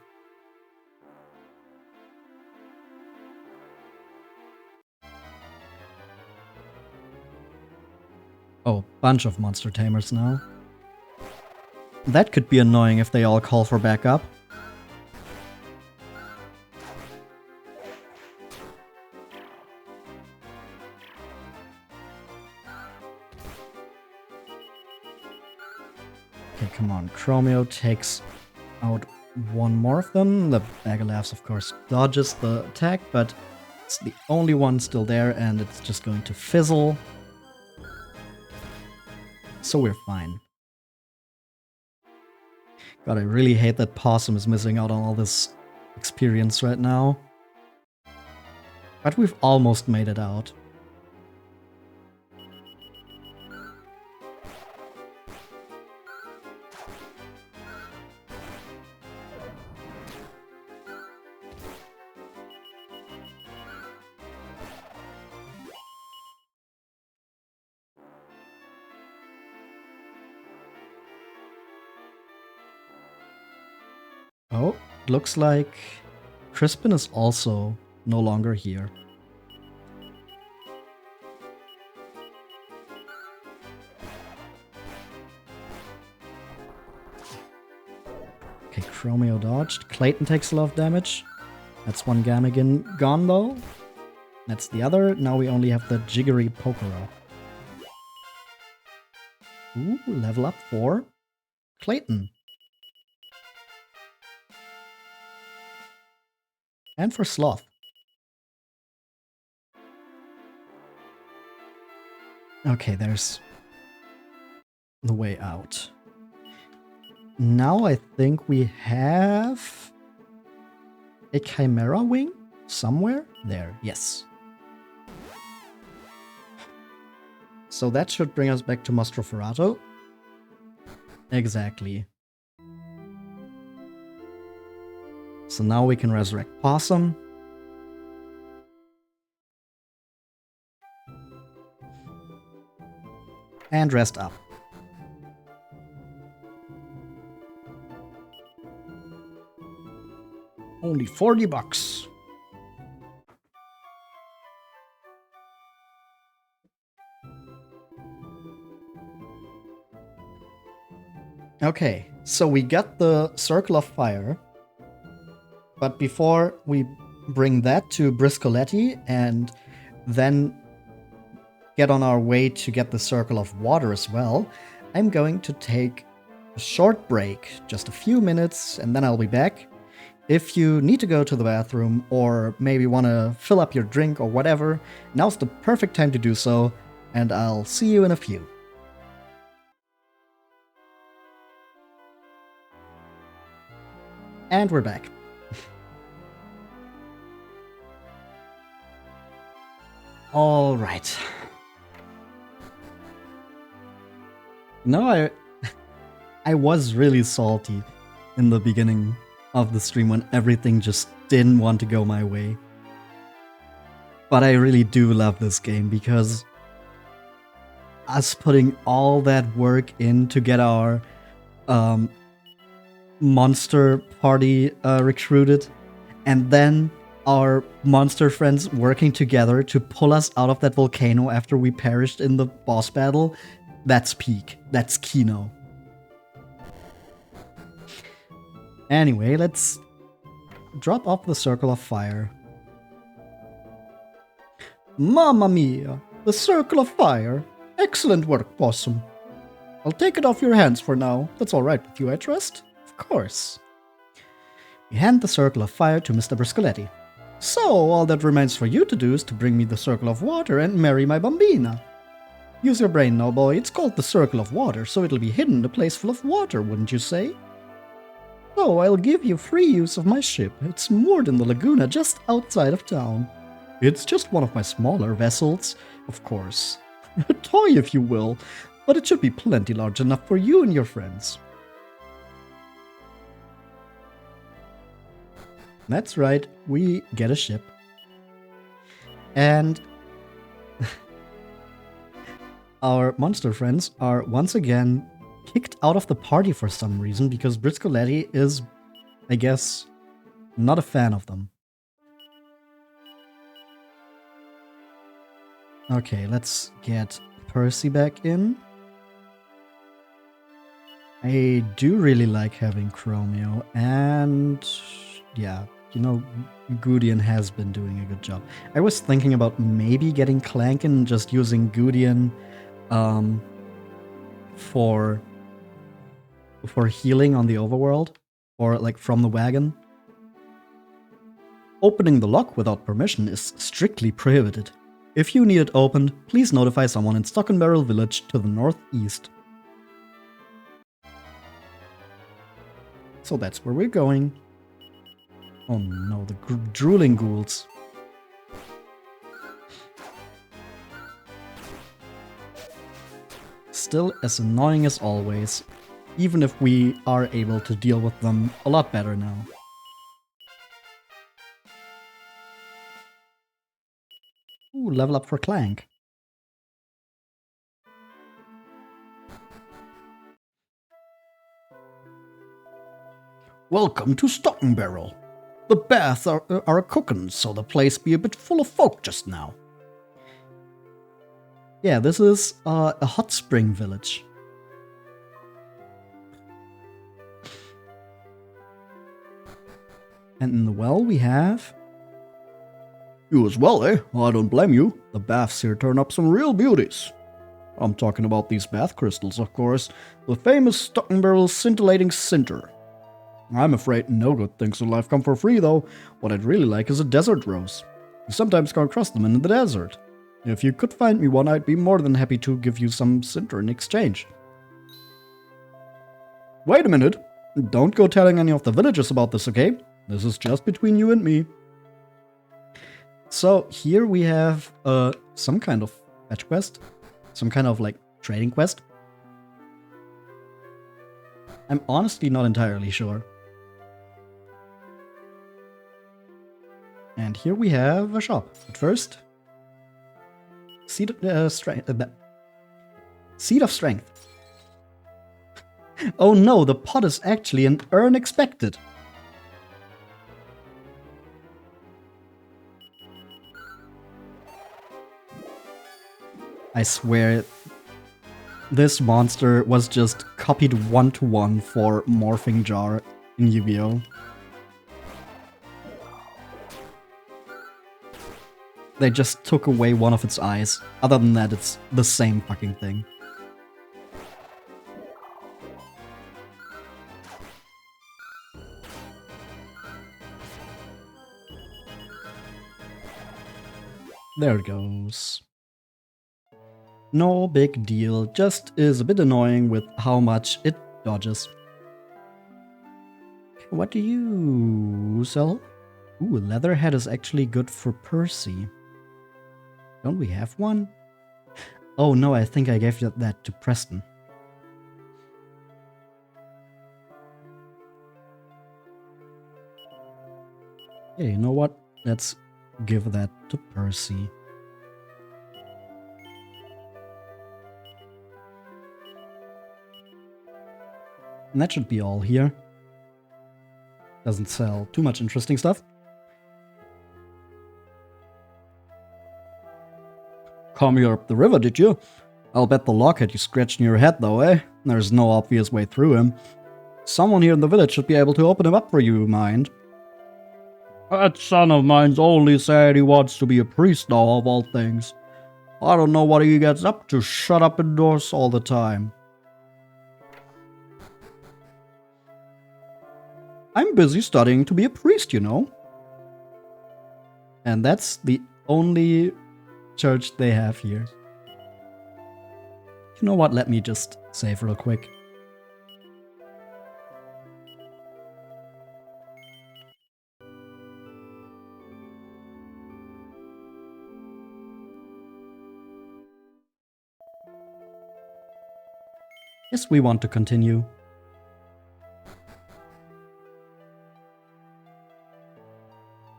Oh, bunch of monster tamers now. That could be annoying if they all call for backup. Okay, come on. Chromio takes out one more of them. The Bag of Laughs, of course, dodges the attack, but it's the only one still there, and it's just going to fizzle. So we're fine. God, I really hate that Possum is missing out on all this experience right now. But we've almost made it out. Oh, looks like Crispin is also no longer here. Okay, Chromio dodged. Clayton takes a lot of damage. That's one Gamagan gone though. That's the other. Now we only have the Jiggery Pokero. Ooh, level up for Clayton. And for Sloth. Okay, there's the way out. Now I think we have a Chimera Wing somewhere there. Yes. So that should bring us back to Mostroferrato. Exactly. So now we can resurrect Possum. And rest up. Only $40. Okay, so we got the Circle of Fire. But before we bring that to Briscoletti and then get on our way to get the Circle of Water as well, I'm going to take a short break, just a few minutes, and then I'll be back. If you need to go to the bathroom or maybe want to fill up your drink or whatever, now's the perfect time to do so, and I'll see you in a few. And we're back. All right. No, I was really salty in the beginning of the stream when everything just didn't want to go my way. But I really do love this game because us putting all that work in to get our monster party recruited, and then our monster friends working together to pull us out of that volcano after we perished in the boss battle, that's peak. That's Kino. Anyway, let's drop off the Circle of Fire. Mamma mia! The Circle of Fire! Excellent work, Possum. I'll take it off your hands for now. That's alright with you, I trust? Of course. We hand the Circle of Fire to Mr. Briscoletti. So, all that remains for you to do is to bring me the Circle of Water and marry my bambina. Use your brain now, boy. It's called the Circle of Water, so it'll be hidden in a place full of water, wouldn't you say? So, I'll give you free use of my ship. It's moored in the laguna just outside of town. It's just one of my smaller vessels, of course. A toy, if you will, but it should be plenty large enough for you and your friends. That's right, we get a ship. And our monster friends are once again kicked out of the party for some reason because Briscoletti is, I guess, not a fan of them. Okay, let's get Percy back in. I do really like having Chromio, and yeah, you know, Gudrun has been doing a good job. I was thinking about maybe getting Clank and just using Gudrun for healing on the overworld, or like from the wagon. Opening the lock without permission is strictly prohibited. If you need it opened, please notify someone in Stockenbarrel village to the northeast. So that's where we're going. Oh no, the drooling ghouls. Still as annoying as always, even if we are able to deal with them a lot better now. Ooh, level up for Clank. Welcome to Stockenbarrel. The baths are a-cookin', so the place be a bit full of folk just now. Yeah, this is a hot spring village. And in the well we have... You as well, eh? I don't blame you. The baths here turn up some real beauties. I'm talking about these bath crystals, of course. The famous Stockenbarrel scintillating sinter. I'm afraid no good things in life come for free, though. What I'd really like is a desert rose. You sometimes come across them in the desert. If you could find me one, I'd be more than happy to give you some sinter in exchange. Wait a minute. Don't go telling any of the villagers about this, okay? This is just between you and me. So here we have some kind of fetch quest. Some kind of like trading quest. I'm honestly not entirely sure. And here we have a shop. But first, Seed of Strength. Oh no, the pot is actually an urn expected. I swear, this monster was just copied 1-to-1 for Morphing Jar in Yu-Gi-Oh! They just took away one of its eyes. Other than that, it's the same fucking thing. There it goes. No big deal, just is a bit annoying with how much it dodges. What do you sell? Ooh, Leatherhead is actually good for Percy. Don't we have one? Oh no, I think I gave that to Preston. Hey, you know what? Let's give that to Percy. And that should be all here. Doesn't sell too much interesting stuff. Come here up the river, did you? I'll bet the lock had you scratched in your head though, eh? There's no obvious way through him. Someone here in the village should be able to open him up for you, mind. That son of mine's only said he wants to be a priest now, of all things. I don't know what he gets up to, shut up indoors all the time. I'm busy studying to be a priest, you know. And that's the only church they have here. You know what? Let me just save real quick. Yes, we want to continue.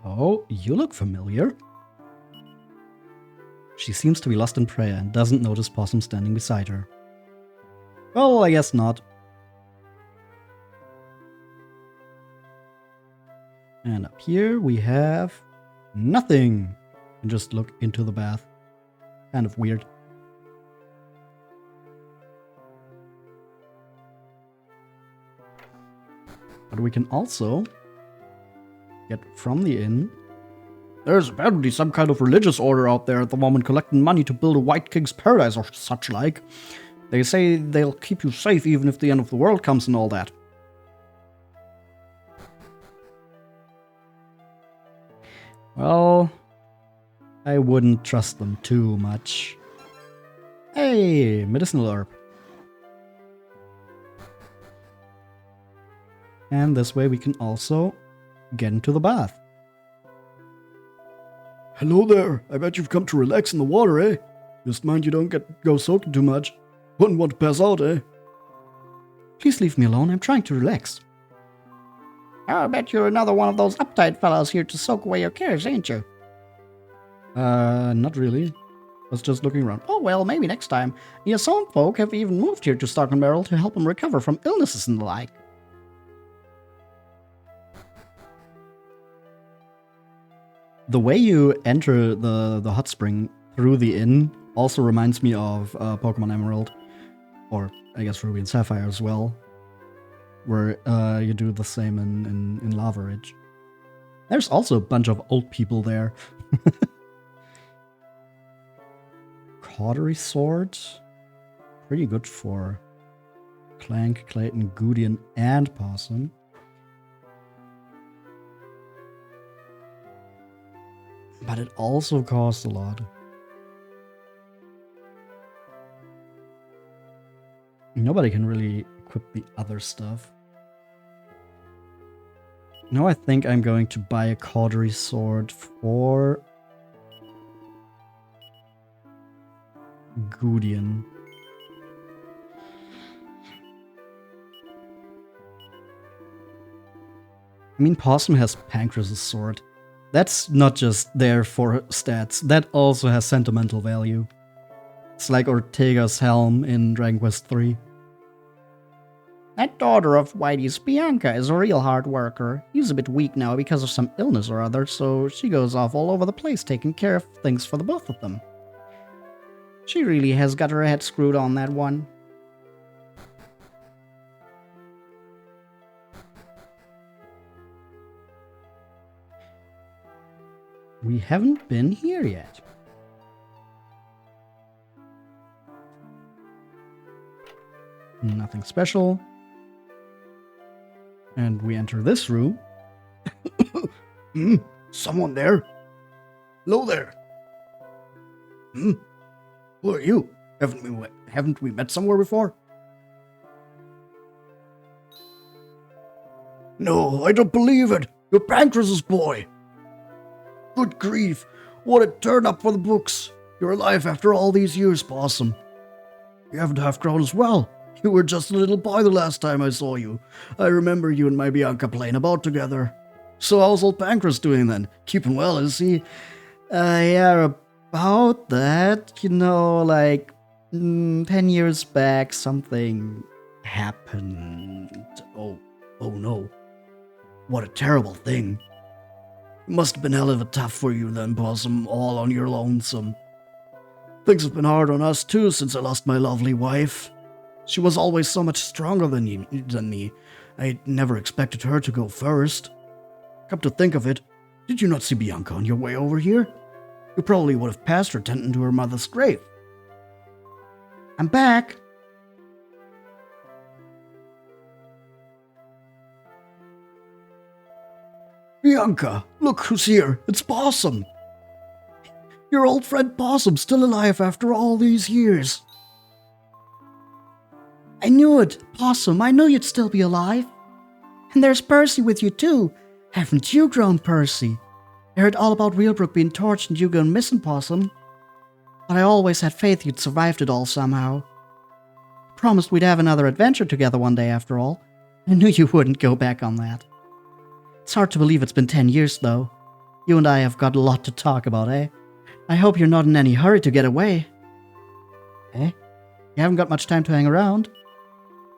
Oh, you look familiar. She seems to be lost in prayer and doesn't notice Possum standing beside her. Well, I guess not. And up here we have nothing. And just look into the bath. Kind of weird. But we can also get from the inn. There's apparently some kind of religious order out there at the moment collecting money to build a White King's paradise or such like. They say they'll keep you safe even if the end of the world comes and all that. Well, I wouldn't trust them too much. Hey, medicinal herb. And this way we can also get into the bath. Hello there. I bet you've come to relax in the water, eh? Just mind you don't go soaking too much. Wouldn't want to pass out, eh? Please leave me alone. I'm trying to relax. I bet you're another one of those uptight fellows here to soak away your cares, ain't you? Not really. I was just looking around. Oh, well, maybe next time. Your own folk have even moved here to Stockenbarrel to help him recover from illnesses and the like. The way you enter the hot spring through the inn also reminds me of Pokemon Emerald. Or, I guess, Ruby and Sapphire as well. Where you do the same in Lava Ridge. There's also a bunch of old people there. Cautery Sword. Pretty good for Clank, Clayton, Gudian, and Possum. But it also costs a lot. Nobody can really equip the other stuff. Now I think I'm going to buy a Cautery Sword for Gudian. I mean, Possum has Pankraz's sword. That's not just there for stats, that also has sentimental value. It's like Ortega's helm in Dragon Quest III. That daughter of Whitey's, Bianca, is a real hard worker. He's a bit weak now because of some illness or other, so she goes off all over the place taking care of things for the both of them. She really has got her head screwed on, that one. We haven't been here yet. Nothing special. And we enter this room. Someone there? Hello there. Who are you? Haven't we met somewhere before? No, I don't believe it. You're Pankraz's boy. Good grief. What a turn up for the books. You're alive after all these years, Possum. You haven't half grown as well. You were just a little boy the last time I saw you. I remember you and my Bianca playing about together. So how's old Pankraz doing then? Keeping well, is he? Yeah, about that. You know, like 10 years back, something happened. Oh no. What a terrible thing. It must have been hell of a tough for you then, Possum, all on your lonesome. Things have been hard on us too since I lost my lovely wife. She was always so much stronger than me. I never expected her to go first. Come to think of it, did you not see Bianca on your way over here? You probably would have passed her tending to her mother's grave. I'm back. Bianca, look who's here. It's Possum. Your old friend Possum, still alive after all these years. I knew it, Possum. I knew you'd still be alive. And there's Percy with you too. Haven't you grown, Percy? I heard all about Wheelbrook being torched and you going missing, Possum. But I always had faith you'd survived it all somehow. Promised we'd have another adventure together one day after all. I knew you wouldn't go back on that. It's hard to believe it's been 10 years, though. You and I have got a lot to talk about, eh? I hope you're not in any hurry to get away. Eh? You haven't got much time to hang around.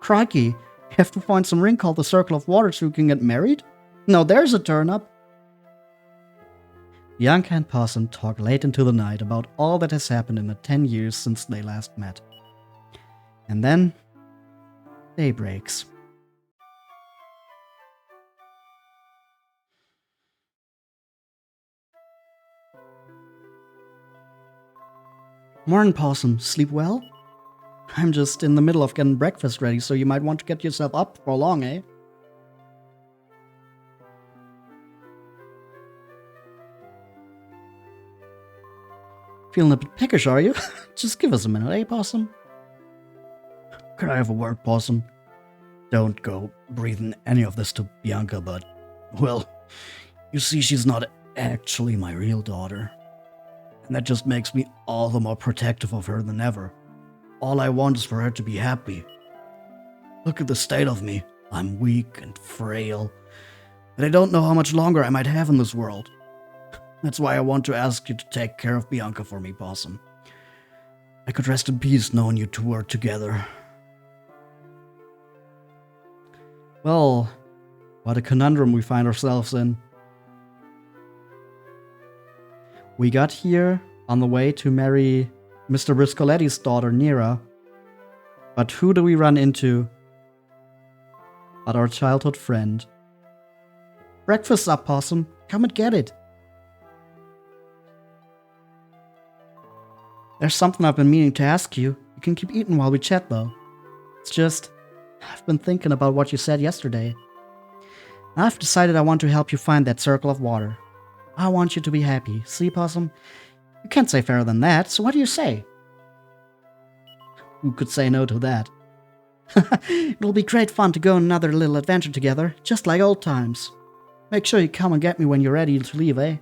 Crikey, you have to find some ring called the Circle of Water so you can get married? Now there's a turn up. Bianca and Possum talk late into the night about all that has happened in the 10 years since they last met. And then, day breaks. Morning, Possum. Sleep well? I'm just in the middle of getting breakfast ready, so you might want to get yourself up for long, eh? Feeling a bit peckish, are you? Just give us a minute, eh, Possum? Could I have a word, Possum? Don't go breathing any of this to Bianca, but, well, you see, she's not actually my real daughter. And that just makes me all the more protective of her than ever. All I want is for her to be happy. Look at the state of me. I'm weak and frail, and I don't know how much longer I might have in this world. That's why I want to ask you to take care of Bianca for me, Possum. I could rest in peace knowing you two are together. Well, what a conundrum we find ourselves in. We got here on the way to marry Mr. Briscoletti's daughter, Nera. But who do we run into but our childhood friend? Breakfast's up, Possum. Come and get it. There's something I've been meaning to ask you. You can keep eating while we chat, though. It's just, I've been thinking about what you said yesterday. And I've decided I want to help you find that circle of water. I want you to be happy. See, Possum? You can't say fairer than that, so what do you say? Who could say no to that? It'll be great fun to go on another little adventure together, just like old times. Make sure you come and get me when you're ready to leave, eh?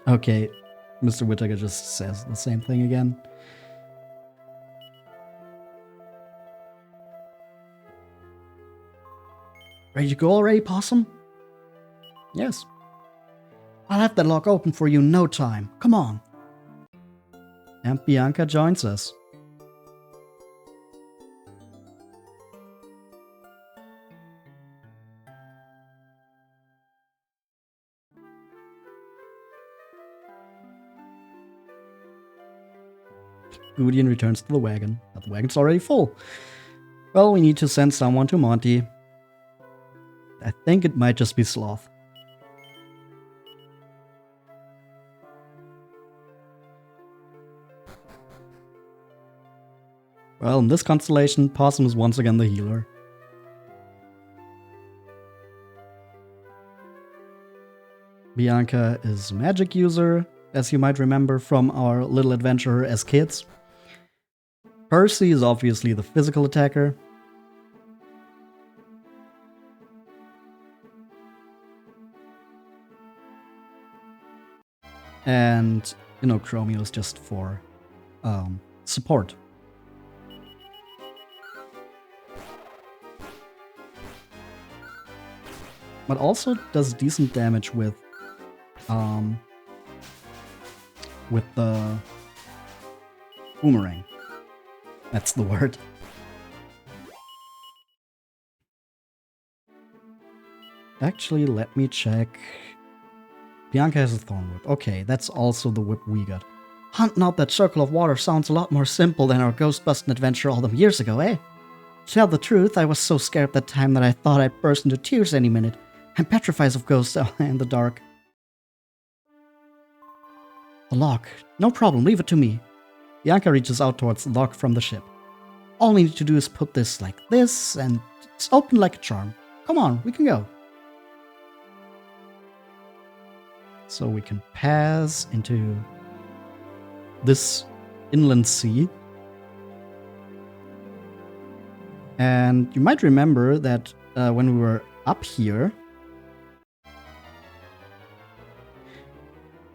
Okay, Mr. Whittaker just says the same thing again. Ready to go already, Possum? Yes. I'll have that lock open for you in no time. Come on. And Bianca joins us. Gudrun returns to the wagon, but the wagon's already full. Well, we need to send someone to Monty. I think it might just be Sloth. Well, in this constellation, Possum is once again the healer. Bianca is a magic user, as you might remember from our little adventure as kids. Percy is obviously the physical attacker. And, Chromio is just for support. But also does decent damage with the boomerang. That's the word. Actually, let me check. Bianca has a thorn whip. Okay, that's also the whip we got. Hunting out that circle of water sounds a lot more simple than our ghost-busting adventure all them years ago, eh? To tell the truth, I was so scared that time that I thought I'd burst into tears any minute. I'm petrified of ghosts in the dark. The lock. No problem, leave it to me. Bianca reaches out towards the lock from the ship. All we need to do is put this like this, and it's open like a charm. Come on, we can go. So we can pass into this inland sea. And you might remember that when we were up here...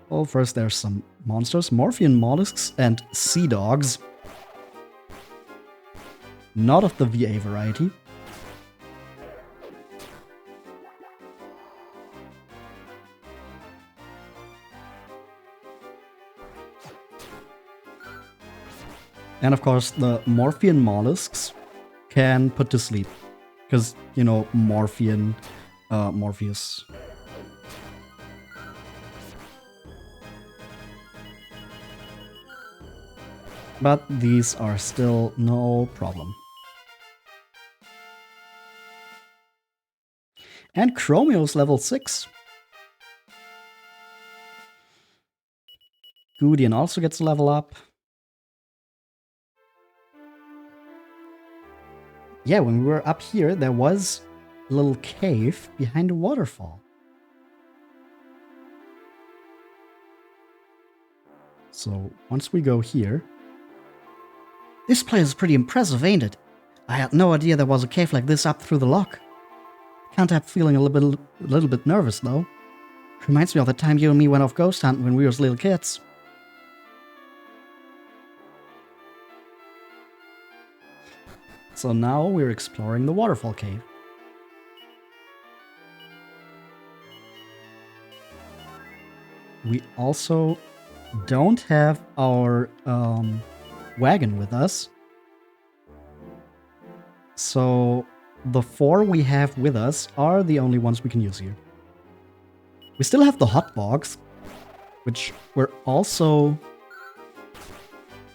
Well, first there's some monsters, Morphean mollusks and sea dogs. Not of the VA variety. And of course, the Morphean mollusks can put to sleep. Because, you know, Morpheus. But these are still no problem. And Chromeo's level 6. Gudian also gets a level up. Yeah, when we were up here, there was a little cave behind a waterfall. So, once we go here... This place is pretty impressive, ain't it? I had no idea there was a cave like this up through the lock. Can't help feeling a little bit nervous, though. Reminds me of the time you and me went off ghost hunting when we was little kids. So now we're exploring the Waterfall Cave. We also don't have our wagon with us. So the 4 we have with us are the only ones we can use here. We still have the hot box, which were also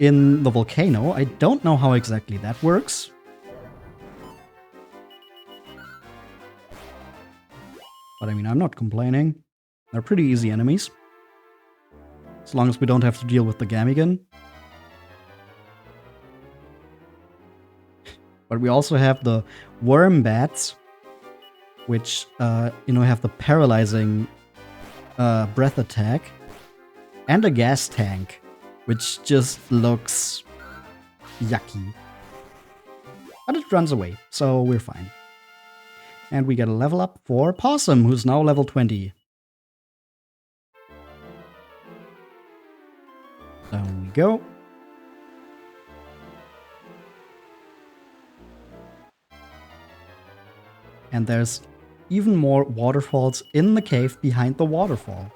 in the volcano. I don't know how exactly that works. But I mean, I'm not complaining. They're pretty easy enemies. As long as we don't have to deal with the Magmageddon. But we also have the worm bats, which, you know, have the paralyzing breath attack. And a gas tank, which just looks yucky. But it runs away, so we're fine. And we get a level up for Possum, who's now level 20. Down we go. And there's even more waterfalls in the cave behind the waterfall.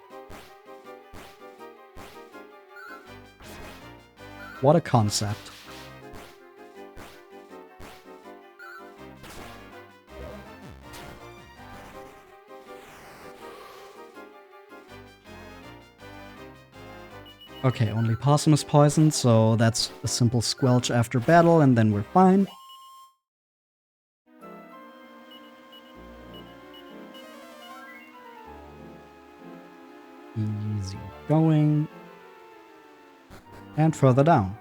What a concept. Okay, only Possum is poisoned, so that's a simple squelch after battle, and then we're fine. Easy going. And further down.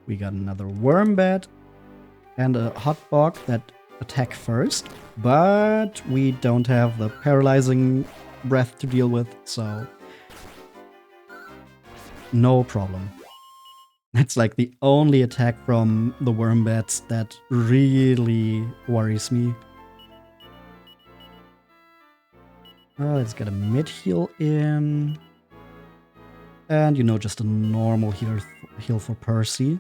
We got another worm bat and a hot bog that attack first, but we don't have the paralyzing breath to deal with, so no problem. That's like the only attack from the worm bats that really worries me. Let's get a mid heal in. And, you know, just a normal heal for Percy.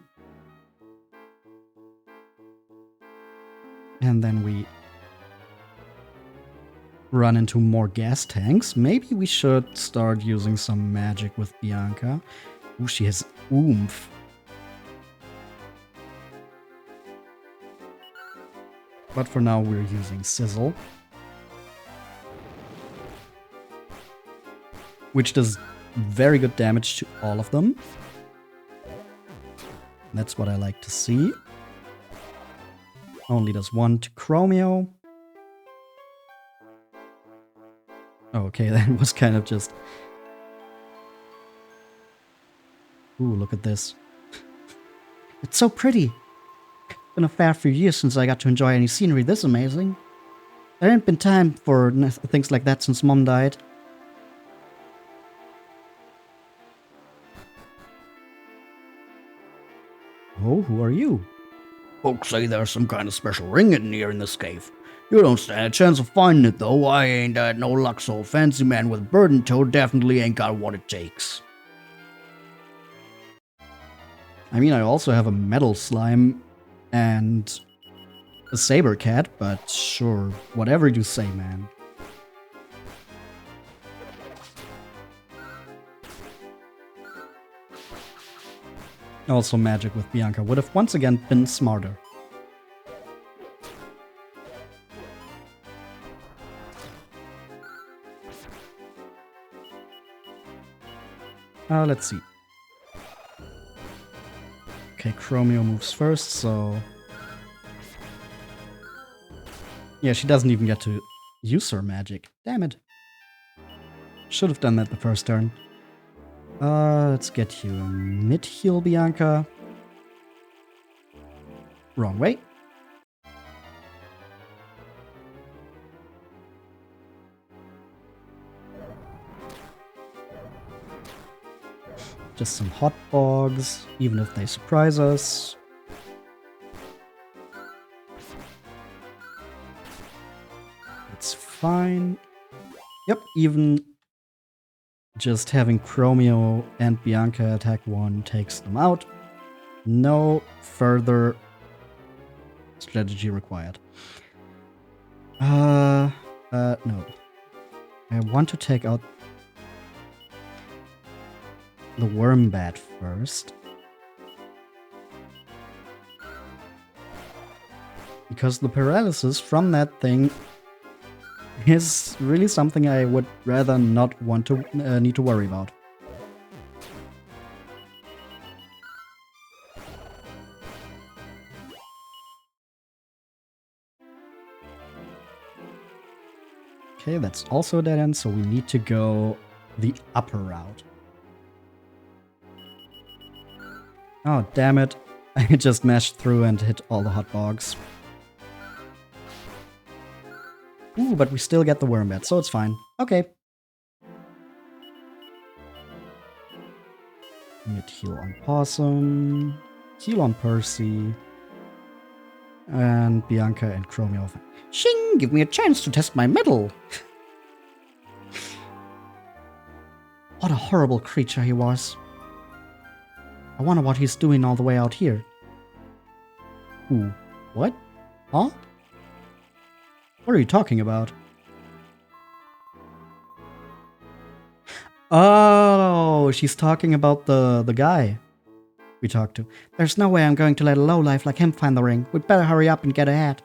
And then we run into more gas tanks. Maybe we should start using some magic with Bianca. Ooh, she has oomph. But for now, we're using Sizzle. Which does very good damage to all of them. That's what I like to see. Only does 1 to Chromio. Okay, that was kind of just... Ooh, look at this. It's so pretty. It's been a fair few years since I got to enjoy any scenery this amazing. There ain't been time for things like that since Mom died. Oh, who are you? Folks say there's some kind of special ring in here in this cave. You don't stand a chance of finding it, though. I ain't had no luck, so a fancy man with a burden toad definitely ain't got what it takes. I mean, I also have a metal slime and a Sabrecat, but sure, whatever you say, man. Also, magic with Bianca would have once again been smarter. Let's see. Okay, Chromio moves first, so... Yeah, she doesn't even get to use her magic. Damn it. Should have done that the first turn. Let's get you a mid-heal, Bianca. Wrong way. Just some hot bogs, even if they surprise us. It's fine. Yep, even just having Chromio and Bianca attack one takes them out. No further strategy required. No. I want to take out the Wormbat first. Because the paralysis from that thing is really something I would rather not want to need to worry about. Okay, that's also a dead end, so we need to go the upper route. Oh, damn it. I just mashed through and hit all the hot bogs. Ooh, but we still get the Wormbat, so it's fine. Okay. Mid heal on Possum. Heal on Percy. And Bianca and Chromio. Shing! Give me a chance to test my mettle! What a horrible creature he was. I wonder what he's doing all the way out here. Ooh, what? Huh? What are you talking about? Oh, she's talking about the guy we talked to. There's no way I'm going to let a lowlife like him find the ring. We'd better hurry up and get ahead.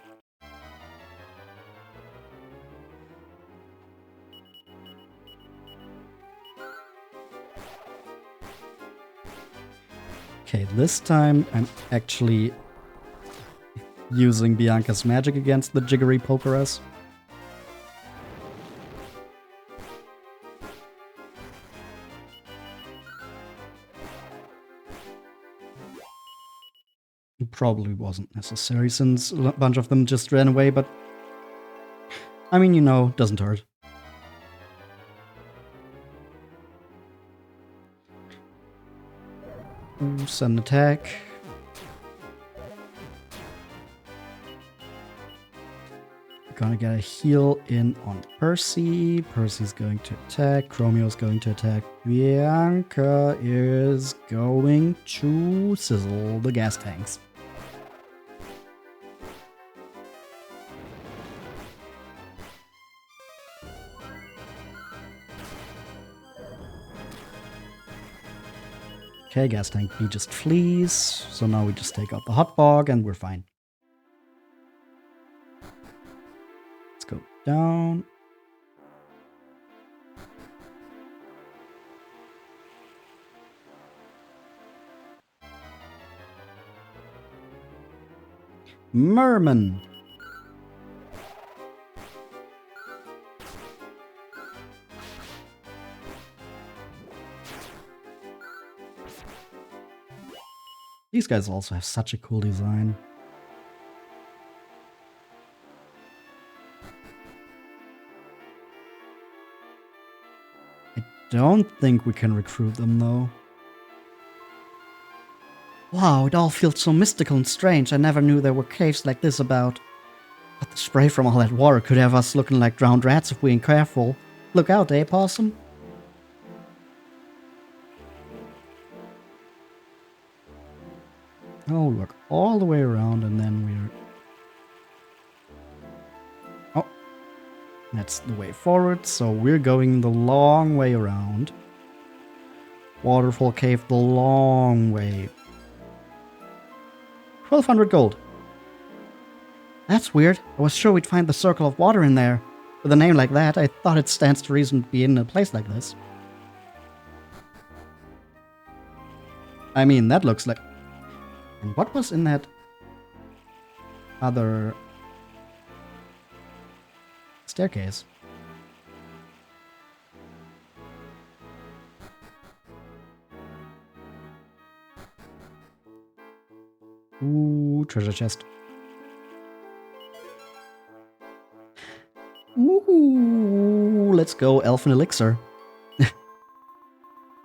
Okay, this time I'm actually using Bianca's magic against the jiggery pokeress. It probably wasn't necessary since a bunch of them just ran away, but I mean, you know, doesn't hurt. Ooh, sudden attack. Gonna get a heal in on Percy. Percy's going to attack. Chromio's going to attack. Bianca is going to sizzle the gas tanks. Okay, gas tank B just flees. So now we just take out the hot bog and we're fine. Let's go down. Merman. These guys also have such a cool design. I don't think we can recruit them though. Wow, it all feels so mystical and strange. I never knew there were caves like this about. But the spray from all that water could have us looking like drowned rats if we ain't careful. Look out, eh, Possum? Oh, look all the way around and then we're... Oh, that's the way forward, so we're going the long way around. Waterfall Cave the long way. 1,200 gold. That's weird. I was sure we'd find the Circle of Water in there. With a name like that, I thought it stands to reason to be in a place like this. I mean, that looks like... And what was in that other staircase? Ooh, treasure chest. Ooh, let's go Elfin Elixir.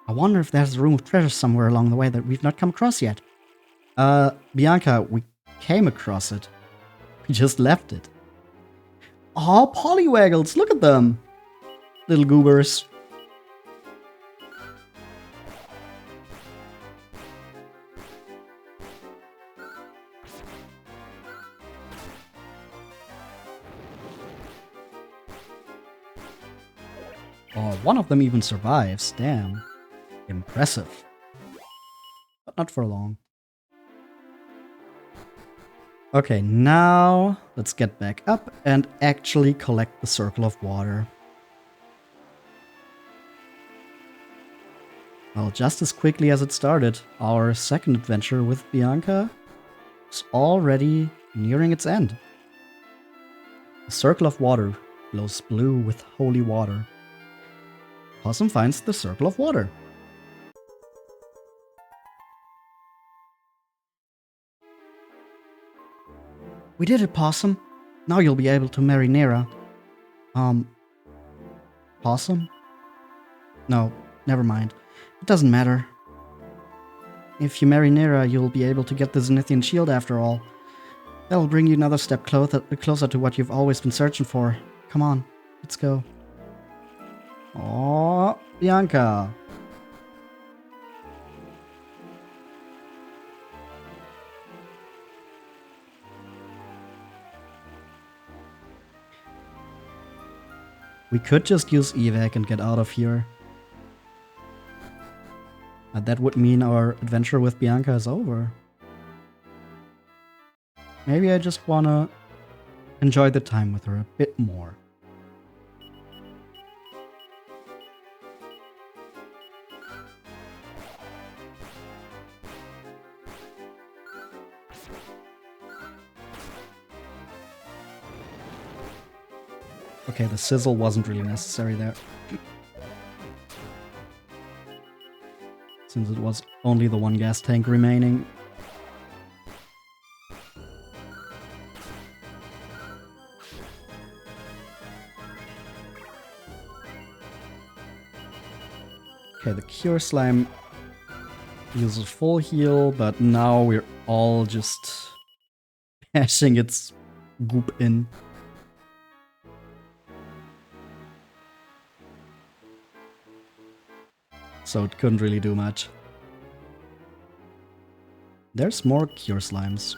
I wonder if there's a room of treasure somewhere along the way that we've not come across yet. Bianca, we came across it. We just left it. Oh, Polywaggles, look at them. Little goobers. Oh, one of them even survives. Damn. Impressive. But not for long. Okay, now let's get back up and actually collect the Circle of Water. Well, just as quickly as it started, our second adventure with Bianca is already nearing its end. The Circle of Water glows blue with holy water. Possum finds the Circle of Water. We did it, Possum. Now you'll be able to marry Nera. Possum? No, never mind. It doesn't matter. If you marry Nera, you'll be able to get the Zenithian Shield after all. That'll bring you another step closer to what you've always been searching for. Come on, let's go. Oh, Bianca. We could just use evac and get out of here. But that would mean our adventure with Bianca is over. Maybe I just wanna enjoy the time with her a bit more. Okay, the sizzle wasn't really necessary there. Since it was only the one gas tank remaining. Okay, the Cure Slime uses full heal, but now we're all just bashing its goop in. So it couldn't really do much. There's more Cure Slimes.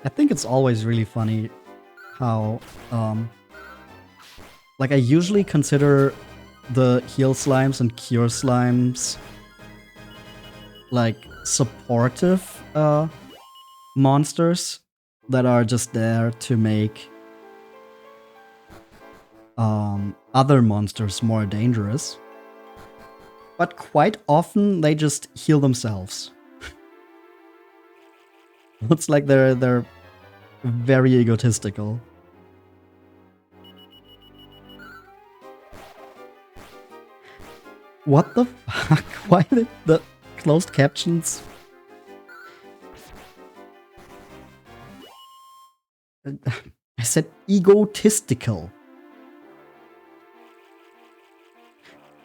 I think it's always really funny how like, I usually consider the heal slimes and cure slimes like supportive monsters that are just there to make other monsters more dangerous. But quite often they just heal themselves. It's like they're very egotistical. What the fuck? Why did the closed captions? I said egotistical.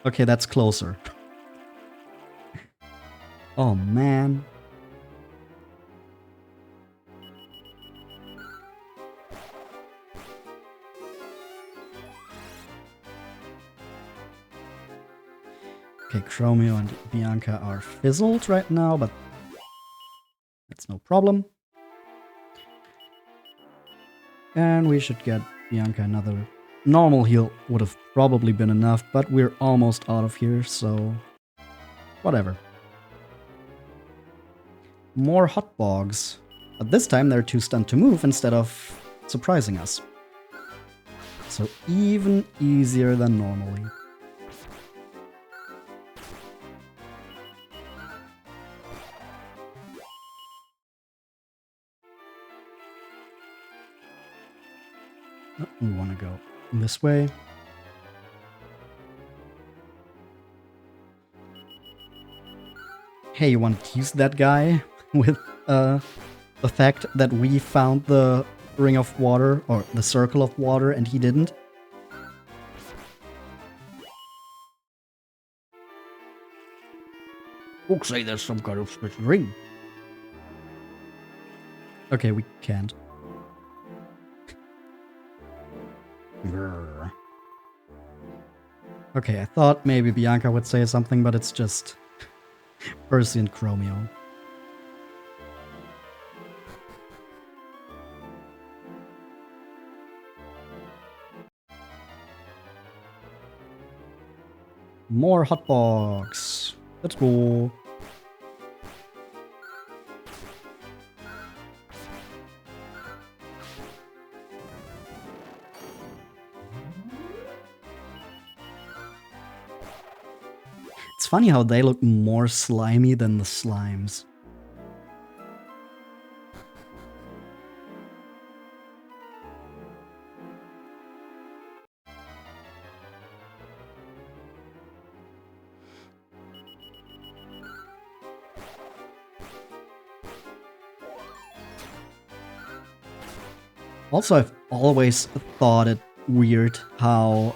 Okay, that's closer. Oh man. Okay, Chromio and Bianca are fizzled right now, but that's no problem. And we should get Bianca another normal heal. Would have probably been enough, but we're almost out of here, so whatever. More hot bogs. But this time they're too stunned to move instead of surprising us. So even easier than normally. Oh, we want to go this way. Hey, you want to tease that guy with the fact that we found the ring of water, or the circle of water, and he didn't? Folks say there's some kind of special ring. Okay, we can't. Okay, I thought maybe Bianca would say something, but it's just Percy and Chromio. More hotbox. Let's go. It's funny how they look more slimy than the slimes. Also, I've always thought it weird how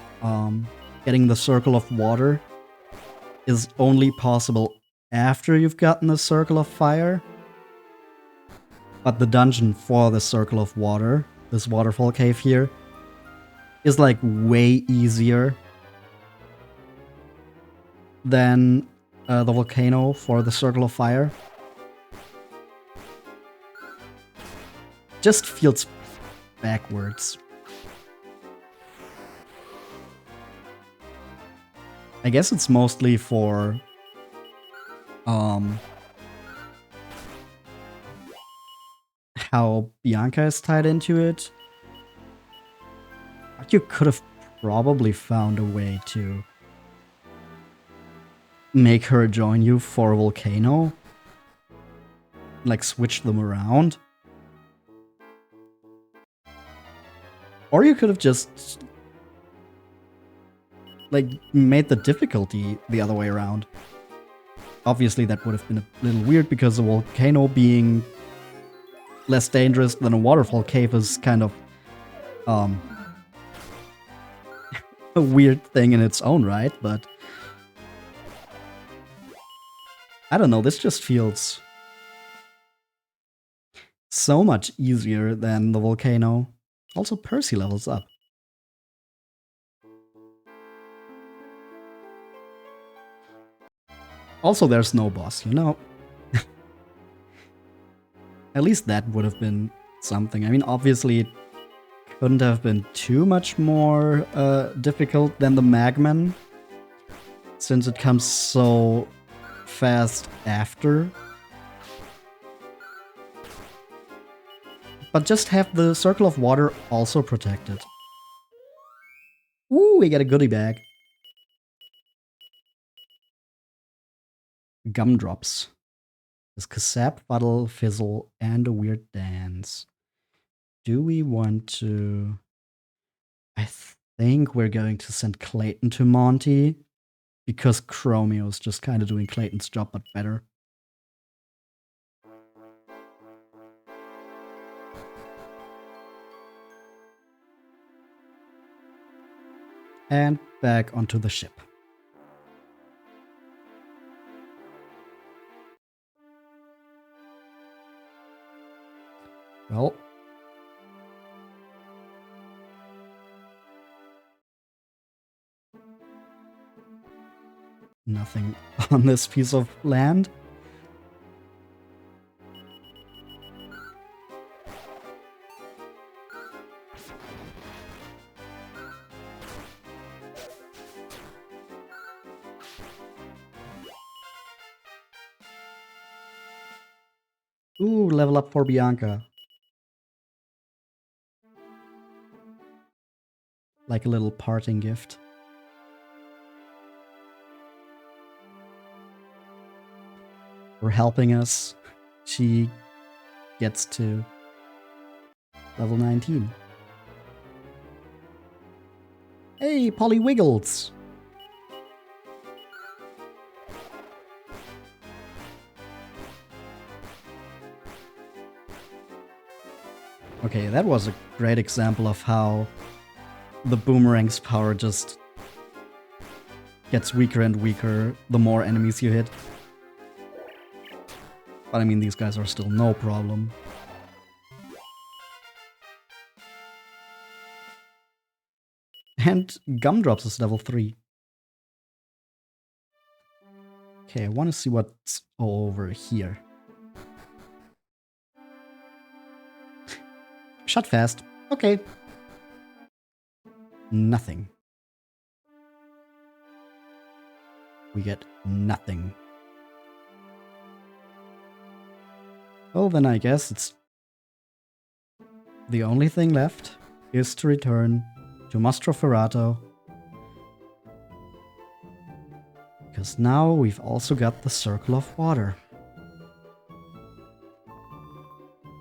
getting the Circle of Water is only possible after you've gotten the Circle of Fire. But the dungeon for the Circle of Water, this Waterfall Cave here, is like way easier than the volcano for the Circle of Fire. Just feels backwards. I guess it's mostly for how Bianca is tied into it. But you could have probably found a way to make her join you for a volcano. Like switch them around. Or you could have just like made the difficulty the other way around. Obviously that would have been a little weird because a volcano being less dangerous than a waterfall cave is kind of a weird thing in its own right, but I don't know, this just feels so much easier than the volcano. Also, Percy levels up. Also, there's no boss, you know? At least that would have been something. I mean, obviously, it couldn't have been too much more difficult than the Magmen, since it comes so fast after. But just have the Circle of Water also protected. Ooh, we get a goodie bag. Gumdrops. There's Kasap, Fuddle, Fizzle, and a weird dance. Do we want to... I think we're going to send Clayton to Monty, because Chromio's just kind of doing Clayton's job, but better. And back onto the ship. Well. Now nothing on this piece of land. Ooh, level up for Bianca. Like a little parting gift. For helping us, she gets to level 19. Hey, Polly Wiggles! Okay, that was a great example of how the boomerang's power just gets weaker and weaker the more enemies you hit. But I mean, these guys are still no problem. And Gumdrops is level 3. Okay, I want to see what's over here. Shut fast. Okay. Nothing. We get nothing. Well, then I guess it's... the only thing left is to return to Mostroferrato. Because now we've also got the Circle of Water.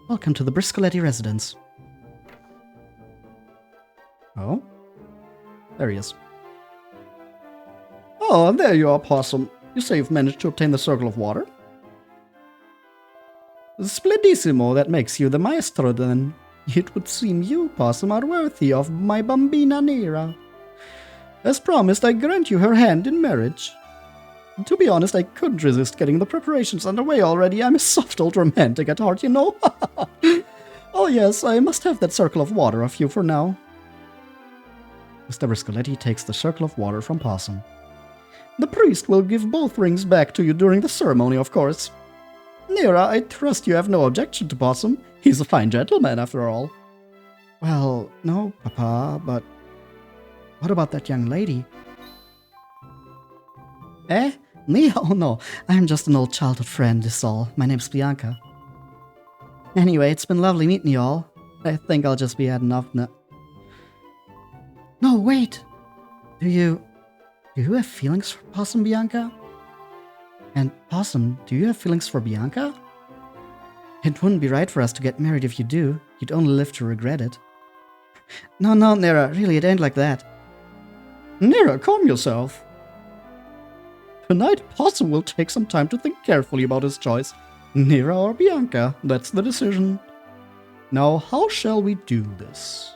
Welcome to the Briscoletti residence. Oh? There he is. Oh, and there you are, Possum. You say you've managed to obtain the Circle of Water? Splendissimo, that makes you the maestro, then. It would seem you, Possum, are worthy of my bambina Nera. As promised, I grant you her hand in marriage. To be honest, I couldn't resist getting the preparations underway already. I'm a soft old romantic at heart, you know. Oh yes, I must have that Circle of Water of you for now. Mr. Briscoletti takes the Circle of Water from Possum. The priest will give both rings back to you during the ceremony, of course. Nera, I trust you have no objection to Possum. He's a fine gentleman, after all. Well, no, Papa, but... what about that young lady? Eh? Me? Oh no, I'm just an old childhood friend, is all. My name's Bianca. Anyway, it's been lovely meeting you all. I think I'll just be heading off now. No, wait! Do you have feelings for Possum, Bianca? And Possum, do you have feelings for Bianca? It wouldn't be right for us to get married if you do. You'd only live to regret it. No, Nera, really, it ain't like that. Nera, calm yourself. Tonight, Possum will take some time to think carefully about his choice. Nera or Bianca, that's the decision. Now, how shall we do this?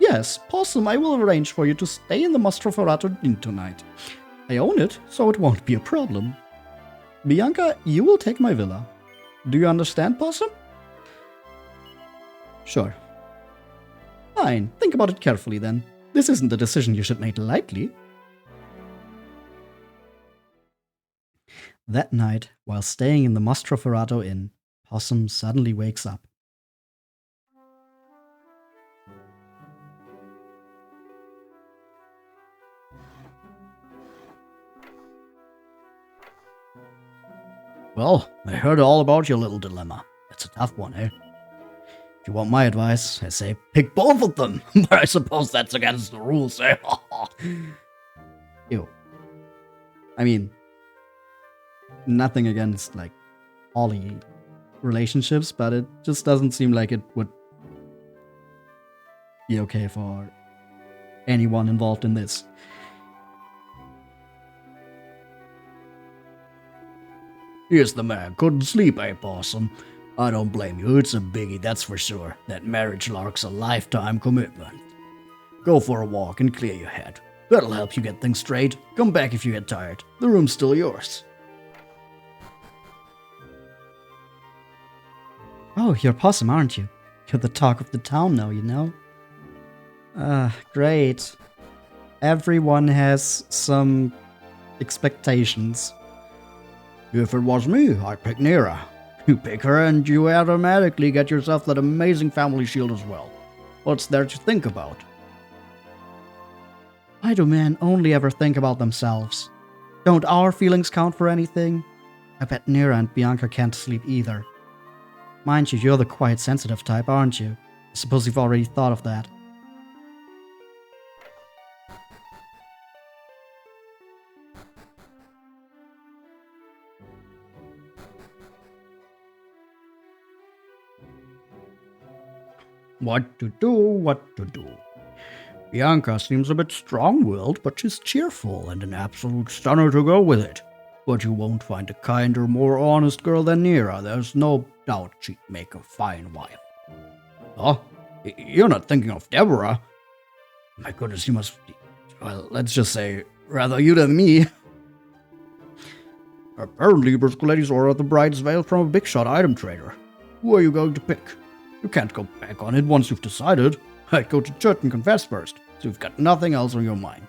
Yes, Possum, I will arrange for you to stay in the Mostroferrato Inn tonight. I own it, so it won't be a problem. Bianca, you will take my villa. Do you understand, Possum? Sure. Fine, think about it carefully then. This isn't a decision you should make lightly. That night, while staying in the Mostroferrato Inn, Possum suddenly wakes up. Well, I heard all about your little dilemma. It's a tough one, eh? If you want my advice, I say pick both of them. But I suppose that's against the rules, eh? Ew. I mean, nothing against, like, poly relationships, but it just doesn't seem like it would be okay for anyone involved in this. Here's the man. Couldn't sleep, eh, Possum? I don't blame you. It's a biggie, that's for sure. That marriage lark's a lifetime commitment. Go for a walk and clear your head. That'll help you get things straight. Come back if you get tired. The room's still yours. Oh, you're Possum, aren't you? You're the talk of the town now, you know? Great. Everyone has some expectations. If it was me, I'd pick Nera. You pick her and you automatically get yourself that amazing family shield as well. What's there to think about? Why do men only ever think about themselves? Don't our feelings count for anything? I bet Nera and Bianca can't sleep either. Mind you, you're the quiet sensitive type, aren't you? I suppose you've already thought of that. What to do? Bianca seems a bit strong-willed, but she's cheerful and an absolute stunner to go with it. But you won't find a kinder, more honest girl than Nera. There's no doubt she'd make a fine wife. Oh, you're not thinking of Deborah? My goodness, you must be, well, let's just say, rather you than me. Apparently, Briscoletti's ordered the bride's veil from a big-shot item trader. Who are you going to pick? You can't go back on it once you've decided. I'd go to church and confess first, so you've got nothing else on your mind.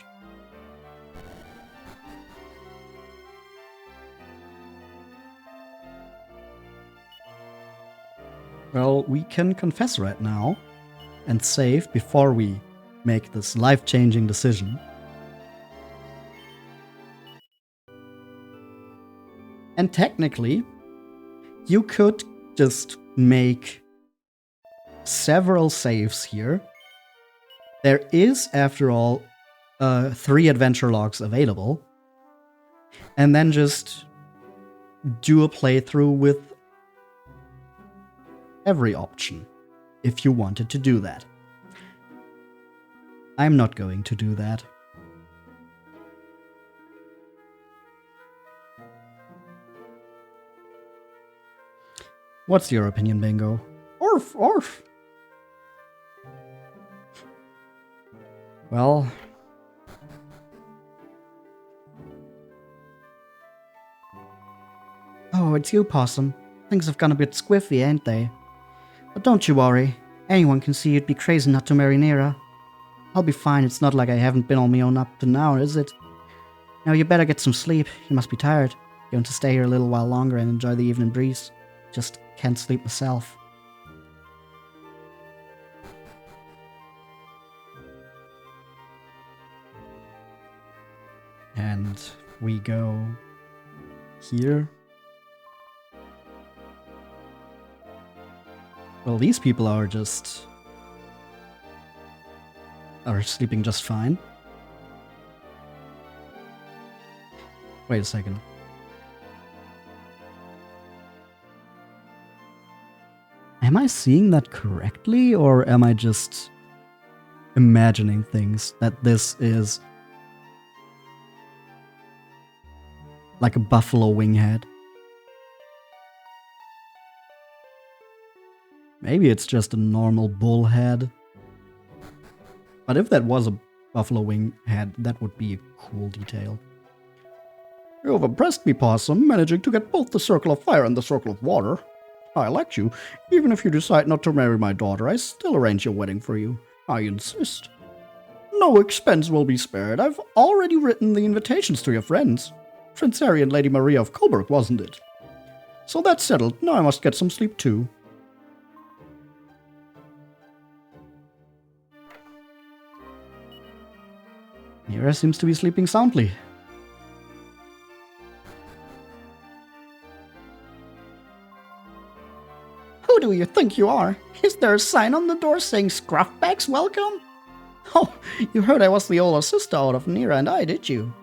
Well, we can confess right now and save before we make this life-changing decision. And technically, you could just make several saves here. There is, after all, 3 adventure logs available. And then just do a playthrough with every option, if you wanted to do that. I'm not going to do that. What's your opinion, Bingo? Orf, orf. Well, oh, it's you, Possum. Things have gone a bit squiffy, ain't they? But don't you worry. Anyone can see you'd be crazy not to marry Nera. I'll be fine. It's not like I haven't been on my own up to now, is it? Now you better get some sleep. You must be tired. Going to stay here a little while longer and enjoy the evening breeze. Just can't sleep myself. And we go here. Well, these people are sleeping just fine. Wait a second. Am I seeing that correctly, or am I just imagining things that this is like a buffalo wing head? Maybe it's just a normal bull head. But if that was a buffalo wing head, that would be a cool detail. You've impressed me, Possum, managing to get both the Circle of Fire and the Circle of Water. I elect you. Even if you decide not to marry my daughter, I still arrange your wedding for you. I insist. No expense will be spared. I've already written the invitations to your friends. Prince Harry and Lady Maria of Coburg, wasn't it? So that's settled. Now I must get some sleep too. Nera seems to be sleeping soundly. Who do you think you are? Is there a sign on the door saying Scruffback's welcome? Oh, you heard I was the older sister out of Nera and I, did you?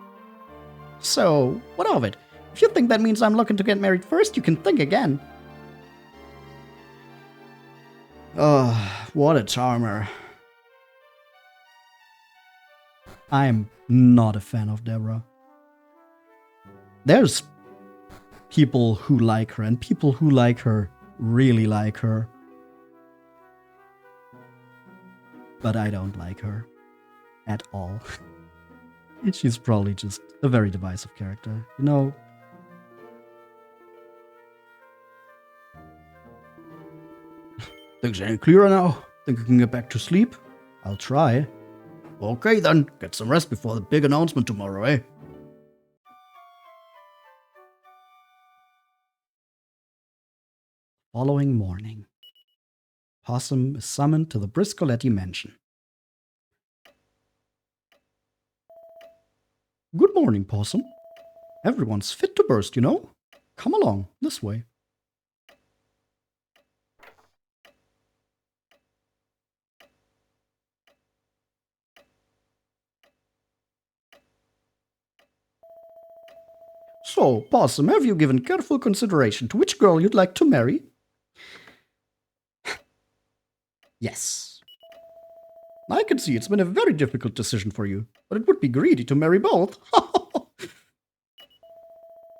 So, what of it? If you think that means I'm looking to get married first, you can think again. What a charmer. I'm not a fan of Deborah. There's people who like her, and people who like her really like her. But I don't like her at all. She's probably just a very divisive character, you know? Things any clearer now? Think you can get back to sleep? I'll try. Okay then, get some rest before the big announcement tomorrow, eh? Following morning, Possum is summoned to the Briscoletti mansion. Good morning, Possum. Everyone's fit to burst, you know. Come along, this way. So, Possum, have you given careful consideration to which girl you'd like to marry? Yes. I can see it's been a very difficult decision for you, but it would be greedy to marry both.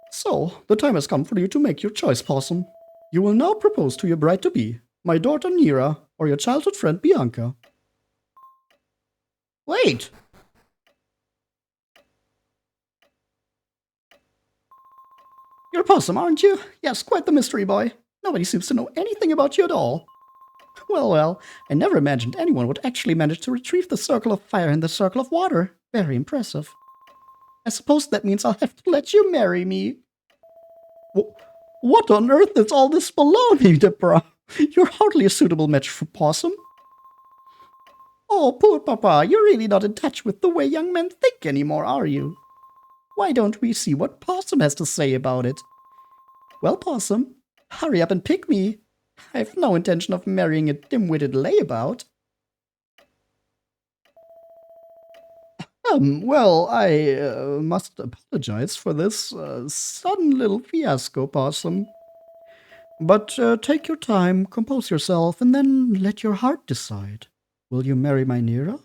So, the time has come for you to make your choice, Possum. You will now propose to your bride-to-be, my daughter Nira, or your childhood friend Bianca. Wait! You're Possum, aren't you? Yes, quite the mystery boy. Nobody seems to know anything about you at all. Well, I never imagined anyone would actually manage to retrieve the Circle of Fire and the Circle of Water. Very impressive. I suppose that means I'll have to let you marry me. What on earth is all this baloney, Deborah? You're hardly a suitable match for Possum. Oh, poor Papa, you're really not in touch with the way young men think anymore, are you? Why don't we see what Possum has to say about it? Well, Possum, hurry up and pick me. I have no intention of marrying a dim-witted layabout. Well, I must apologize for this sudden little fiasco, Possum. But take your time, compose yourself, and then let your heart decide. Will you marry my Nira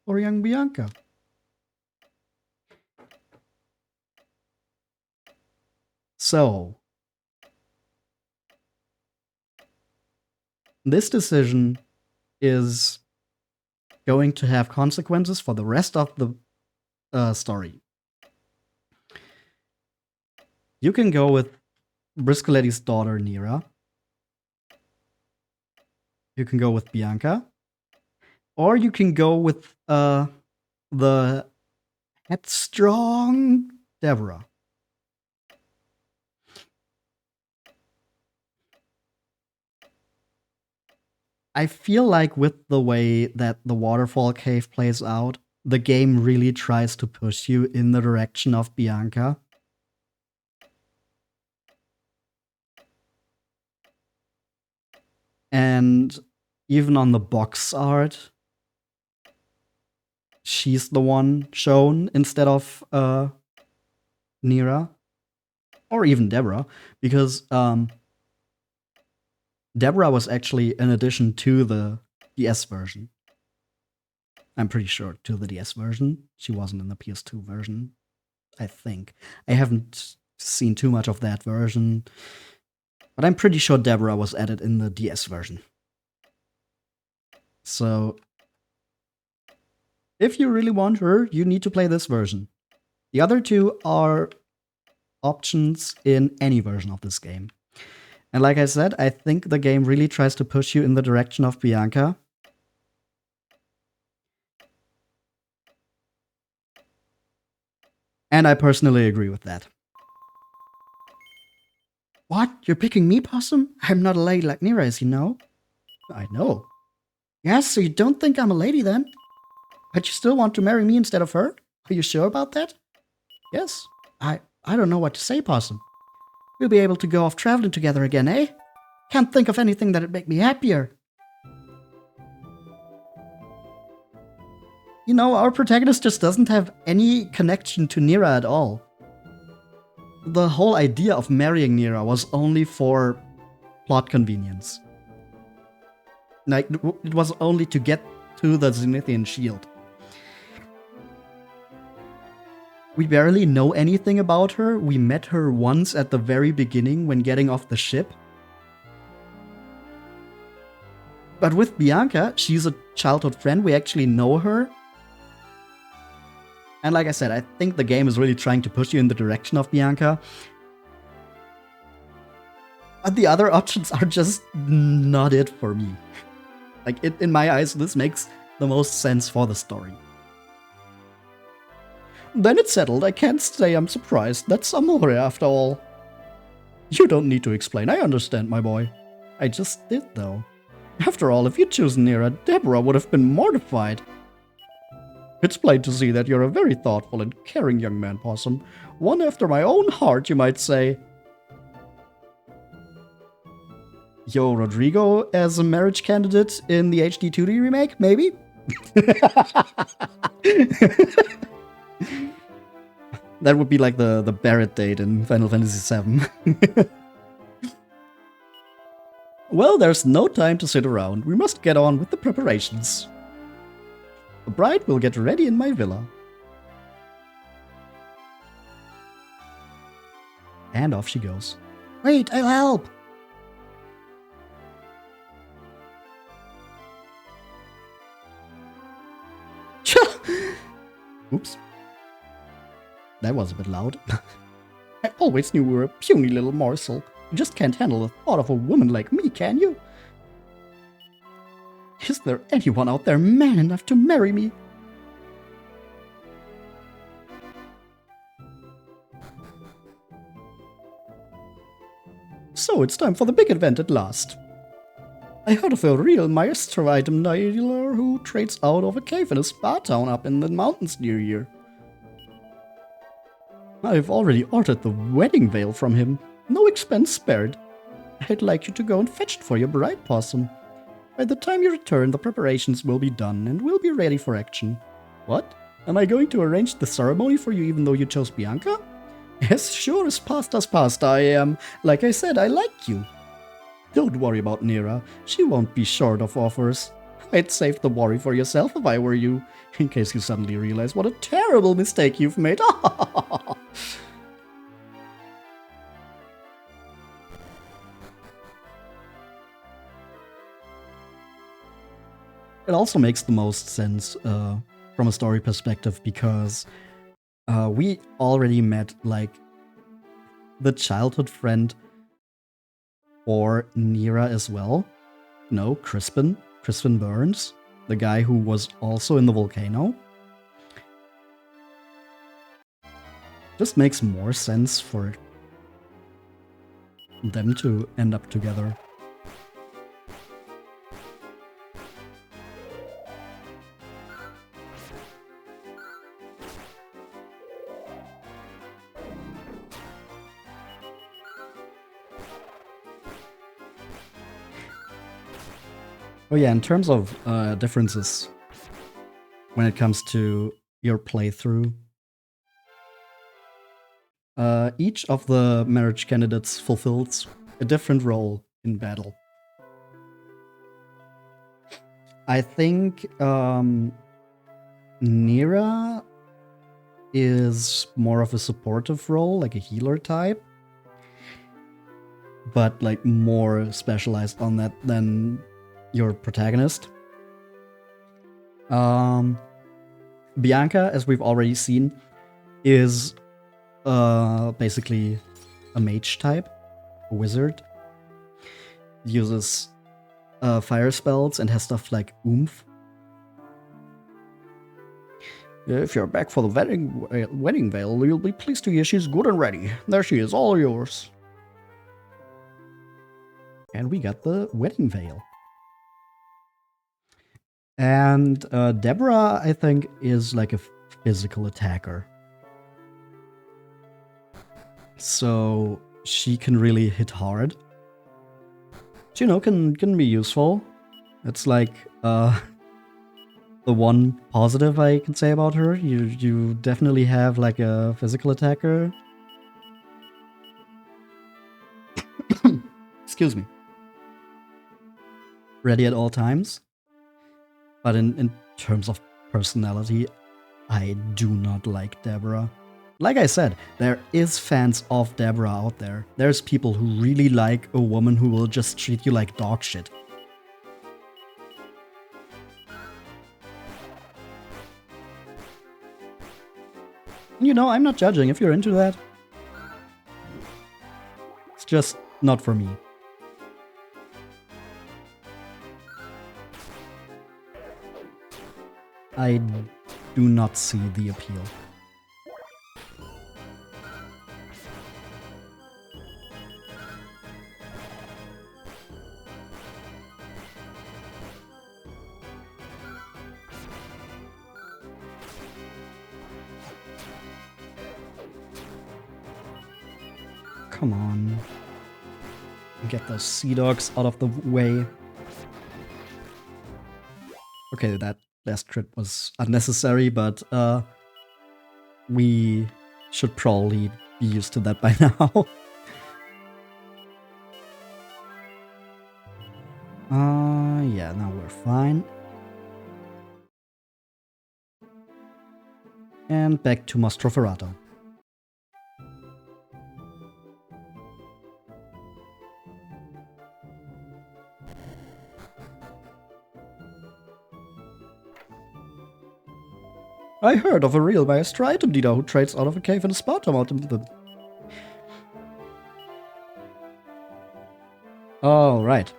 or young Bianca? So, this decision is going to have consequences for the rest of the story. You can go with Briscoletti's daughter, Nira. You can go with Bianca. Or you can go with the headstrong Deborah. I feel like with the way that the Waterfall Cave plays out, the game really tries to push you in the direction of Bianca. And even on the box art, she's the one shown instead of Nira. Or even Deborah, because Deborah was actually an addition to the DS version. I'm pretty sure to the DS version. She wasn't in the PS2 version, I think. I haven't seen too much of that version, but I'm pretty sure Deborah was added in the DS version. So, if you really want her, you need to play this version. The other two are options in any version of this game. And like I said, I think the game really tries to push you in the direction of Bianca. And I personally agree with that. What? You're picking me, Possum? I'm not a lady like Nira, as you know. I know. Yes, so you don't think I'm a lady then? But you still want to marry me instead of her? Are you sure about that? Yes. I don't know what to say, Possum. We'll be able to go off traveling together again, eh? Can't think of anything that'd make me happier. You know, our protagonist just doesn't have any connection to Nira at all. The whole idea of marrying Nira was only for plot convenience. Like, it was only to get to the Zenithian Shield. We barely know anything about her. We met her once at the very beginning when getting off the ship. But with Bianca, she's a childhood friend. We actually know her. And like I said, I think the game is really trying to push you in the direction of Bianca. But the other options are just not it for me. Like, in my eyes, this makes the most sense for the story. Then it's settled. I can't say I'm surprised. That's amore after all. You don't need to explain. I understand, my boy. I just did, though. After all, if you'd chosen Nira, Deborah would have been mortified. It's plain to see that you're a very thoughtful and caring young man, Possum. One after my own heart, you might say. Yo, Rodrigo as a marriage candidate in the HD 2D remake? Maybe? That would be like the Barrett date in Final Fantasy VII. Well, there's no time to sit around. We must get on with the preparations. The bride will get ready in my villa. And off she goes. Wait, I'll help. Oops. That was a bit loud. I always knew we were a puny little morsel. You just can't handle the thought of a woman like me, can you? Is there anyone out there man enough to marry me? So it's time for the big event at last. I heard of a real maestro item dealer who trades out of a cave in a spa town up in the mountains near here. I've already ordered the wedding veil from him. No expense spared. I'd like you to go and fetch it for your bride, Possum. By the time you return, the preparations will be done and we'll be ready for action. What? Am I going to arrange the ceremony for you even though you chose Bianca? As sure as pasta's pasta, I am. Like I said, I like you. Don't worry about Nira. She won't be short of offers. I'd save the worry for yourself if I were you, in case you suddenly realize what a terrible mistake you've made. It also makes the most sense from a story perspective because we already met like the childhood friend for Nira as well. No, Crispin Burns, the guy who was also in the volcano. Just makes more sense for them to end up together. Oh yeah, in terms of differences when it comes to your playthrough, each of the marriage candidates fulfills a different role in battle. I think Nira is more of a supportive role, like a healer type, but like more specialized on that than your protagonist. Bianca, as we've already seen, is basically a mage type, a wizard. Uses fire spells and has stuff like oomph. If you're back for the wedding veil, you'll be pleased to hear she's good and ready. There she is, all yours. And we got the wedding veil. And Deborah, I think, is like a physical attacker. So she can really hit hard. Which, you know, can be useful. It's like the one positive I can say about her. You definitely have like a physical attacker. Excuse me. Ready at all times. But in terms of personality, I do not like Deborah. Like I said, there is fans of Deborah out there. There's people who really like a woman who will just treat you like dog shit. You know, I'm not judging if you're into that. It's just not for me. I do not see the appeal. come on. Get those sea dogs out of the way. Okay, that last crit was unnecessary, but we should probably be used to that by now. Yeah, now we're fine. And back to Mostroferrato. I heard of a real master item dealer who trades out of a cave in a Sparta mountain. Oh, right.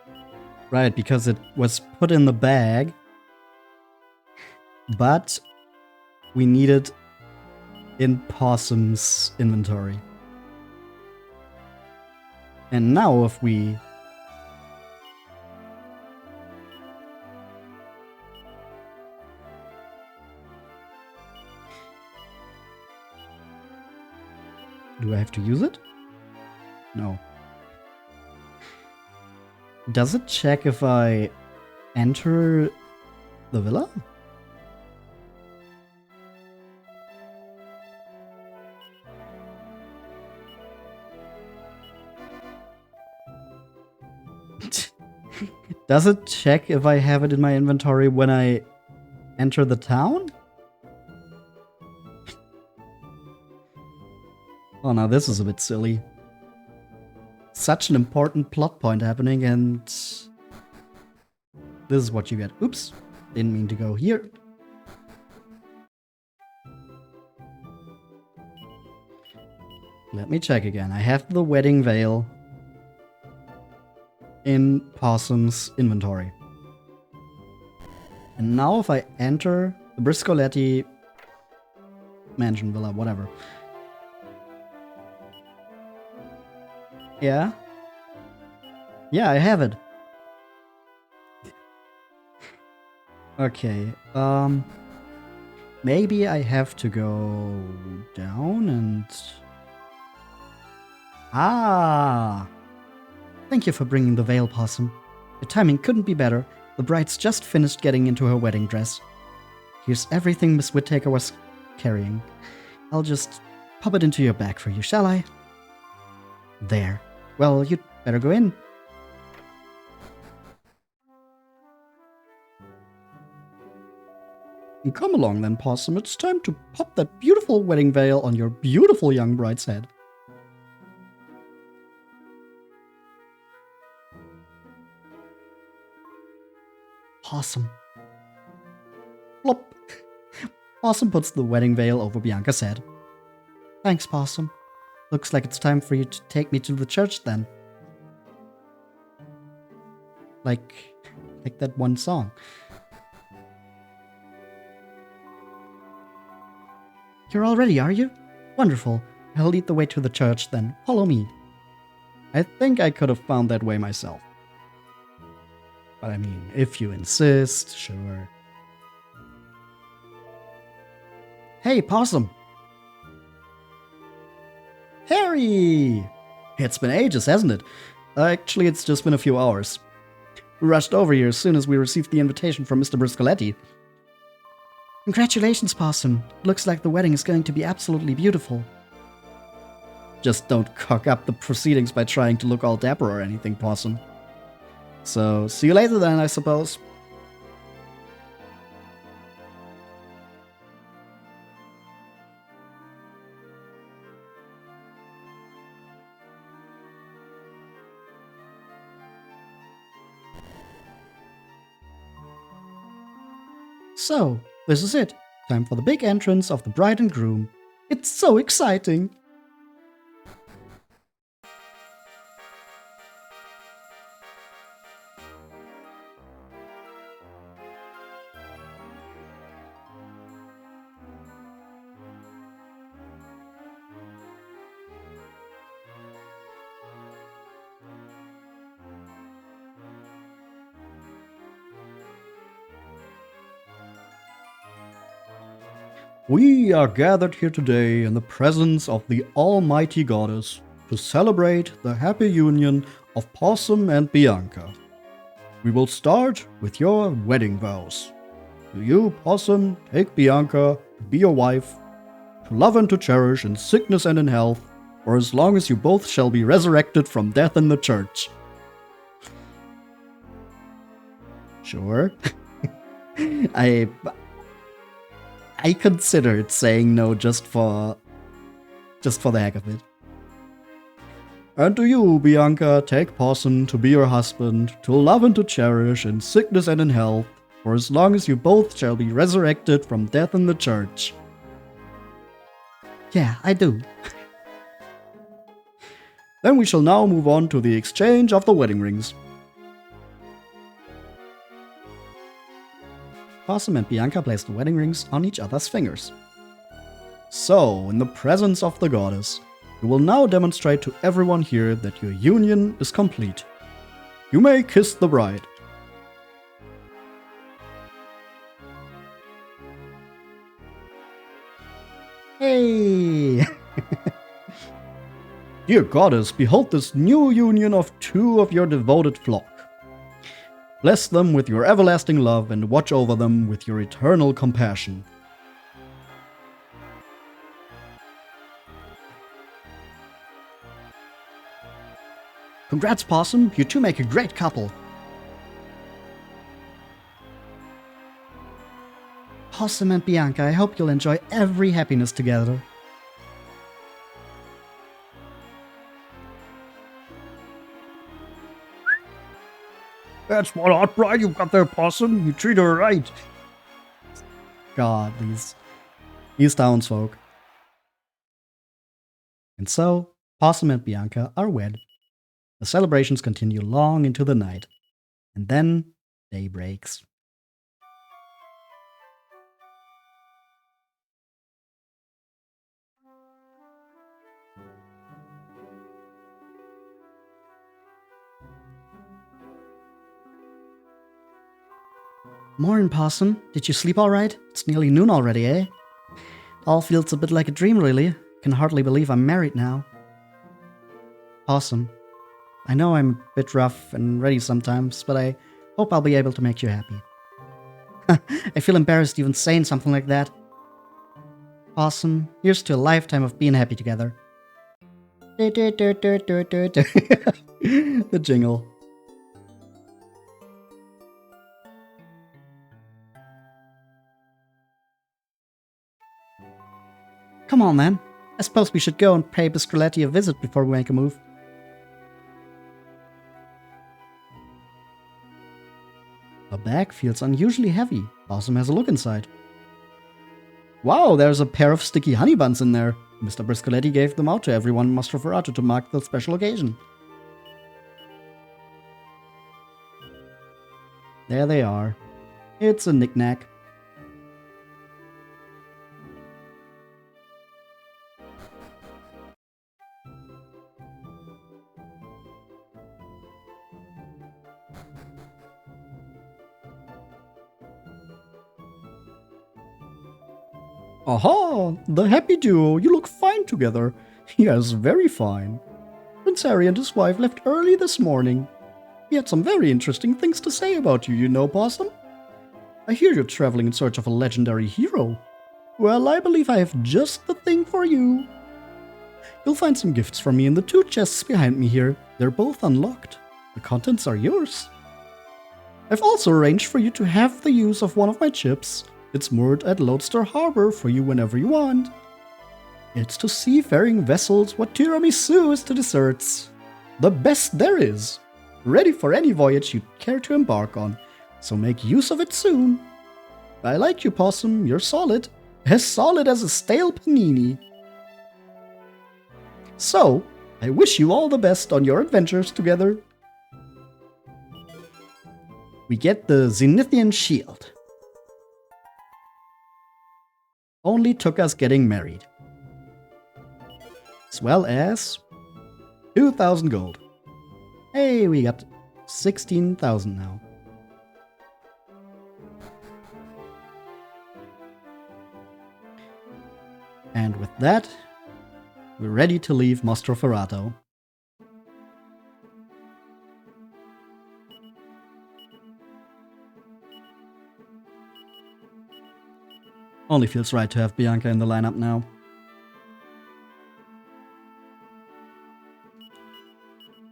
Right, because it was put in the bag. But we need it in Possum's inventory. And now if we... Do I have to use it? No. Does it check if I enter the villa? Does it check if I have it in my inventory when I enter the town? Oh, now this is a bit silly. Such an important plot point happening, and this is what you get. Oops, didn't mean to go here. Let me check again. I have the wedding veil in Possum's inventory. And now if I enter the Briscoletti mansion, villa, whatever. Yeah? Yeah, I have it. Okay, maybe I have to go down and... Ah! Thank you for bringing the veil, Possum. Your timing couldn't be better. The bride's just finished getting into her wedding dress. Here's everything Miss Whittaker was carrying. I'll just pop it into your bag for you, shall I? There. Well, you'd better go in. Come along then, Possum. It's time to pop that beautiful wedding veil on your beautiful young bride's head. Possum. Plop. Possum puts the wedding veil over Bianca's head. Thanks, Possum. Looks like it's time for you to take me to the church then. Like that one song. You're all ready, are you? Wonderful. I'll lead the way to the church then. Follow me. I think I could have found that way myself. But I mean, if you insist, sure. Hey, Possum! Harry! It's been ages, hasn't it? Actually, it's just been a few hours. We rushed over here as soon as we received the invitation from Mr. Briscoletti. Congratulations, Possum. Looks like the wedding is going to be absolutely beautiful. Just don't cock up the proceedings by trying to look all dapper or anything, Possum. So, see you later then, I suppose. So, this is it. Time for the big entrance of the bride and groom. It's so exciting! We are gathered here today in the presence of the almighty goddess to celebrate the happy union of Possum and Bianca. We will start with your wedding vows. Do you, Possum, take Bianca to be your wife, to love and to cherish in sickness and in health, for as long as you both shall be resurrected from death in the church? Sure. I considered saying no just for the heck of it. And do you, Bianca, take Possum to be your husband, to love and to cherish in sickness and in health, for as long as you both shall be resurrected from death in the church? Yeah, I do. Then we shall now move on to the exchange of the wedding rings. Possum and Bianca place the wedding rings on each other's fingers. So, in the presence of the goddess, you will now demonstrate to everyone here that your union is complete. You may kiss the bride. Hey! Dear goddess, behold this new union of two of your devoted flock. Bless them with your everlasting love and watch over them with your eternal compassion. Congrats, Possum. You two make a great couple. Possum and Bianca, I hope you'll enjoy every happiness together. That's one hot bride you've got there, Possum. You treat her right. God, these townsfolk. And so, Possum and Bianca are wed. The celebrations continue long into the night. And then, day breaks. Morning, Possum. Did you sleep all right? It's nearly noon already, eh? All feels a bit like a dream, really. Can hardly believe I'm married now. Possum, I know I'm a bit rough and ready sometimes, but I hope I'll be able to make you happy. I feel embarrassed even saying something like that. Possum, here's to a lifetime of being happy together. The jingle. Come on, then. I suppose we should go and pay Biscoletti a visit before we make a move. The bag feels unusually heavy. Possum has a look inside. Wow, there's a pair of sticky honey buns in there. Mr. Biscoletti gave them out to everyone in Mostroferrato to mark the special occasion. There they are. It's a knick-knack. Aha! The happy duo! You look fine together. Yes, very fine. Prince Harry and his wife left early this morning. He had some very interesting things to say about you, you know, Possum. I hear you're traveling in search of a legendary hero. Well, I believe I have just the thing for you. You'll find some gifts from me in the two chests behind me here. They're both unlocked. The contents are yours. I've also arranged for you to have the use of one of my ships. It's moored at Lodestar Harbor for you whenever you want. It's to seafaring vessels what tiramisu is to desserts. The best there is. Ready for any voyage you'd care to embark on, so make use of it soon. I like you, Possum. You're solid. As solid as a stale panini. So, I wish you all the best on your adventures together. We get the Zenithian Shield. Only took us getting married. As well as 2,000 gold. Hey, we got 16,000 now. And with that, We're ready to leave Mostroferrato. Only feels right to have Bianca in the lineup now.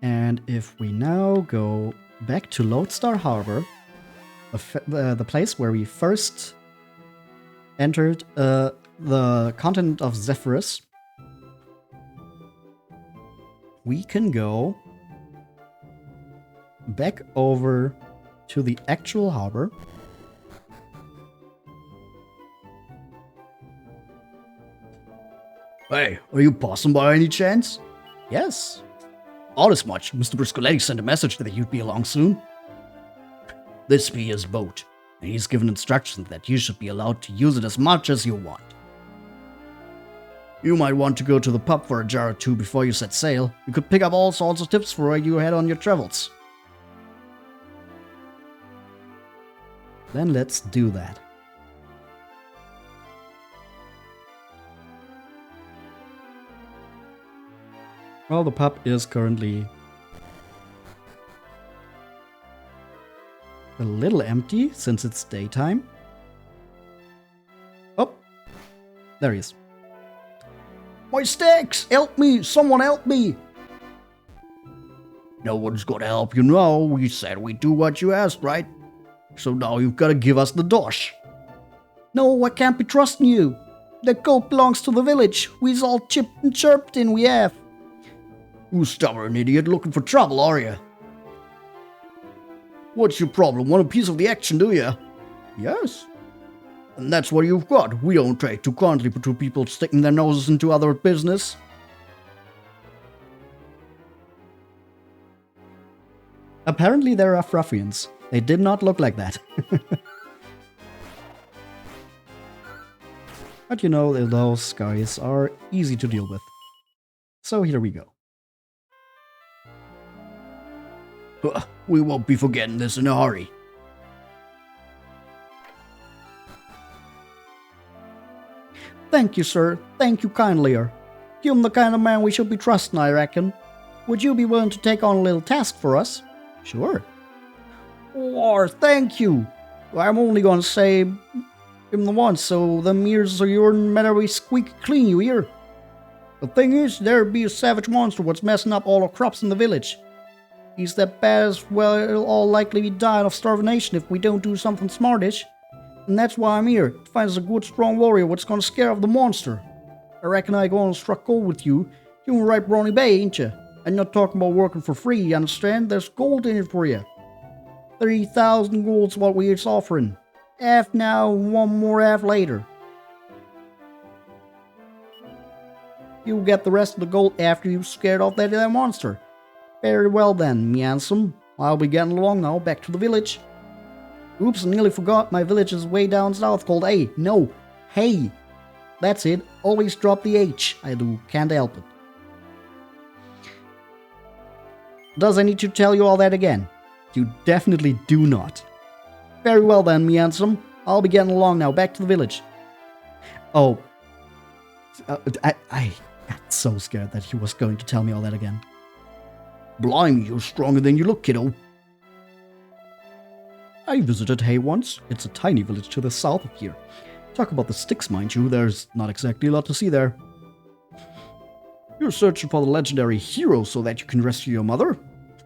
And if we now go back to Lodestar Harbor, the place where we first entered the continent of Zephyrus, we can go back over to the actual harbor. Hey, are you passing by any chance? Yes. All this much. Mr. Briscoletti sent a message that you'd be along soon. This be his boat, and he's given instructions that you should be allowed to use it as much as you want. You might want to go to the pub for a jar or two before you set sail. You could pick up all sorts of tips for where you head on your travels. Then let's do that. Well, the pub is currently a little empty since it's daytime. Oh, there he is. My sticks! Help me! Someone help me! No one's gonna help you now. We said we'd do what you asked, right? So now you've gotta give us the dosh. No, I can't be trusting you. The goat belongs to the village. We's all chipped and chirped in, we have. You stubborn idiot looking for trouble, are you? What's your problem? Want a piece of the action, do you? Yes. And that's what you've got. We don't take too kindly to people sticking their noses into other business. Apparently there are ruffians. They did not look like that. But you know, those guys are easy to deal with. So here we go. We won't be forgetting this in a hurry. Thank you, sir. Thank you kindly. You're the kind of man we should be trusting, I reckon. Would you be willing to take on a little task for us? Sure. Or thank you. I'm only gonna say him the once, so them ears of yourn better be squeaky clean, you hear? The thing is, there be a savage monster what's messing up all our crops in the village. He's that bad as well, it'll all likely be dying of starvation if we don't do something smartish. And that's why I'm here, to find us a good strong warrior what's gonna scare off the monster. I reckon I go on struck gold with you. You're right Brawny Bay, ain't you? I'm not talking about working for free, you understand? There's gold in it for you. 3,000 gold's what we're offering. Half now, one more half later. You'll get the rest of the gold after you've scared off that monster. Very well then, me handsome. I'll be getting along now, back to the village. Oops, I nearly forgot, my village is way down south called A. No, Hey. That's it, always drop the H. I do, can't help it. Does I need to tell you all that again? You definitely do not. Very well then, me handsome. I'll be getting along now, back to the village. Oh. I got so scared that he was going to tell me all that again. Blimey, you're stronger than you look, kiddo. I visited Hay once. It's a tiny village to the south of here. Talk about the sticks, mind you, there's not exactly a lot to see there. You're searching for the legendary hero so that you can rescue your mother?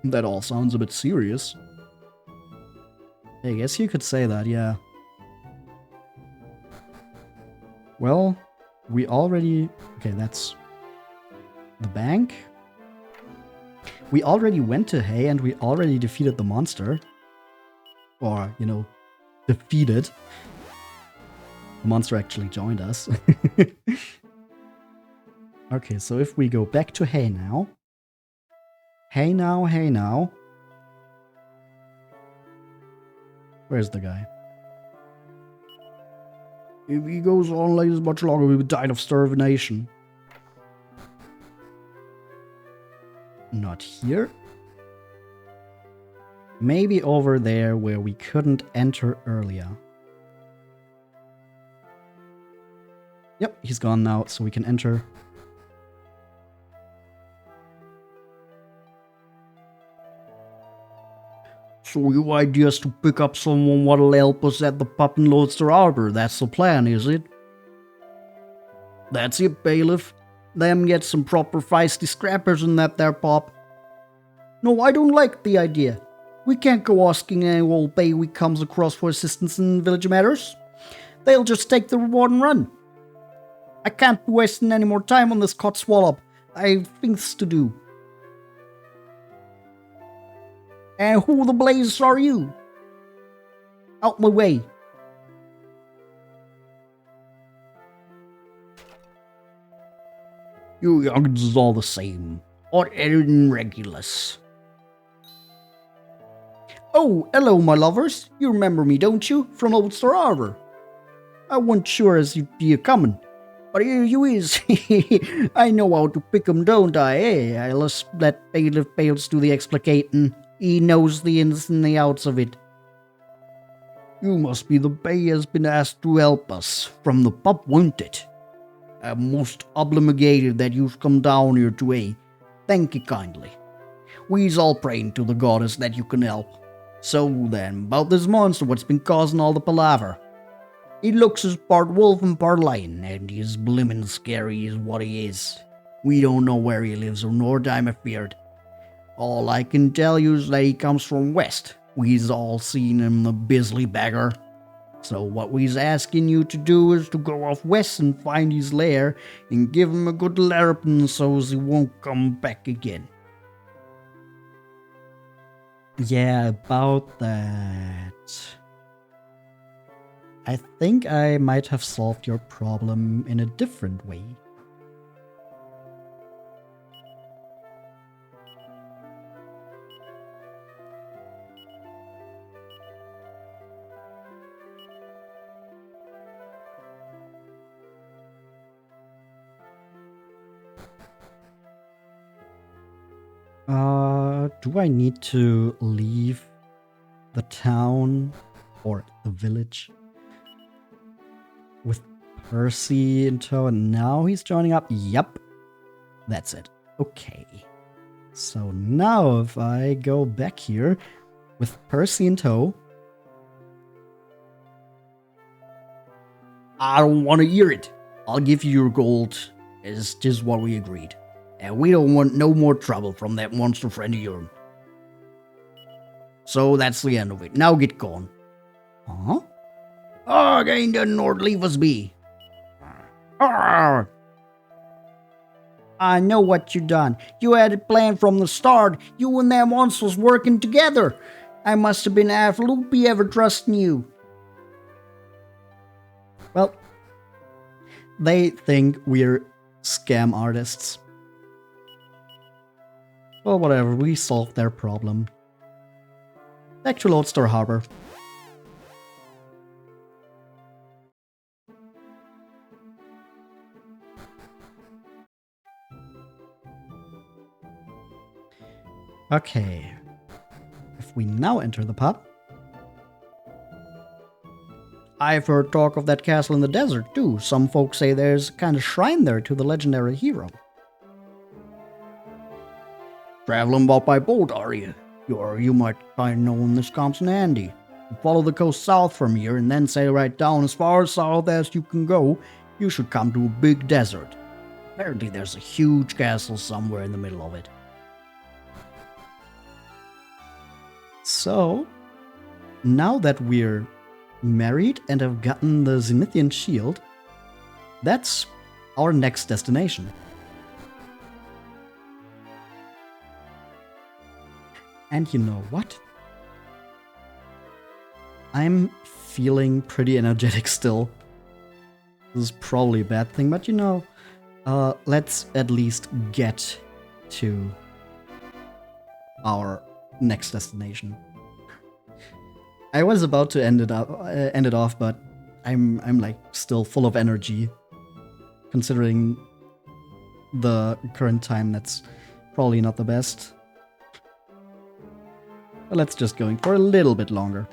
That all sounds a bit serious. I guess you could say that, yeah. Well, we already... Okay, that's... the bank. We already went to Hay and we already defeated the monster. Or, you know, defeated. The monster actually joined us. Okay, so if we go back to Hay now. Hey now, hey now. Where's the guy? If he goes on like this much longer, we will die of starvation. Not here. Maybe over there where we couldn't enter earlier. Yep, he's gone now, so we can enter. So your idea is to pick up someone what'll help us at the pub in Lodster Arbor. That's the plan, is it? That's it, bailiff. Them get some proper feisty scrappers in that there pub. No, I don't like the idea. We can't go asking any old bay we comes across for assistance in village matters. They'll just take the reward and run. I can't be wasting any more time on this codswallop. I've things to do. And who the blazes are you? Out my way. You young'uns is all the same. Hot-headed and regulus. Oh, hello, my lovers. You remember me, don't you? From Old Star Arbor. I wasn't sure as you'd be a-comin'. But here you is. I know how to pick 'em, don't I, eh? I'll just let Bailiff Bales do the explicating. He knows the ins and the outs of it. You must be the bay has been asked to help us. From the pub, won't it? I'm most obligated that you've come down here to aid. Thank you kindly. We's all praying to the goddess that you can help. So then, about this monster what's been causing all the palaver. He looks as part wolf and part lion, and he's blimmin' scary is what he is. We don't know where he lives or nor time afeard. All I can tell you is that he comes from west. We's all seen him, the bizzly beggar. So what we's asking you to do is to go off west and find his lair and give him a good larrapin' so's he won't come back again. Yeah, about that. I think I might have solved your problem in a different way. Do I need to leave the town or the village with Percy in tow and now he's joining up? Yep, that's it. Okay. So now if I go back here with Percy in tow. I don't want to hear it. I'll give you your gold. It's just what we agreed. And we don't want no more trouble from that monster friend of yours. So that's the end of it. Now get gone. Huh? Oh, again the Nord leave us be. Arr. I know what you done. You had it planned from the start. You and them monsters working together. I must have been half loopy ever trusting you. Well, they think we're scam artists. Well, whatever, we solved their problem. Back to Lodestar Harbor. Okay. If we now enter the pub. I've heard talk of that castle in the desert, too. Some folks say there's a kind of shrine there to the legendary hero. Traveling about by boat, are you? You might kind of know when this comes in handy. You follow the coast south from here and then sail right down as far south as you can go. You should come to a big desert. Apparently there's a huge castle somewhere in the middle of it. So, now that we're married and have gotten the Zenithian Shield, that's our next destination. And you know what? I'm feeling pretty energetic still. This is probably a bad thing, but you know, let's at least get to our next destination. I was about to end it off, but I'm like still full of energy. Considering the current time, that's probably not the best. But let's just go for a little bit longer.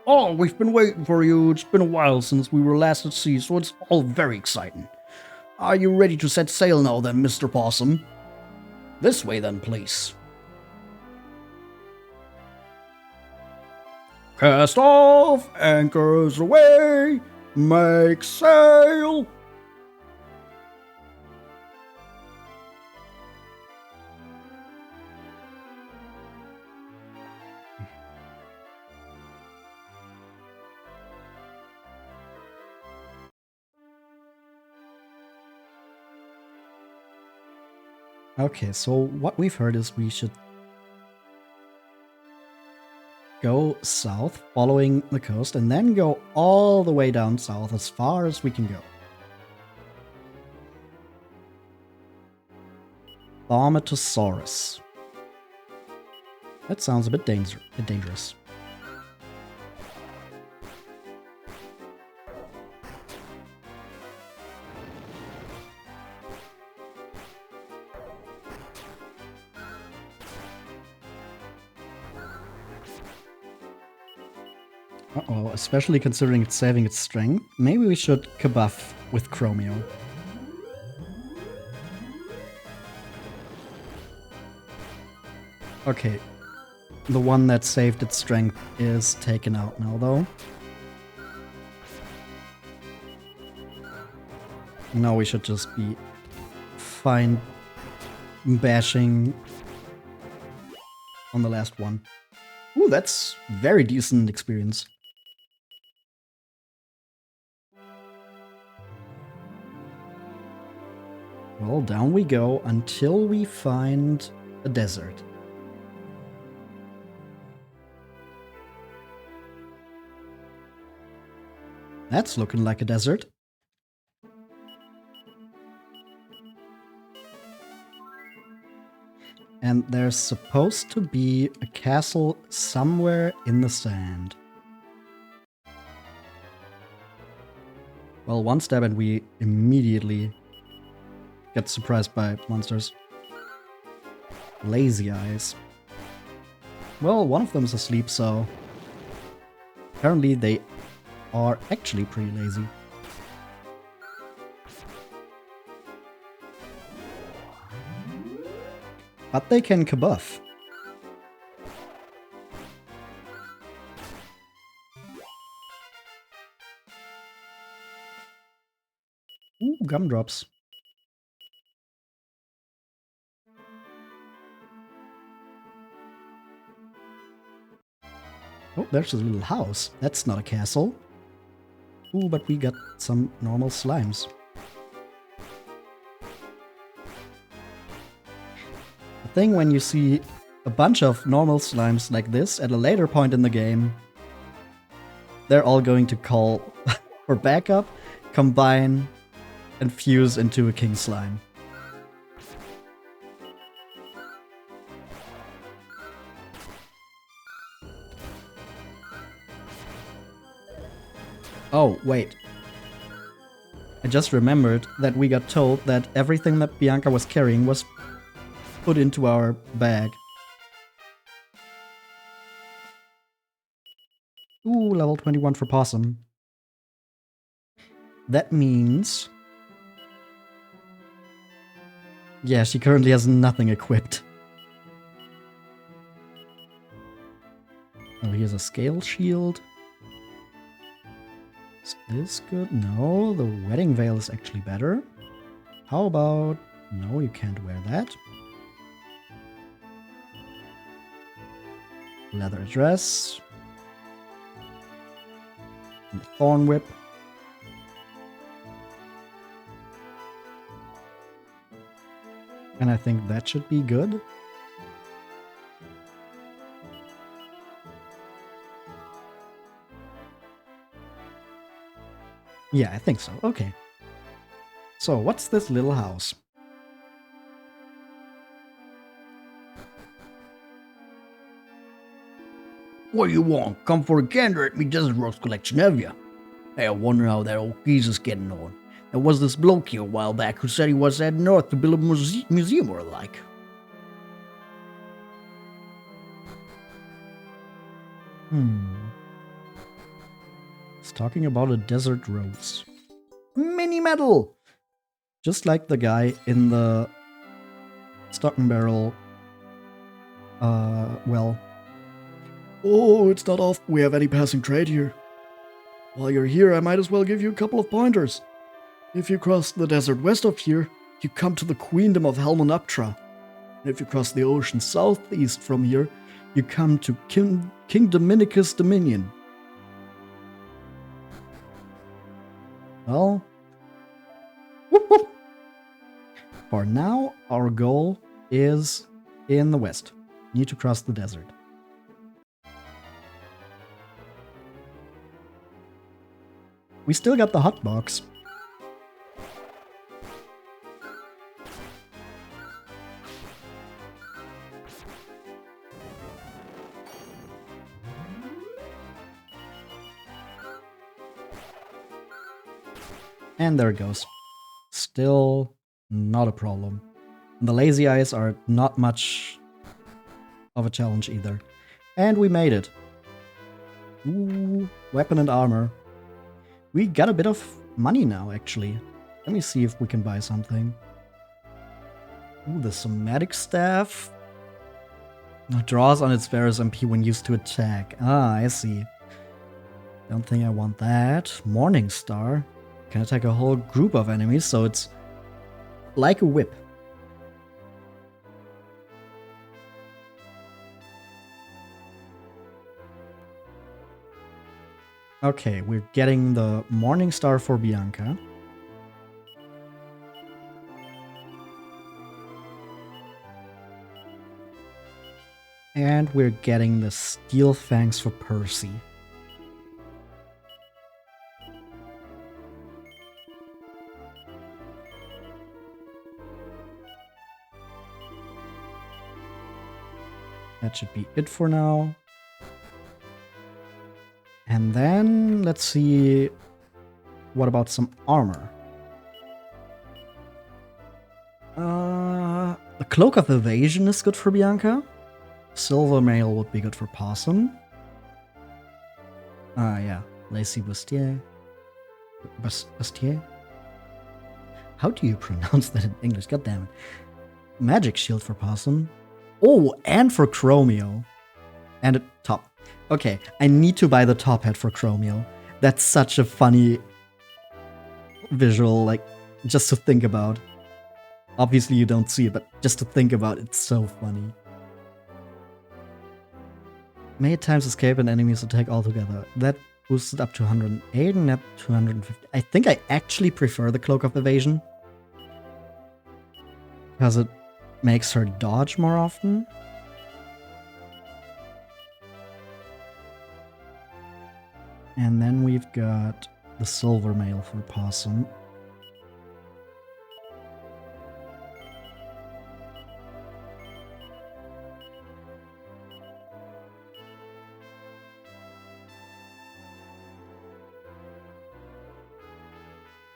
Oh, we've been waiting for you. It's been a while since we were last at sea, so it's all very exciting. Are you ready to set sail now then, Mr. Possum? This way then, please. Cast off, anchors away, make sail. Okay, so what we've heard is we should go south, following the coast, and then go all the way down south as far as we can go. Thaumatosaurus. That sounds a bit dangerous. Uh-oh, especially considering it's saving its strength. Maybe we should kabuff with Chromio. Okay. The one that saved its strength is taken out now, though. Now we should just be fine bashing on the last one. Ooh, that's very decent experience. Well, down we go until we find a desert. That's looking like a desert. And there's supposed to be a castle somewhere in the sand. Well, one step and we immediately get surprised by monsters. Lazy eyes. Well, one of them is asleep, so apparently they are actually pretty lazy. But they can kabuff. Ooh, gumdrops. Oh, there's a little house. That's not a castle. Ooh, but we got some normal slimes. The thing when you see a bunch of normal slimes like this at a later point in the game, they're all going to call for backup, combine, and fuse into a king slime. Oh, wait. I just remembered that we got told that everything that Bianca was carrying was put into our bag. Ooh, level 21 for Possum. That means... yeah, she currently has nothing equipped. Oh, here's a scale shield. Is this good? No, the wedding veil is actually better. How about... no, you can't wear that. Leather dress. And the thorn whip. And I think that should be good. Yeah, I think so. Okay. So, what's this little house? What do you want? Come for a gander at me desert rose collection, have ya? Hey, I wonder how that old geezer's getting on. There was this bloke here a while back who said he was heading north to build a museum or the like. It's talking about a desert rose. Mini medal! Just like the guy in the Stockenbarrel, well, Oh, it's not often we have any passing trade here. While you're here, I might as well give you a couple of pointers. If you cross the desert west of here, you come to the Queendom of Helmunaptra. And if you cross the ocean southeast from here, you come to King Dominicus' Dominion. Well, whoop, whoop. For now, our goal is in the west. Need to cross the desert. We still got the hotbox. And there it goes. Still not a problem. And the lazy eyes are not much of a challenge either. And we made it. Ooh, weapon and armor. We got a bit of money now, actually. Let me see if we can buy something. Ooh, the somatic staff. Draws on its Zephyrus MP when used to attack. Ah, I see. Don't think I want that. Morning Star. Can attack a whole group of enemies, so it's like a whip. Okay, we're getting the Morning Star for Bianca. And we're getting the Steel Fangs for Percy. That should be it for now. And then, let's see, what about some armor? The Cloak of Evasion is good for Bianca. Silver Mail would be good for Possum. Ah, yeah. Lacy Bustier. Bustier? How do you pronounce that in English? God damn it. Magic Shield for Possum. Oh, and for Chromio. And a top. Okay, I need to buy the top hat for Chromio. That's such a funny visual, like, just to think about. Obviously you don't see it, but just to think about, it's so funny. May at times escape an enemy's attack altogether. That boosted up to 108 and that 250. I think I actually prefer the Cloak of Evasion. Because it makes her dodge more often. And then we've got the Silver Mail for Possum.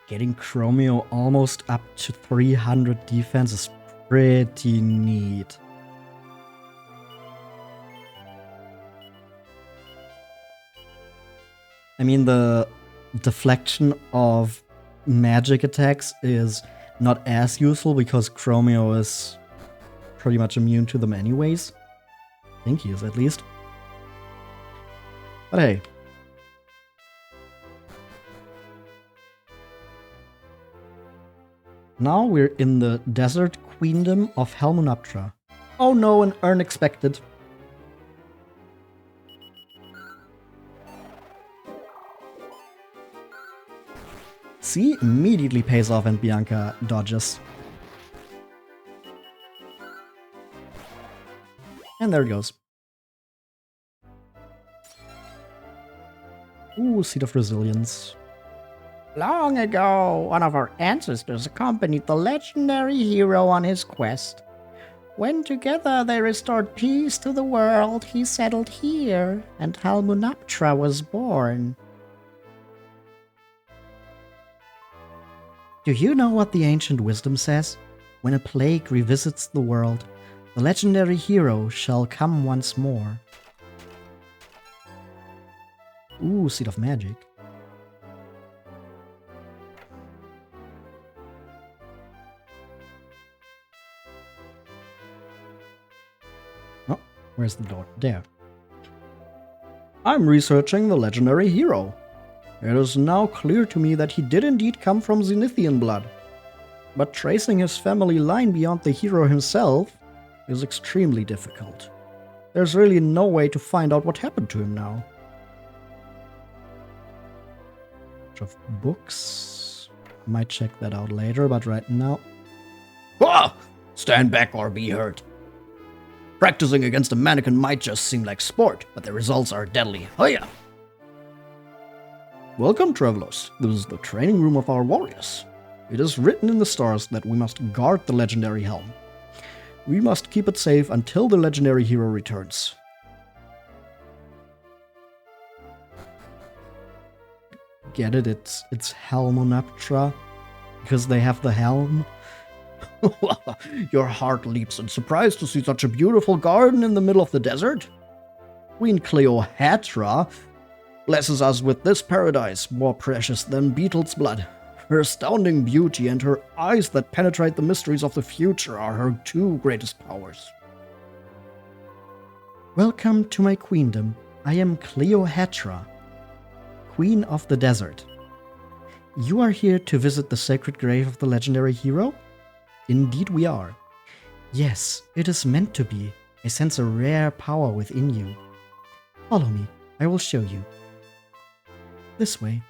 Getting Chromio almost up to 300 defense is pretty neat. I mean, the deflection of magic attacks is not as useful because Chromio is pretty much immune to them anyways. I think he is, at least. But hey. Now we're in the Desert Queendom of Helmunaptra. Oh no, an unexpected. See, immediately pays off and Bianca dodges. And there it goes. Ooh, Seed of Resilience. Long ago, one of our ancestors accompanied the legendary hero on his quest. When together they restored peace to the world, he settled here, and Helmunaptra was born. Do you know what the ancient wisdom says? When a plague revisits the world, the legendary hero shall come once more. Ooh, Seed of Magic. Oh, where's the door? There. I'm researching the legendary hero. It is now clear to me that he did indeed come from Zenithian blood. But tracing his family line beyond the hero himself is extremely difficult. There's really no way to find out what happened to him now. Of books. Might check that out later, but right now. Ah! Stand back or be hurt. Practicing against a mannequin might just seem like sport, but the results are deadly. Hiya! Welcome, travelers. This is the training room of our warriors. It is written in the stars that we must guard the legendary helm. We must keep it safe until the legendary hero returns. Get it? It's Helmunaptra, because they have the helm. Your heart leaps in surprise to see such a beautiful garden in the middle of the desert. Queen Cleopatra blesses us with this paradise, more precious than beetle's blood. Her astounding beauty and her eyes that penetrate the mysteries of the future are her two greatest powers. Welcome to my queendom. I am Cleopatra, Queen of the Desert. You are here to visit the sacred grave of the legendary hero? Indeed we are. Yes, it is meant to be. I sense a rare power within you. Follow me, I will show you. This way.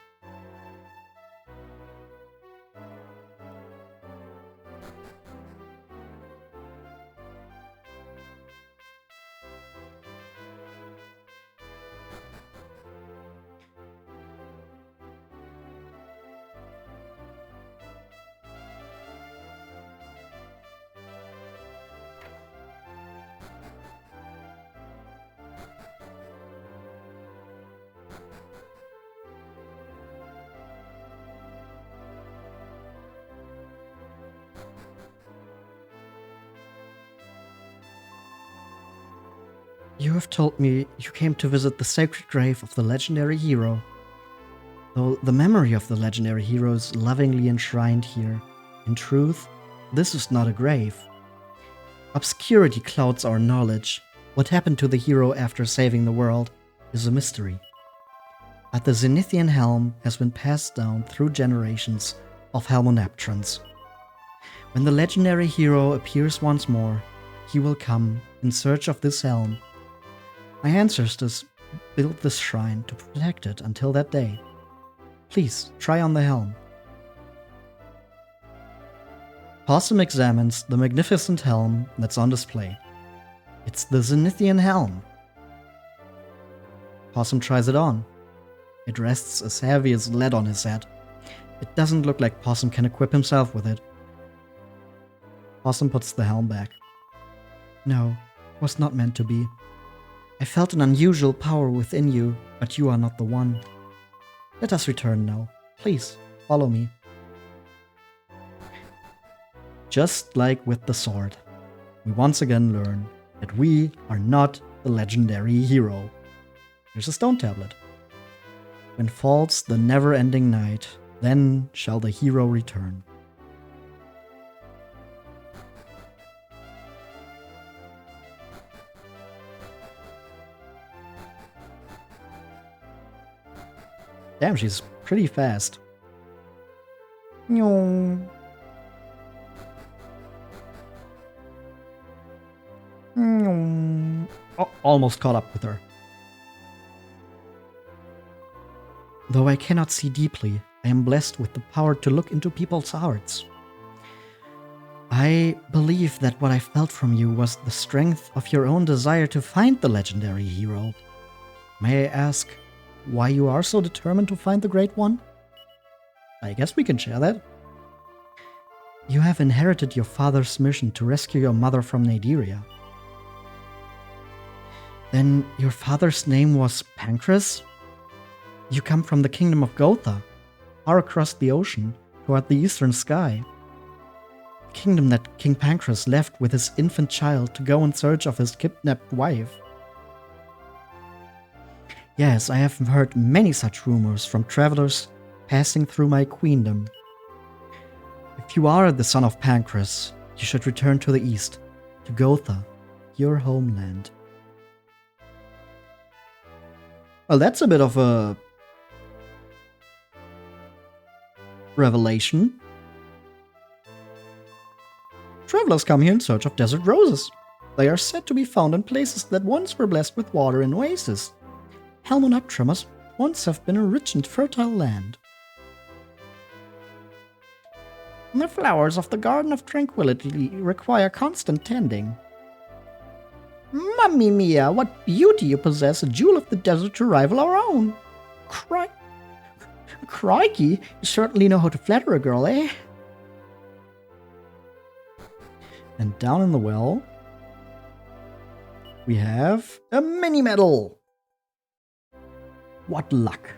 You have told me you came to visit the sacred grave of the legendary hero. Though the memory of the legendary hero is lovingly enshrined here, in truth, this is not a grave. Obscurity clouds our knowledge. What happened to the hero after saving the world is a mystery. But the Zenithian helm has been passed down through generations of Helmunaptrans. When the legendary hero appears once more, he will come in search of this helm. My ancestors built this shrine to protect it until that day. Please, try on the helm. Possum examines the magnificent helm that's on display. It's the Zenithian helm. Possum tries it on. It rests as heavy as lead on his head. It doesn't look like Possum can equip himself with it. Possum puts the helm back. No, it was not meant to be. I felt an unusual power within you, but you are not the one. Let us return now. Please, follow me. Just like with the sword, we once again learn that we are not the legendary hero. Here's a stone tablet. When falls the never-ending night, then shall the hero return. Damn, she's pretty fast. Almost caught up with her. Though I cannot see deeply, I am blessed with the power to look into people's hearts. I believe that what I felt from you was the strength of your own desire to find the legendary hero. May I ask why you are so determined to find the Great One? I guess we can share that. You have inherited your father's mission to rescue your mother from Naderia. Then your father's name was Pankraz? You come from the kingdom of Gotha, far across the ocean, toward the eastern sky. The kingdom that King Pankraz left with his infant child to go in search of his kidnapped wife. Yes, I have heard many such rumors from travelers passing through my queendom. If you are the son of Pankraz, you should return to the east, to Gotha, your homeland. Well, that's a bit of a revelation. Travelers come here in search of desert roses. They are said to be found in places that once were blessed with water and oases. Helmunaptra must once have been a rich and fertile land. The flowers of the Garden of Tranquility require constant tending. Mamma mia, what beauty you possess, a jewel of the desert to rival our own. Crikey, you certainly know how to flatter a girl, eh? And down in the well, we have a mini medal. What luck.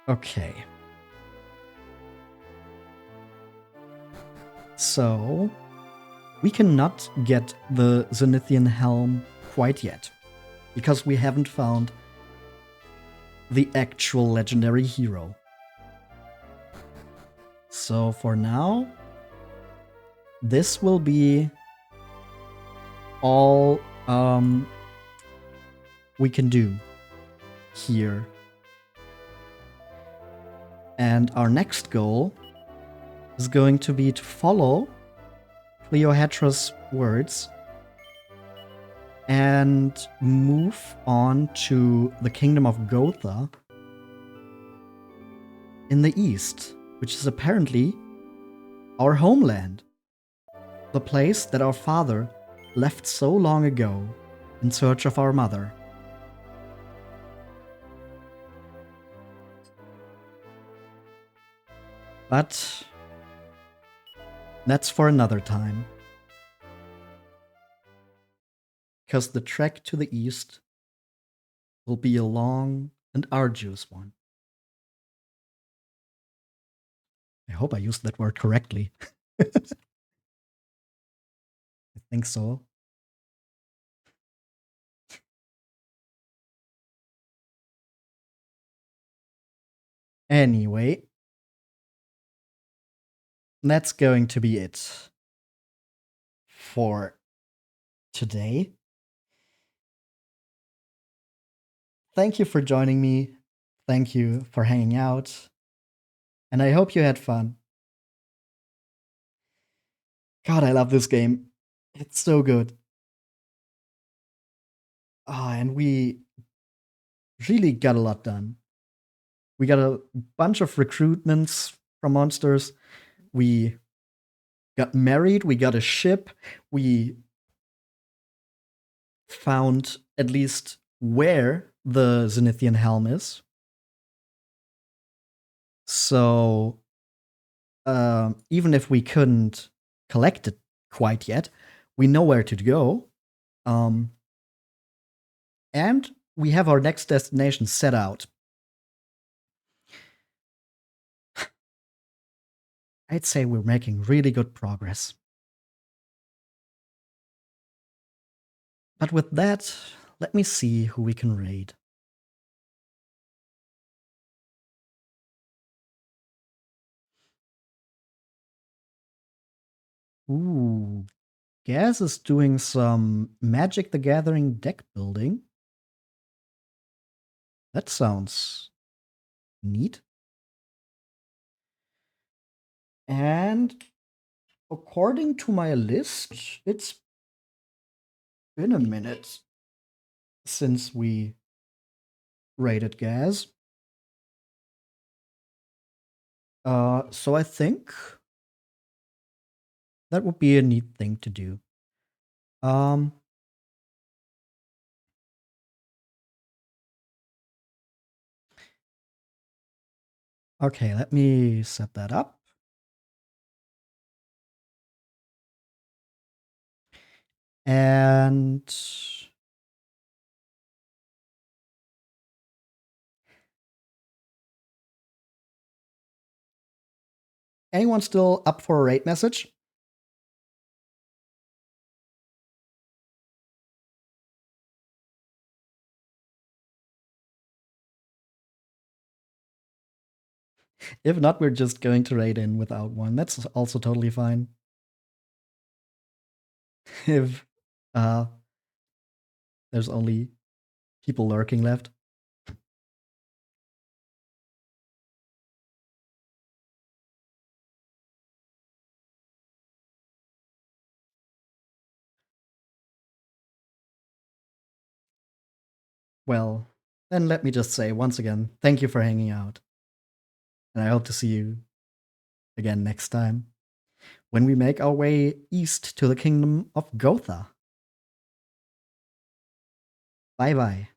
Okay. So, we cannot get the Zenithian helm quite yet, because we haven't found the actual legendary hero. So for now, this will be all we can do here. And our next goal is going to be to follow Cleopatra's words and move on to the kingdom of Gotha in the east, which is apparently our homeland. The place that our father left so long ago in search of our mother. But that's for another time. Because the trek to the east will be a long and arduous one. I hope I used that word correctly. I think so. Anyway, that's going to be it for today. Thank you for joining me. Thank you for hanging out. And I hope you had fun. God, I love this game. It's so good. And we really got a lot done. We got a bunch of recruitments from monsters. We got married. We got a ship. We found at least where the Zenithian helm is. So, even if we couldn't collect it quite yet, we know where to go. And we have our next destination set out. I'd say we're making really good progress. But with that, let me see who we can raid. Ooh, Gaz is doing some Magic the Gathering deck building. That sounds neat. And according to my list, it's been a minute since we raided Gaz. So I think that would be a neat thing to do. Okay, let me set that up. And anyone still up for a raid message? If not, we're just going to raid in without one. That's also totally fine. if there's only people lurking left. Well, then let me just say once again, thank you for hanging out. And I hope to see you again next time when we make our way east to the kingdom of Gotha. Bye bye.